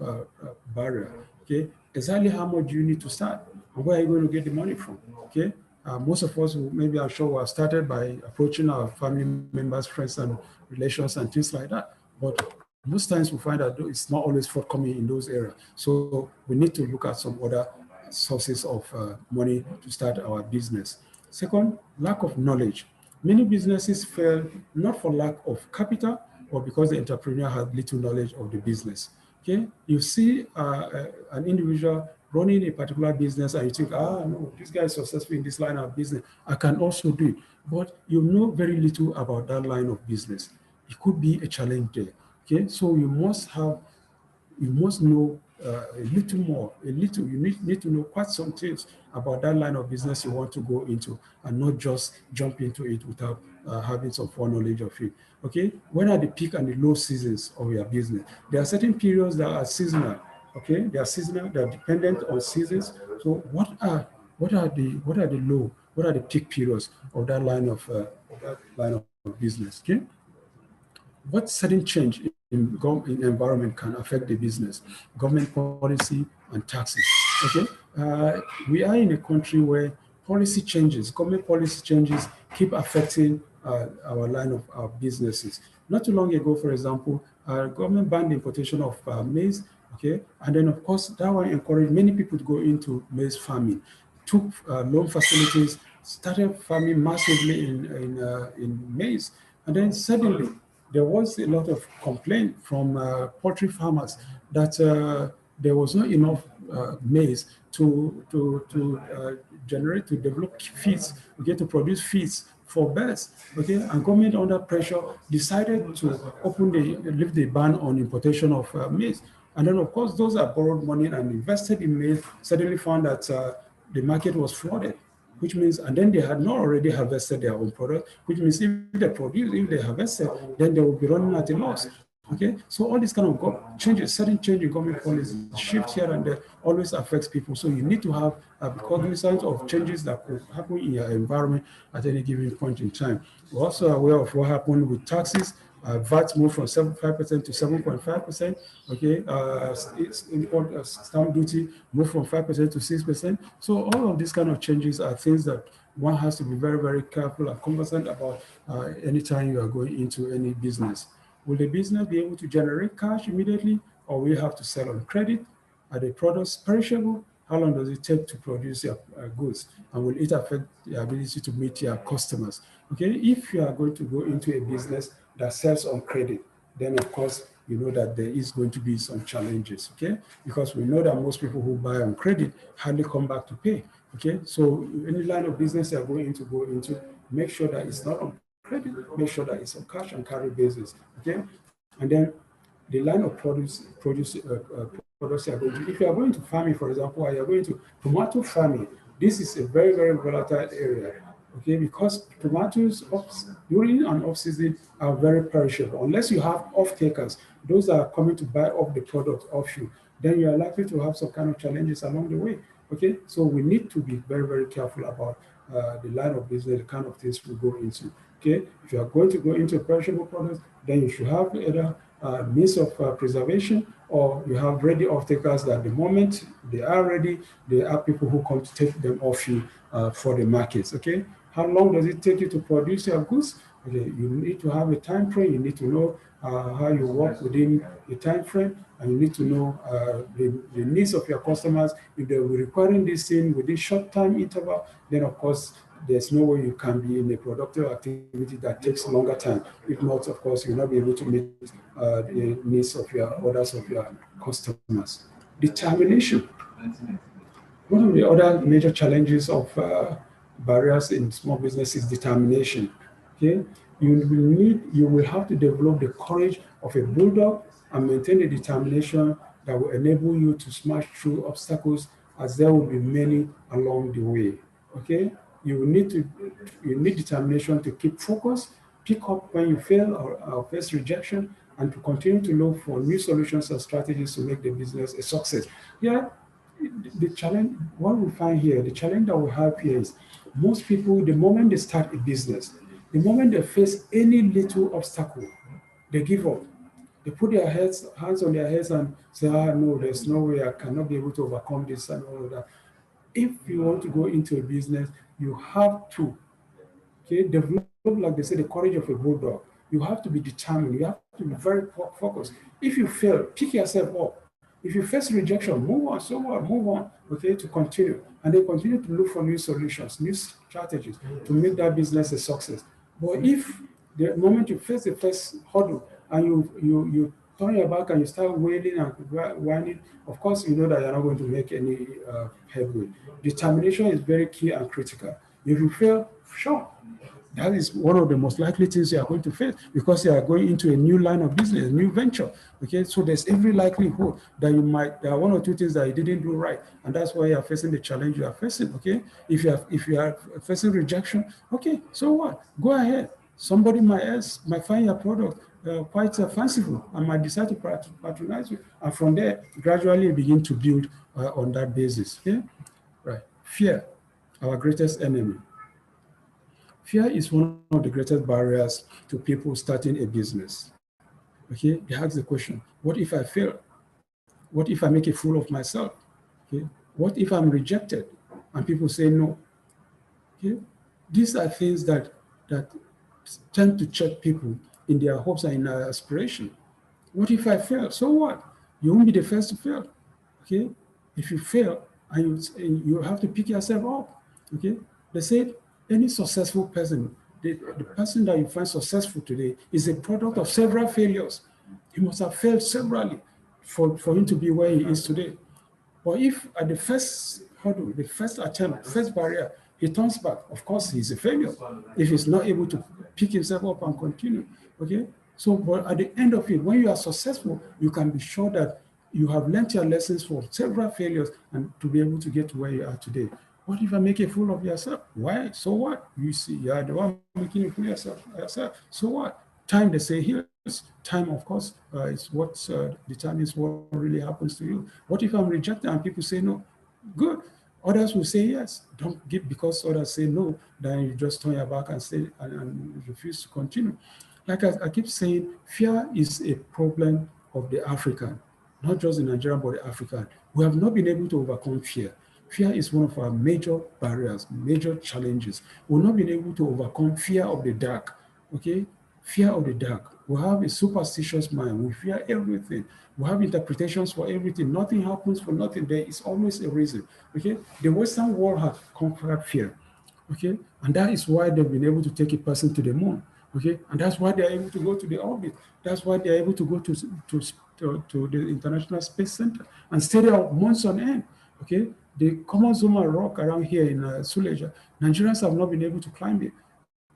barrier. Okay, exactly how much do you need to start, and where are you going to get the money from? Okay, most of us, maybe I'm sure, have started by approaching our family members, friends, and relations, and things like that. But most times we find that it's not always forthcoming in those areas. So we need to look at some other sources of money to start our business. Second, lack of knowledge. Many businesses fail not for lack of capital, or because the entrepreneur has little knowledge of the business. Okay, you see an individual running a particular business and you think, no, this guy is successful in this line of business, I can also do it. But you know very little about that line of business. It could be a challenge there. Okay, so you must know a little more, you need to know quite some things about that line of business you want to go into, and not just jump into it without having some foreknowledge of it. Okay, when are the peak and the low seasons of your business? There are certain periods that are seasonal. Okay, they are seasonal, they are dependent on seasons. So what are the peak periods of that line of business? Okay, what sudden change in environment can affect the business? Government policy and taxes. Okay, we are in a country where government policy changes keep affecting our line of our businesses. Not too long ago, for example, government banned the importation of maize. Okay, and then of course that one encouraged many people to go into maize farming, took loan facilities, started farming massively in maize, and then suddenly there was a lot of complaint from poultry farmers that there was not enough maize to develop feeds, okay, to produce feeds for birds, okay, and government under pressure decided to lift the ban on importation of maize. And then of course those that borrowed money and invested in maize suddenly found that the market was flooded, which means, and then they had not already harvested their own product, which means if they harvested, then they will be running at a loss. Okay, so all this kind of changes, sudden change in government policy, shift here and there, always affects people. So you need to have cognizance of changes that could happen in your environment at any given point in time. We're also aware of what happened with taxes. VAT moved from 7.5% to 7.5%. Okay, import stamp duty moved from 5% to 6%. So all of these kind of changes are things that one has to be very, very careful and conversant about anytime you are going into any business. Will the business be able to generate cash immediately, or will you have to sell on credit? Are the products perishable? How long does it take to produce your goods? And will it affect the ability to meet your customers? Okay, if you are going to go into a business that sells on credit, then of course, you know that there is going to be some challenges, okay? Because we know that most people who buy on credit hardly come back to pay, okay? So any line of business you are going into, make sure that it's not on credit, make sure that it's on cash and carry basis, okay? And then the line of products you are going to, if you are going to farming, for example, or you are going to tomato farming, this is a very, very volatile area, okay? Because tomatoes during and off season are very perishable. Unless you have off-takers, those are coming to buy off the product off you, then you are likely to have some kind of challenges along the way, okay? So we need to be very, very careful about the line of business, the kind of things we go into. Okay, if you are going to go into perishable products, then you should have either means of preservation, or you have ready off-takers that the moment they are ready, there are people who come to take them off you for the markets, okay? How long does it take you to produce your goods? Okay, you need to have a time frame. You need to know how you work within the time frame, and you need to know the needs of your customers. If they're requiring this thing within short time interval, then of course there's no way you can be in a productive activity that takes longer time. If not, of course, you'll not be able to meet the needs of your orders of your customers. Determination. One of the other major challenges of barriers in small business is determination. Okay, you will have to develop the courage of a bulldog and maintain a determination that will enable you to smash through obstacles, as there will be many along the way. Okay, you need determination to keep focus, pick up when you fail or face rejection, and to continue to look for new solutions and strategies to make the business a success. Yeah, the challenge, what we find here, the challenge that we have here is most people, the moment they start a business, the moment they face any little obstacle, they give up. They put their hands on their heads and say, no, there's no way, I cannot be able to overcome this and all of that. If you want to go into a business, you have to, okay, develop, like they say, the courage of a bulldog. You have to be determined. You have to be very focused. If you fail, pick yourself up. If you face rejection, move on, so what, move on, okay, to continue. And then continue to look for new solutions, new strategies to make that business a success. But if the moment you face the first hurdle and you turn your back and you start wailing and whining, of course, you know that you're not going to make any headway. Determination is very key and critical. If you fail, sure, that is one of the most likely things you are going to face, because you are going into a new line of business, a new venture. Okay, so there's every likelihood that there are one or two things that you didn't do right, and that's why you are facing the challenge you are facing. Okay, if you are facing rejection, okay, so what? Go ahead. Somebody might find your product quite fanciful and might decide to patronize you, and from there gradually begin to build on that basis. Okay, right? Fear, our greatest enemy. Fear is one of the greatest barriers to people starting a business. Okay, they ask the question, what if I fail? What if I make a fool of myself? Okay, what if I'm rejected? And people say no. Okay, these are things that tend to check people in their hopes and in their aspiration. What if I fail? So what? You won't be the first to fail. Okay, if you fail, and you have to pick yourself up. Okay, they said, any successful person, the person that you find successful today is a product of several failures. He must have failed severally for him to be where he is today. But if at the first hurdle, the first attempt, first barrier, he turns back, of course, he's a failure if he's not able to pick himself up and continue. Okay? So, but at the end of it, when you are successful, you can be sure that you have learned your lessons for several failures and to be able to get to where you are today. What if I make a fool of yourself? Why? So what? You see, you are the one making a fool of yourself. So what? Time, they say, heals. Time, of course, is what determines what really happens to you. What if I'm rejected and people say no? Good. Others will say yes. Don't give because others say no, then you just turn your back and say and refuse to continue. Like I keep saying, fear is a problem of the African, not just the Nigerian, but the African. We have not been able to overcome fear. Fear is one of our major barriers, major challenges. We've not been able to overcome fear of the dark, okay? Fear of the dark. We have a superstitious mind. We fear everything. We have interpretations for everything. Nothing happens for nothing. There is always a reason, okay? The Western world has conquered fear, okay? And that is why they've been able to take a person to the moon, okay? And that's why they're able to go to the orbit. That's why they're able to go to the International Space Center and stay there months on end, okay? The common Zuma rock around here in Suleja, Nigerians have not been able to climb it.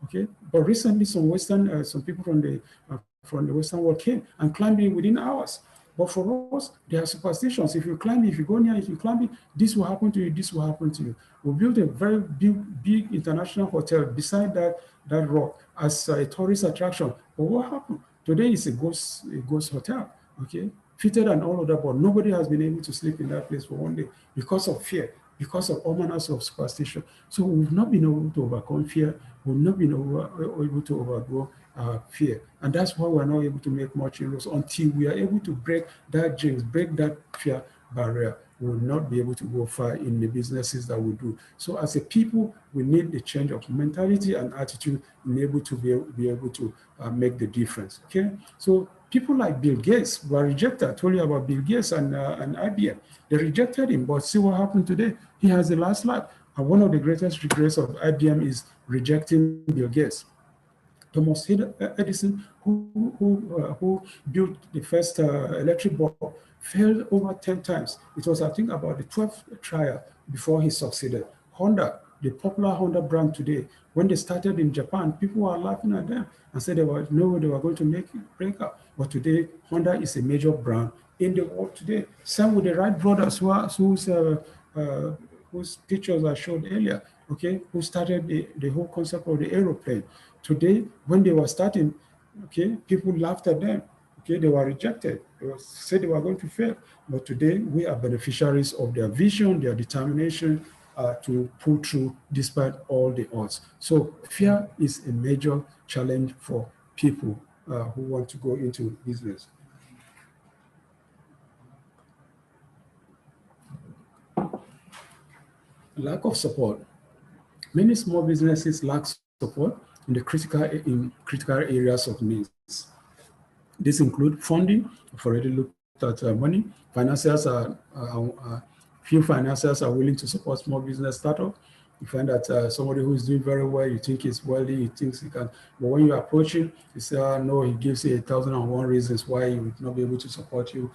Okay, but recently some people from the Western world came and climbed it within hours. But for us, there are superstitions. If you climb it, if you go near, if you climb it, this will happen to you. This will happen to you. We built a very big international hotel beside that rock as a tourist attraction. But what happened? Today is a ghost hotel. Okay. Fitted and all of that, but nobody has been able to sleep in that place for one day because of fear. because of all manners of superstition. So we've not been able to overcome fear. We've not been able to overgo fear. And that's why we're not able to make much inroads until we are able to break that jinx, break that fear barrier. We will not be able to go far in the businesses that we do. So as a people, we need the change of mentality and attitude in able to be able to make the difference, okay? So people like Bill Gates were rejected. I told you about Bill Gates and IBM. They rejected him, but see what happened today. He has the last laugh. And one of the greatest regrets of IBM is rejecting Bill Gates. Thomas Edison, who built the first electric bulb, failed over 10 times. It was, I think, about the 12th trial before he succeeded. Honda, the popular Honda brand today, when they started in Japan, people were laughing at them and said they were going to break up. But today, Honda is a major brand in the world today. Same with the Wright brothers, whose pictures I showed earlier, okay, who started the whole concept of the aeroplane. Today, when they were starting, okay, people laughed at them. Okay, they were rejected. They said they were going to fail. But today, we are beneficiaries of their vision, their determination to pull through despite all the odds. So fear is a major challenge for people who want to go into business. Lack of support. Many small businesses lack support in the critical areas of needs. This include funding. I've already looked at money. Financiers few financiers are willing to support small business startup. You find that somebody who is doing very well, you think he's wealthy, he thinks he can, but when you approach him, you say, no, he gives you 1,001 reasons why he would not be able to support you,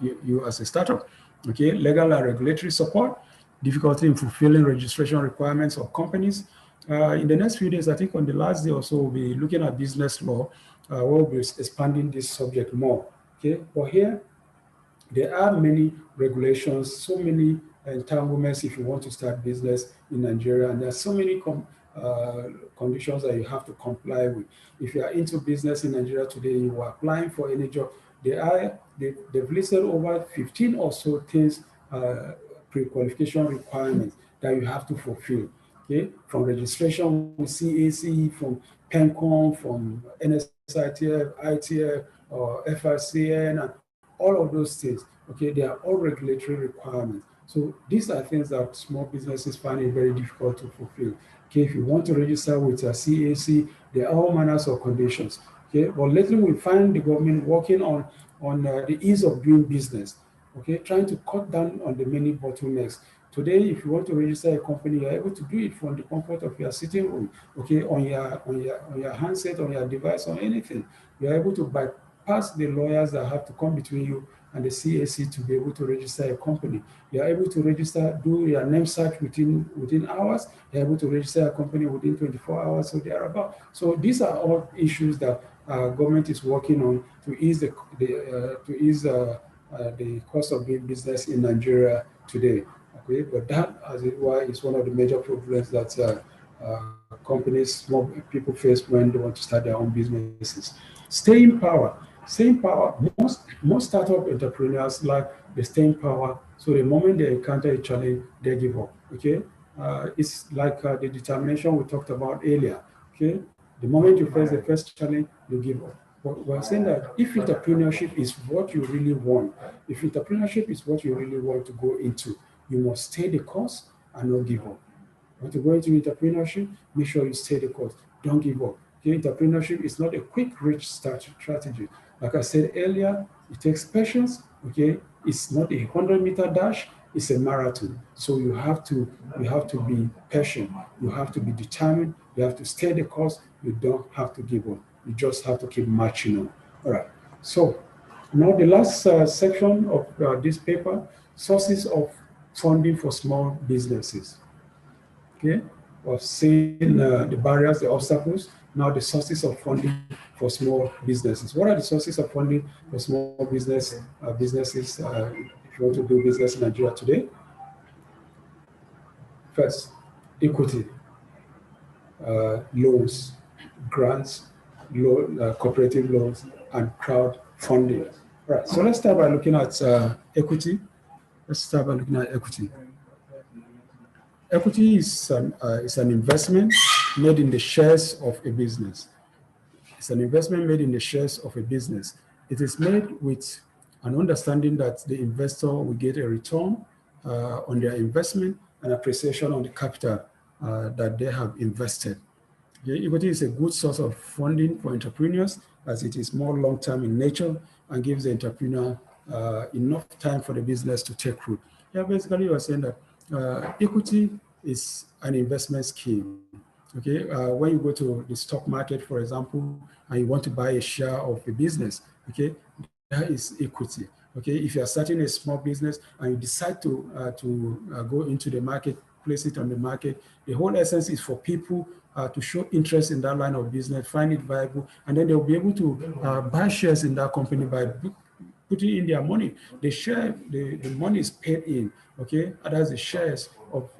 you as a startup. Okay, legal and regulatory support, difficulty in fulfilling registration requirements of companies. In the next few days, I think on the last day or so, we'll be looking at business law. We'll be expanding this subject more. Okay, but here, there are many regulations, so many entanglements if you want to start business in Nigeria, and there are so many conditions that you have to comply with. If you are into business in Nigeria today, you are applying for any job, they've listed over 15 or so things, pre-qualification requirements that you have to fulfill. Okay, from registration with CAC, from PENCOM, from NSITF, ITF, or FRCN, and all of those things. Okay, they are all regulatory requirements. So these are things that small businesses find it very difficult to fulfill. Okay, if you want to register with a CAC, there are all manners of conditions. Okay, but lately we find the government working on the ease of doing business. Okay, trying to cut down on the many bottlenecks. Today, if you want to register a company, you're able to do it from the comfort of your sitting room, okay, on your handset, on your device, or anything. You're able to bypass the lawyers that have to come between you and the CAC to be able to register a company. You're able to register, do your name search within hours. You're able to register a company within 24 hours or thereabout. So these are all issues that government is working on to ease the cost of doing business in Nigeria today. Okay, but that, as it were, is one of the major problems that companies, small people face when they want to start their own businesses. Staying power. Staying power. Most startup entrepreneurs lack the staying power. So the moment they encounter a challenge, they give up. Okay, it's like the determination we talked about earlier. Okay, the moment you face the first challenge, you give up. But we're saying that if entrepreneurship is what you really want, if entrepreneurship is what you really want to go into, you must stay the course and not give up. You want to go into entrepreneurship, make sure you stay the course. Don't give up. Okay, entrepreneurship is not a quick, rich strategy. Like I said earlier, it takes patience. Okay, it's not a 100-meter dash. It's a marathon. So you have to be patient. You have to be determined. You have to stay the course. You don't have to give up. You just have to keep marching on. All right. So now the last section of this paper, sources of funding for small businesses. Okay, we've seen the barriers, the obstacles. Now the sources of funding for small businesses. What are the sources of funding for small businesses if you want to do business in Nigeria today? First, equity, loans, grants, cooperative loans, and crowdfunding. All right, so let's start by looking at equity. Let's start by looking at equity. Equity is an investment made in the shares of a business. It's an investment made in the shares of a business. It is made with an understanding that the investor will get a return on their investment and appreciation on the capital that they have invested. Equity is a good source of funding for entrepreneurs as it is more long-term in nature and gives the entrepreneur enough time for the business to take root. Yeah, basically you are saying that equity is an investment scheme. Okay, when you go to the stock market, for example, and you want to buy a share of a business, okay, that is equity. Okay, if you are starting a small business and you decide to go into the market, place it on the market, the whole essence is for people to show interest in that line of business, find it viable, and then they'll be able to buy shares in that company by putting in their money. The money is paid in, okay? And that's the shares of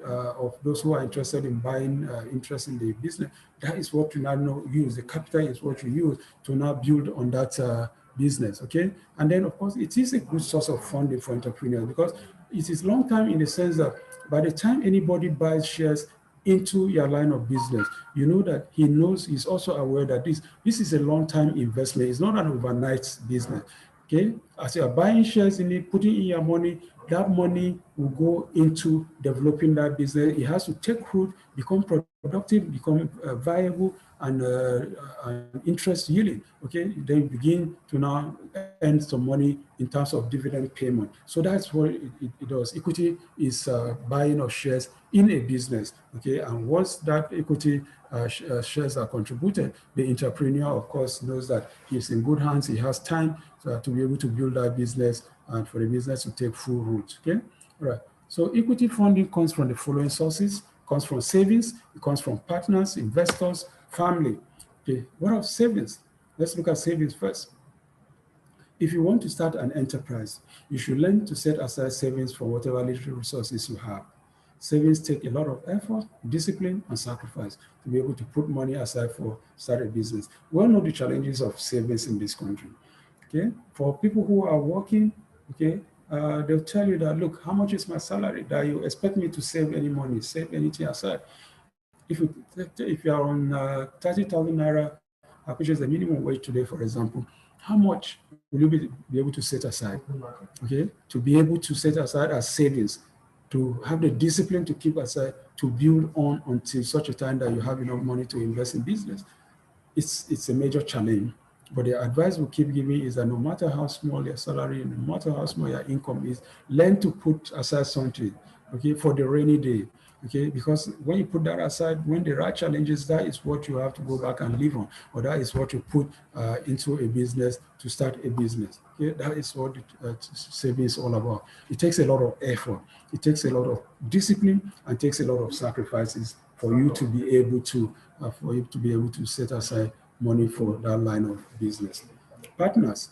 those who are interested in buying interest in the business. That is what you now use. The capital is what you use to now build on that business, okay? And then, of course, it is a good source of funding for entrepreneurs because it is long term in the sense that by the time anybody buys shares into your line of business, you know that he's also aware that this is a long-term investment. It's not an overnight business. Okay, as you are buying shares in it, putting in your money, that money will go into developing that business. It has to take root, become productive, become viable, and interest yielding. Okay, then you begin to now earn some money in terms of dividend payment. So that's what it does. Equity is buying of shares in a business. Okay, and once that equity shares are contributed, the entrepreneur, of course, knows that he's in good hands. He has time to be able to build that business and for the business to take full root. Okay, all right. So equity funding comes from the following sources: it comes from savings, it comes from partners, investors, family. Okay, what are savings? Let's look at savings first. If you want to start an enterprise, you should learn to set aside savings for whatever little resources you have. Savings take a lot of effort, discipline, and sacrifice to be able to put money aside for start a business. We all know the challenges of savings in this country. Okay, for people who are working, okay, they'll tell you that, look, how much is my salary that you expect me to save any money, save anything aside? If you are on 30,000 naira, which is the minimum wage today, for example, how much will you be able to set aside? Okay, to be able to set aside as savings, to have the discipline to keep aside, to build on until such a time that you have enough money to invest in business. It's a major challenge. But the advice we keep giving is that no matter how small your salary, no matter how small your income is, learn to put aside something, okay, for the rainy day, okay? Because when you put that aside, when there are challenges, that is what you have to go back and live on, or that is what you put into a business to start a business. Okay? That is what savings is all about. It takes a lot of effort. It takes a lot of discipline and takes a lot of sacrifices for you to be able to set aside money for that line of business. Partners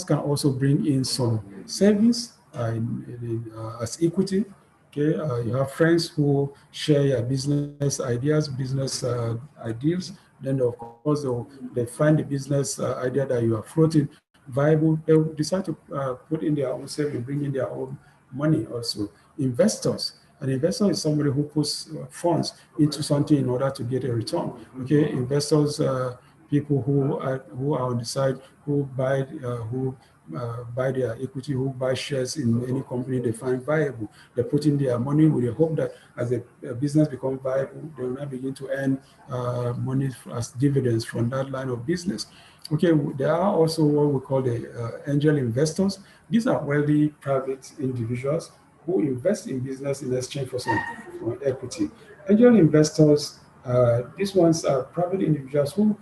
can also bring in some savings as equity. Okay, you have friends who share your business ideas, business ideals. Then of course they find the business idea that you are floating viable. They will decide to put in their own savings, bring in their own money also. Investors. An investor is somebody who puts funds into something in order to get a return. Okay, investors, people who are on the side, who buy their equity, who buy shares in any company they find viable. They put in their money with the hope that as the business becomes viable, they will now begin to earn money as dividends from that line of business. Okay, there are also what we call the angel investors. These are wealthy private individuals who invest in business in exchange for some equity. Angel investors, these ones are private individuals who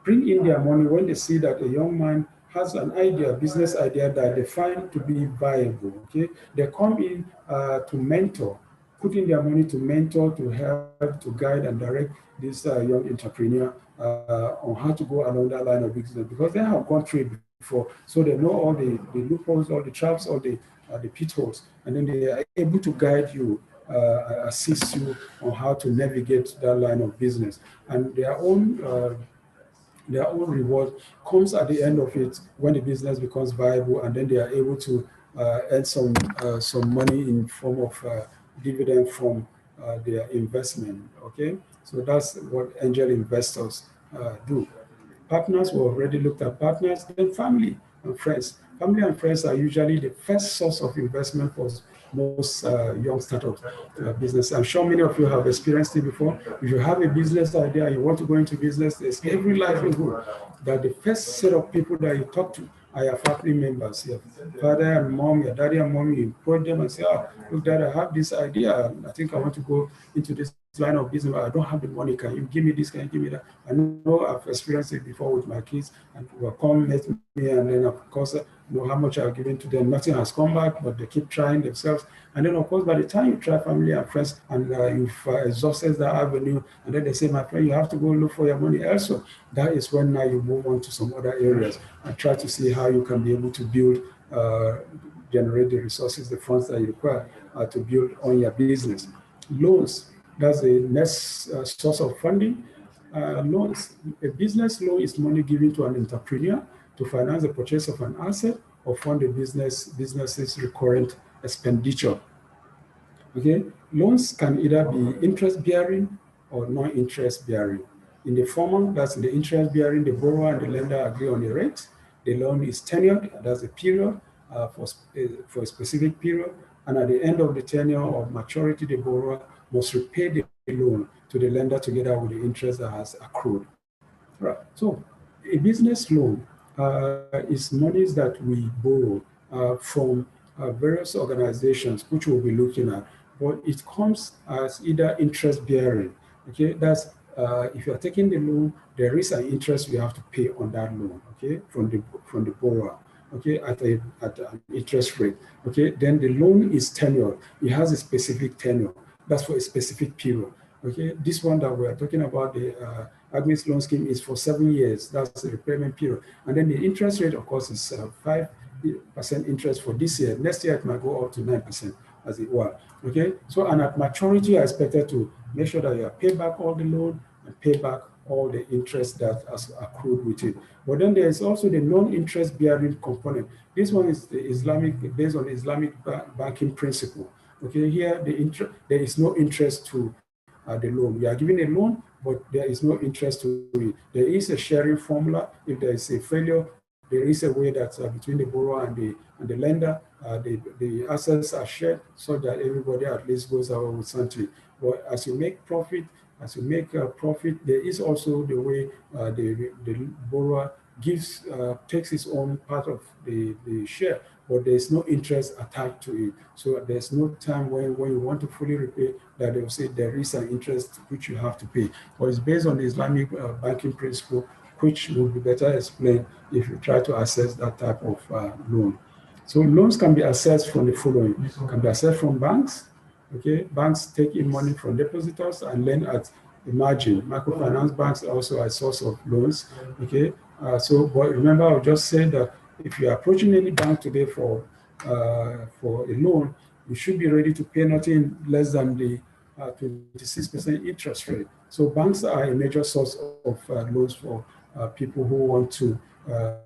bring in their money when they see that a young man has an idea, business idea that they find to be viable. Okay, they come in to mentor, put in their money to mentor, to help, to guide and direct this young entrepreneur on how to go along that line of business because they have gone through it before, so they know all the loopholes, all the traps, all the pitfalls, and then they are able to guide you, assist you on how to navigate that line of business. And their own reward comes at the end of it when the business becomes viable, and then they are able to earn some money in form of dividend from their investment, okay? So that's what angel investors do. Partners, we already looked at partners, then family and friends. Family and friends are usually the first source of investment for most young startup business. I'm sure many of you have experienced it before. If you have a business idea, you want to go into business, there's every likelihood that the first set of people that you talk to are your family members, your father and mom, your daddy and mommy. You approach them and say, oh, look, Dad, I have this idea. I think I want to go into this line of business, but I don't have the money. Can you give me this? Can you give me that? I know I've experienced it before with my kids, and will come meet me, and then of course, know how much I've given to them. Nothing has come back, but they keep trying themselves. And then, of course, by the time you try family and friends, and you've exhausted that avenue, and then they say, my friend, you have to go look for your money elsewhere. That is when now you move on to some other areas and try to see how you can be able to build, generate the resources, the funds that you require to build on your business. Loans, that's the next source of funding. Loans, a business loan is money given to an entrepreneur to finance the purchase of an asset or fund a business's recurrent expenditure. Okay, loans can either be interest-bearing or non-interest-bearing. In the former, that's in the interest-bearing, the borrower and the lender agree on the rate. The loan is tenured, that's the period for a specific period. And at the end of the tenure of maturity, the borrower must repay the loan to the lender together with the interest that has accrued. Right. So a business loan is monies that we borrow from various organizations, which we'll be looking at, but it comes as either interest bearing. Okay, that's if you're taking the loan, there is an interest you have to pay on that loan. Okay, from the borrower. Okay, at an interest rate. Okay, then the loan is tenured. It has a specific tenure. That's for a specific period. Okay, this one that we're talking about, the AGSMEIS loan scheme, is for 7 years. That's the repayment period. And then the interest rate, of course, is 5% interest for this year. Next year, it might go up to 9%, as it were. Okay, so and at maturity, you're expected to make sure that you have paid back all the loan and pay back all the interest that has accrued with it. But then there is also the non-interest bearing component. This one is the Islamic, based on the Islamic banking principle. Okay, here there is no interest to the loan. We are giving a loan, but there is no interest to it. There is a sharing formula. If there is a failure, there is a way that between the borrower and the lender, the assets are shared so that everybody at least goes out with something. But as you make profit, there is also the way the borrower takes his own part of the share, but there is no interest attached to it. So there's no time when you want to fully repay that they will say there is an interest which you have to pay. But it's based on the Islamic banking principle, which will be better explained if you try to assess that type of loan. So loans can be assessed from the following. Can be assessed from banks. Okay, banks take in money from depositors and lend at the margin. Microfinance banks are also a source of loans. Okay, but remember, I just said that if you are approaching any bank today for a loan, you should be ready to pay nothing less than the 26% interest rate. So banks are a major source of loans for people who want to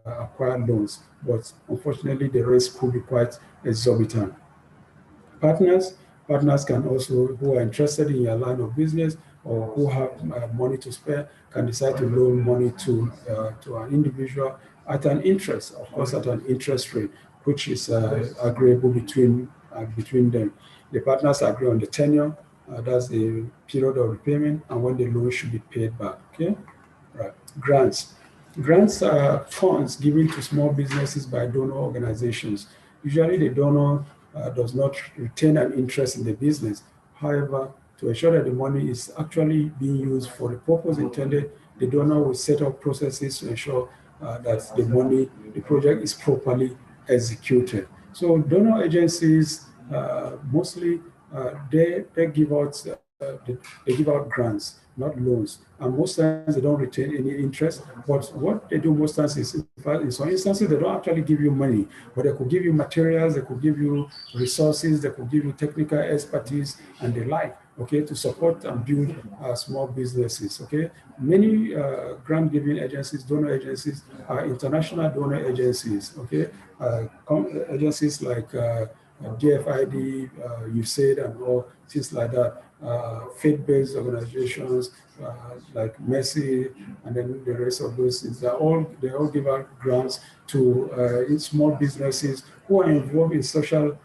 acquire loans, but unfortunately the risk could be quite exorbitant. Partners can also, who are interested in your line of business or who have money to spare, can decide to loan money to an individual at an interest, of course, at an interest rate, which is agreeable between them. The partners agree on the tenure, that's the period of repayment, and when the loan should be paid back. Okay, right. Grants are funds given to small businesses by donor organizations. Usually, the donor does not retain an interest in the business. However, to ensure that the money is actually being used for the purpose intended, the donor will set up processes to ensure that the project is properly executed. So donor agencies mostly they give out grants, not loans, and most times they don't retain any interest. But what they do most times is, in some instances, they don't actually give you money, but they could give you materials, they could give you resources, they could give you technical expertise and the like. Okay, to support and build small businesses. Okay, many grant-giving agencies, donor agencies, are international donor agencies. Okay, agencies like DFID, USAID, and all things like that. Faith-based organizations like Mercy, and then the rest of those things. They all give out grants to small businesses who are involved in social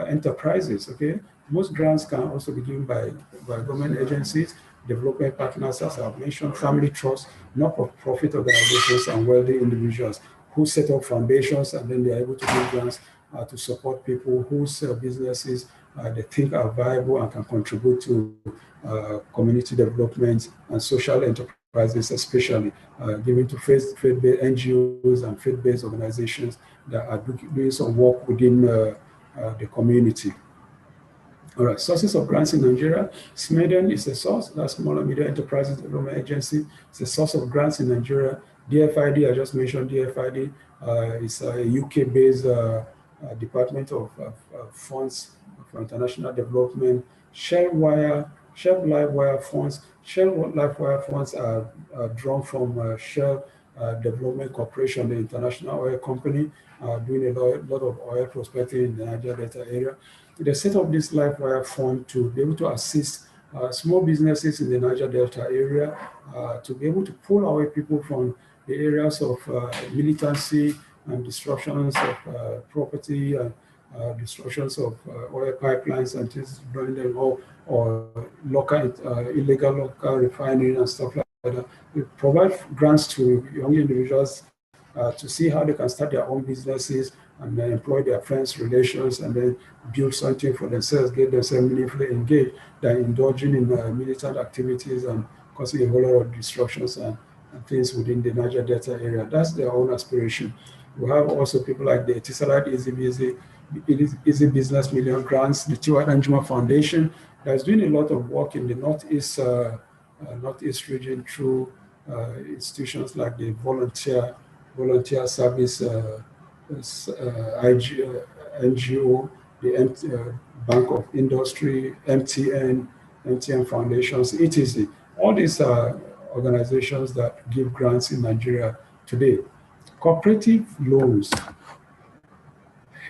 enterprises. Okay, most grants can also be given by government agencies, development partners, as I've mentioned, family trusts, not-for-profit organizations, and wealthy individuals who set up foundations, and then they're able to give grants to support people whose businesses they think are viable and can contribute to community development and social enterprises, especially given to faith-based NGOs and faith-based organizations that are doing some work within the community. All right, sources of grants in Nigeria. SMEDEN is a source, that's Small and Medium Enterprises Development Agency. It's a source of grants in Nigeria. DFID, I just mentioned DFID, is a UK-based Department of Funds for International Development. Shell Livewire Funds. Shell Livewire Funds are drawn from Shell Development Corporation, the international oil company, doing a lot of oil prospecting in the Niger Delta area. They set up this Livewire Fund to be able to assist small businesses in the Niger Delta area to be able to pull away people from the areas of militancy and destructions of property and destructions of oil pipelines and things, burning them or local illegal local refining and stuff like that. We provide grants to young individuals to see how they can start their own businesses and then employ their friends, relations, and then build something for themselves, get themselves meaningfully engaged, than indulging in militant activities and causing a whole lot of disruptions and things within the Niger Delta area. That's their own aspiration. We have also people like the Etisalat Easy Business Million Grants, the Tiwa Danjuma Foundation, that's doing a lot of work in the Northeast region through institutions like the Volunteer Service NGO, the Bank of Industry, MTN Foundations, etc. All these are organizations that give grants in Nigeria today. Cooperative loans.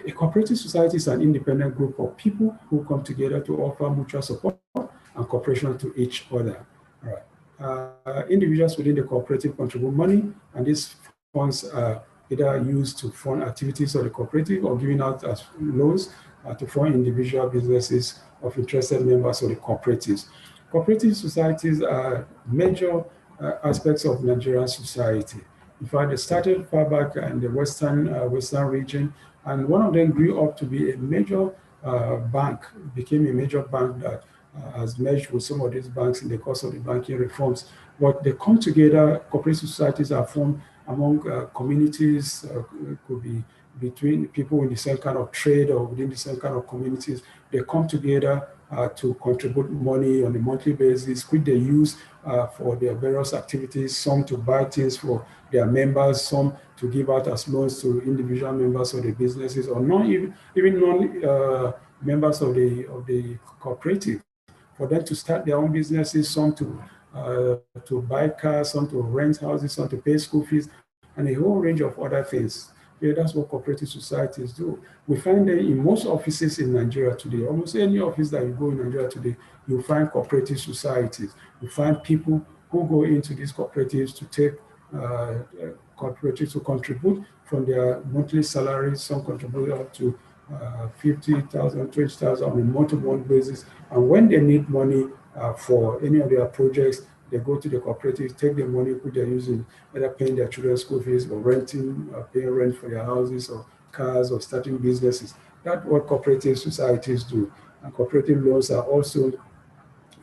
A cooperative society is an independent group of people who come together to offer mutual support and cooperation to each other. All right. Individuals within the cooperative contribute money, and these funds are either used to fund activities of the cooperative or given out as loans to fund individual businesses of interested members of the cooperatives. Cooperative societies are major aspects of Nigerian society. In fact, they started far back in the western region, and one of them grew up to be a major bank, became a major bank that has merged with some of these banks in the course of the banking reforms. But they come together, cooperative societies are formed among communities, could be between people in the same kind of trade or within the same kind of communities. They come together to contribute money on a monthly basis, which they use for their various activities, some to buy things for their members, some to give out as loans to individual members of the businesses, or not even non-members of the cooperative, for them to start their own businesses, some to buy cars, some to rent houses, some to pay school fees, and a whole range of other things. Yeah, that's what cooperative societies do. We find them in most offices in Nigeria today. Almost any office that you go in Nigeria today, you find cooperative societies. You find people who go into these cooperatives to take cooperatives to contribute from their monthly salaries. Some contribute up to 50,000, 20,000 on a month-to-month basis. And when they need money for any of their projects, they go to the cooperative, take the money which they're using, either paying their children's school fees or renting, paying rent for their houses or cars or starting businesses. That's what cooperative societies do. And cooperative loans are also,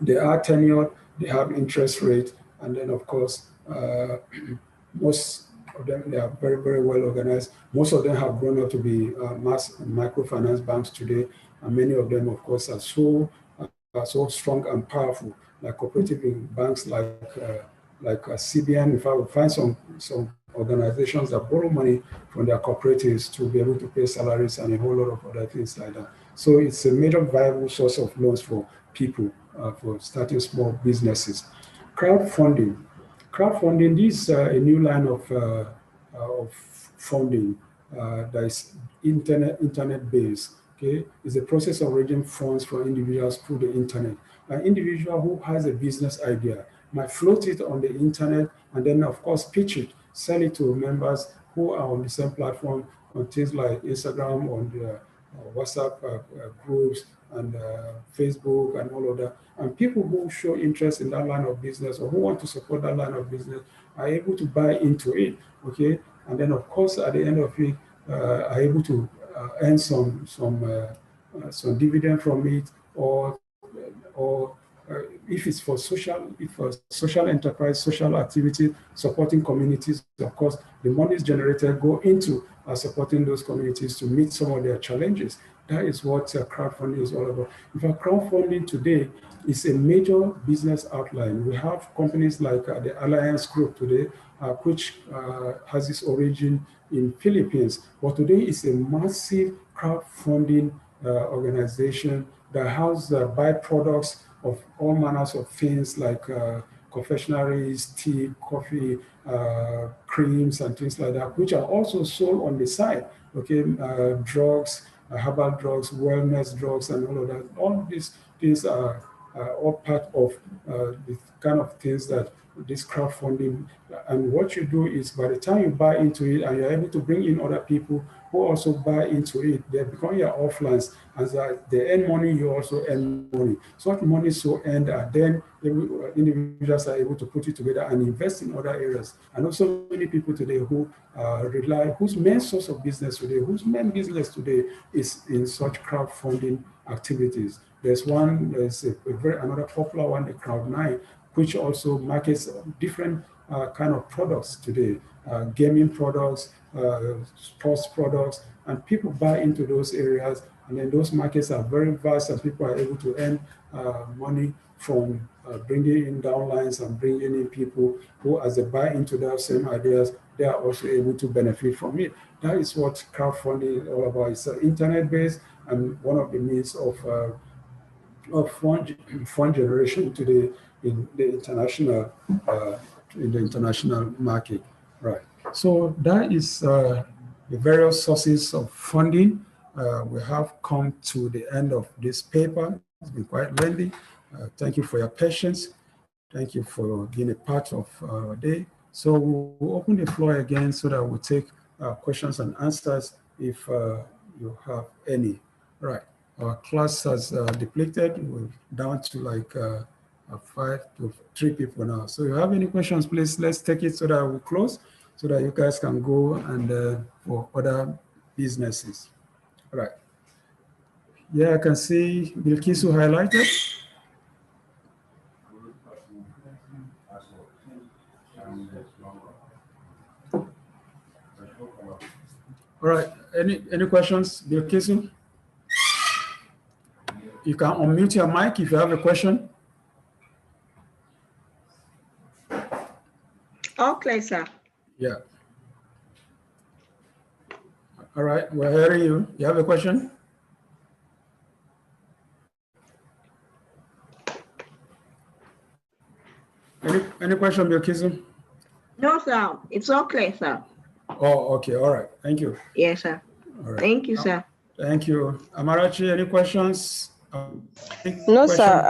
they are tenured, they have interest rate, and then of course, most of them, they are very, very well organized. Most of them have grown up to be mass and microfinance banks today, and many of them, of course, are so strong and powerful, like cooperative banks like CBN. In fact, we find some organizations that borrow money from their cooperatives to be able to pay salaries and a whole lot of other things like that. So it's a major viable source of loans for people for starting small businesses. Crowdfunding. Crowdfunding, this is a new line of funding that is internet-based. okay, is the process of raising funds for individuals through the internet. An individual who has a business idea might float it on the internet and then, of course, pitch it, sell it to members who are on the same platform, on things like Instagram, on the WhatsApp groups, and Facebook, and all of that. And people who show interest in that line of business or who want to support that line of business are able to buy into it, okay? And then, of course, at the end of it, are able to earn some dividend from it, or if it's for social enterprise, social activity, supporting communities, of course, the monies generated go into supporting those communities to meet some of their challenges. That is what crowdfunding is all about. In fact, crowdfunding today is a major business outline. We have companies like the Alliance Group today, which has its origin in Philippines, but today is a massive crowdfunding organization that has byproducts of all manners of things like confectionaries, tea, coffee, creams, and things like that, which are also sold on the side, okay, drugs, herbal drugs, wellness drugs, and all of that. All these things are all part of the kind of things that this crowdfunding, and what you do is by the time you buy into it and you're able to bring in other people who also buy into it, they become your offlines. As they earn money, you also earn money. So what money is so earned, then individuals are able to put it together and invest in other areas. And also many people today who whose main source of business today, whose main business today is in such crowdfunding activities. There's another popular one, the Crowd9, which also markets different kind of products today, gaming products, sports products, and people buy into those areas. And then those markets are very vast, and people are able to earn money from bringing in downlines and bringing in people who, as they buy into their same ideas, they are also able to benefit from it. That is what crowdfunding is all about. It's internet-based and one of the means of fund generation today in the international market, right? So that is the various sources of funding. We have come to the end of this paper. It's been quite lengthy. Thank you for your patience. Thank you for being a part of our day. So we'll open the floor again so that we'll take questions and answers if you have any. Right. Our class has depleted. We're down to like 5 to 3 people now. So if you have any questions, please, let's take it so that we'll close, so that you guys can go and for other businesses. All right. Yeah, I can see Bilkisu highlighted. All right. Any questions, Bilkisu? You can unmute your mic if you have a question. Okay, sir. Yeah. All right, we're hearing you. You have a question? Any question, Bilkisu? No, sir. It's okay, sir. Oh, okay. All right. Thank you. Yes, sir. All right. Thank you, sir. Thank you. Amarachi, any questions? No, sir.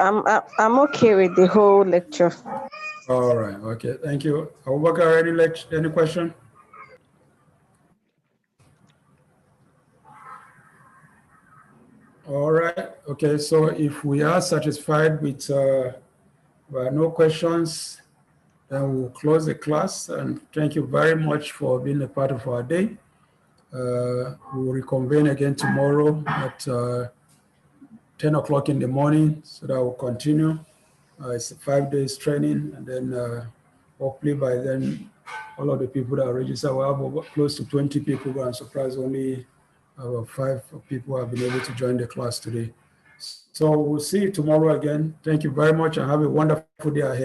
I'm okay with the whole lecture. All right. Okay. Thank you. Abubakar, any question? All right. Okay. So if we are satisfied with no questions, then we'll close the class. And thank you very much for being a part of our day. We'll reconvene again tomorrow at 10 o'clock in the morning, so that we'll continue. It's a 5 days training, and then hopefully by then, all of the people that are registered will have close to 20 people, but I'm surprised only about 5 people have been able to join the class today. So we'll see you tomorrow again. Thank you very much and have a wonderful day ahead.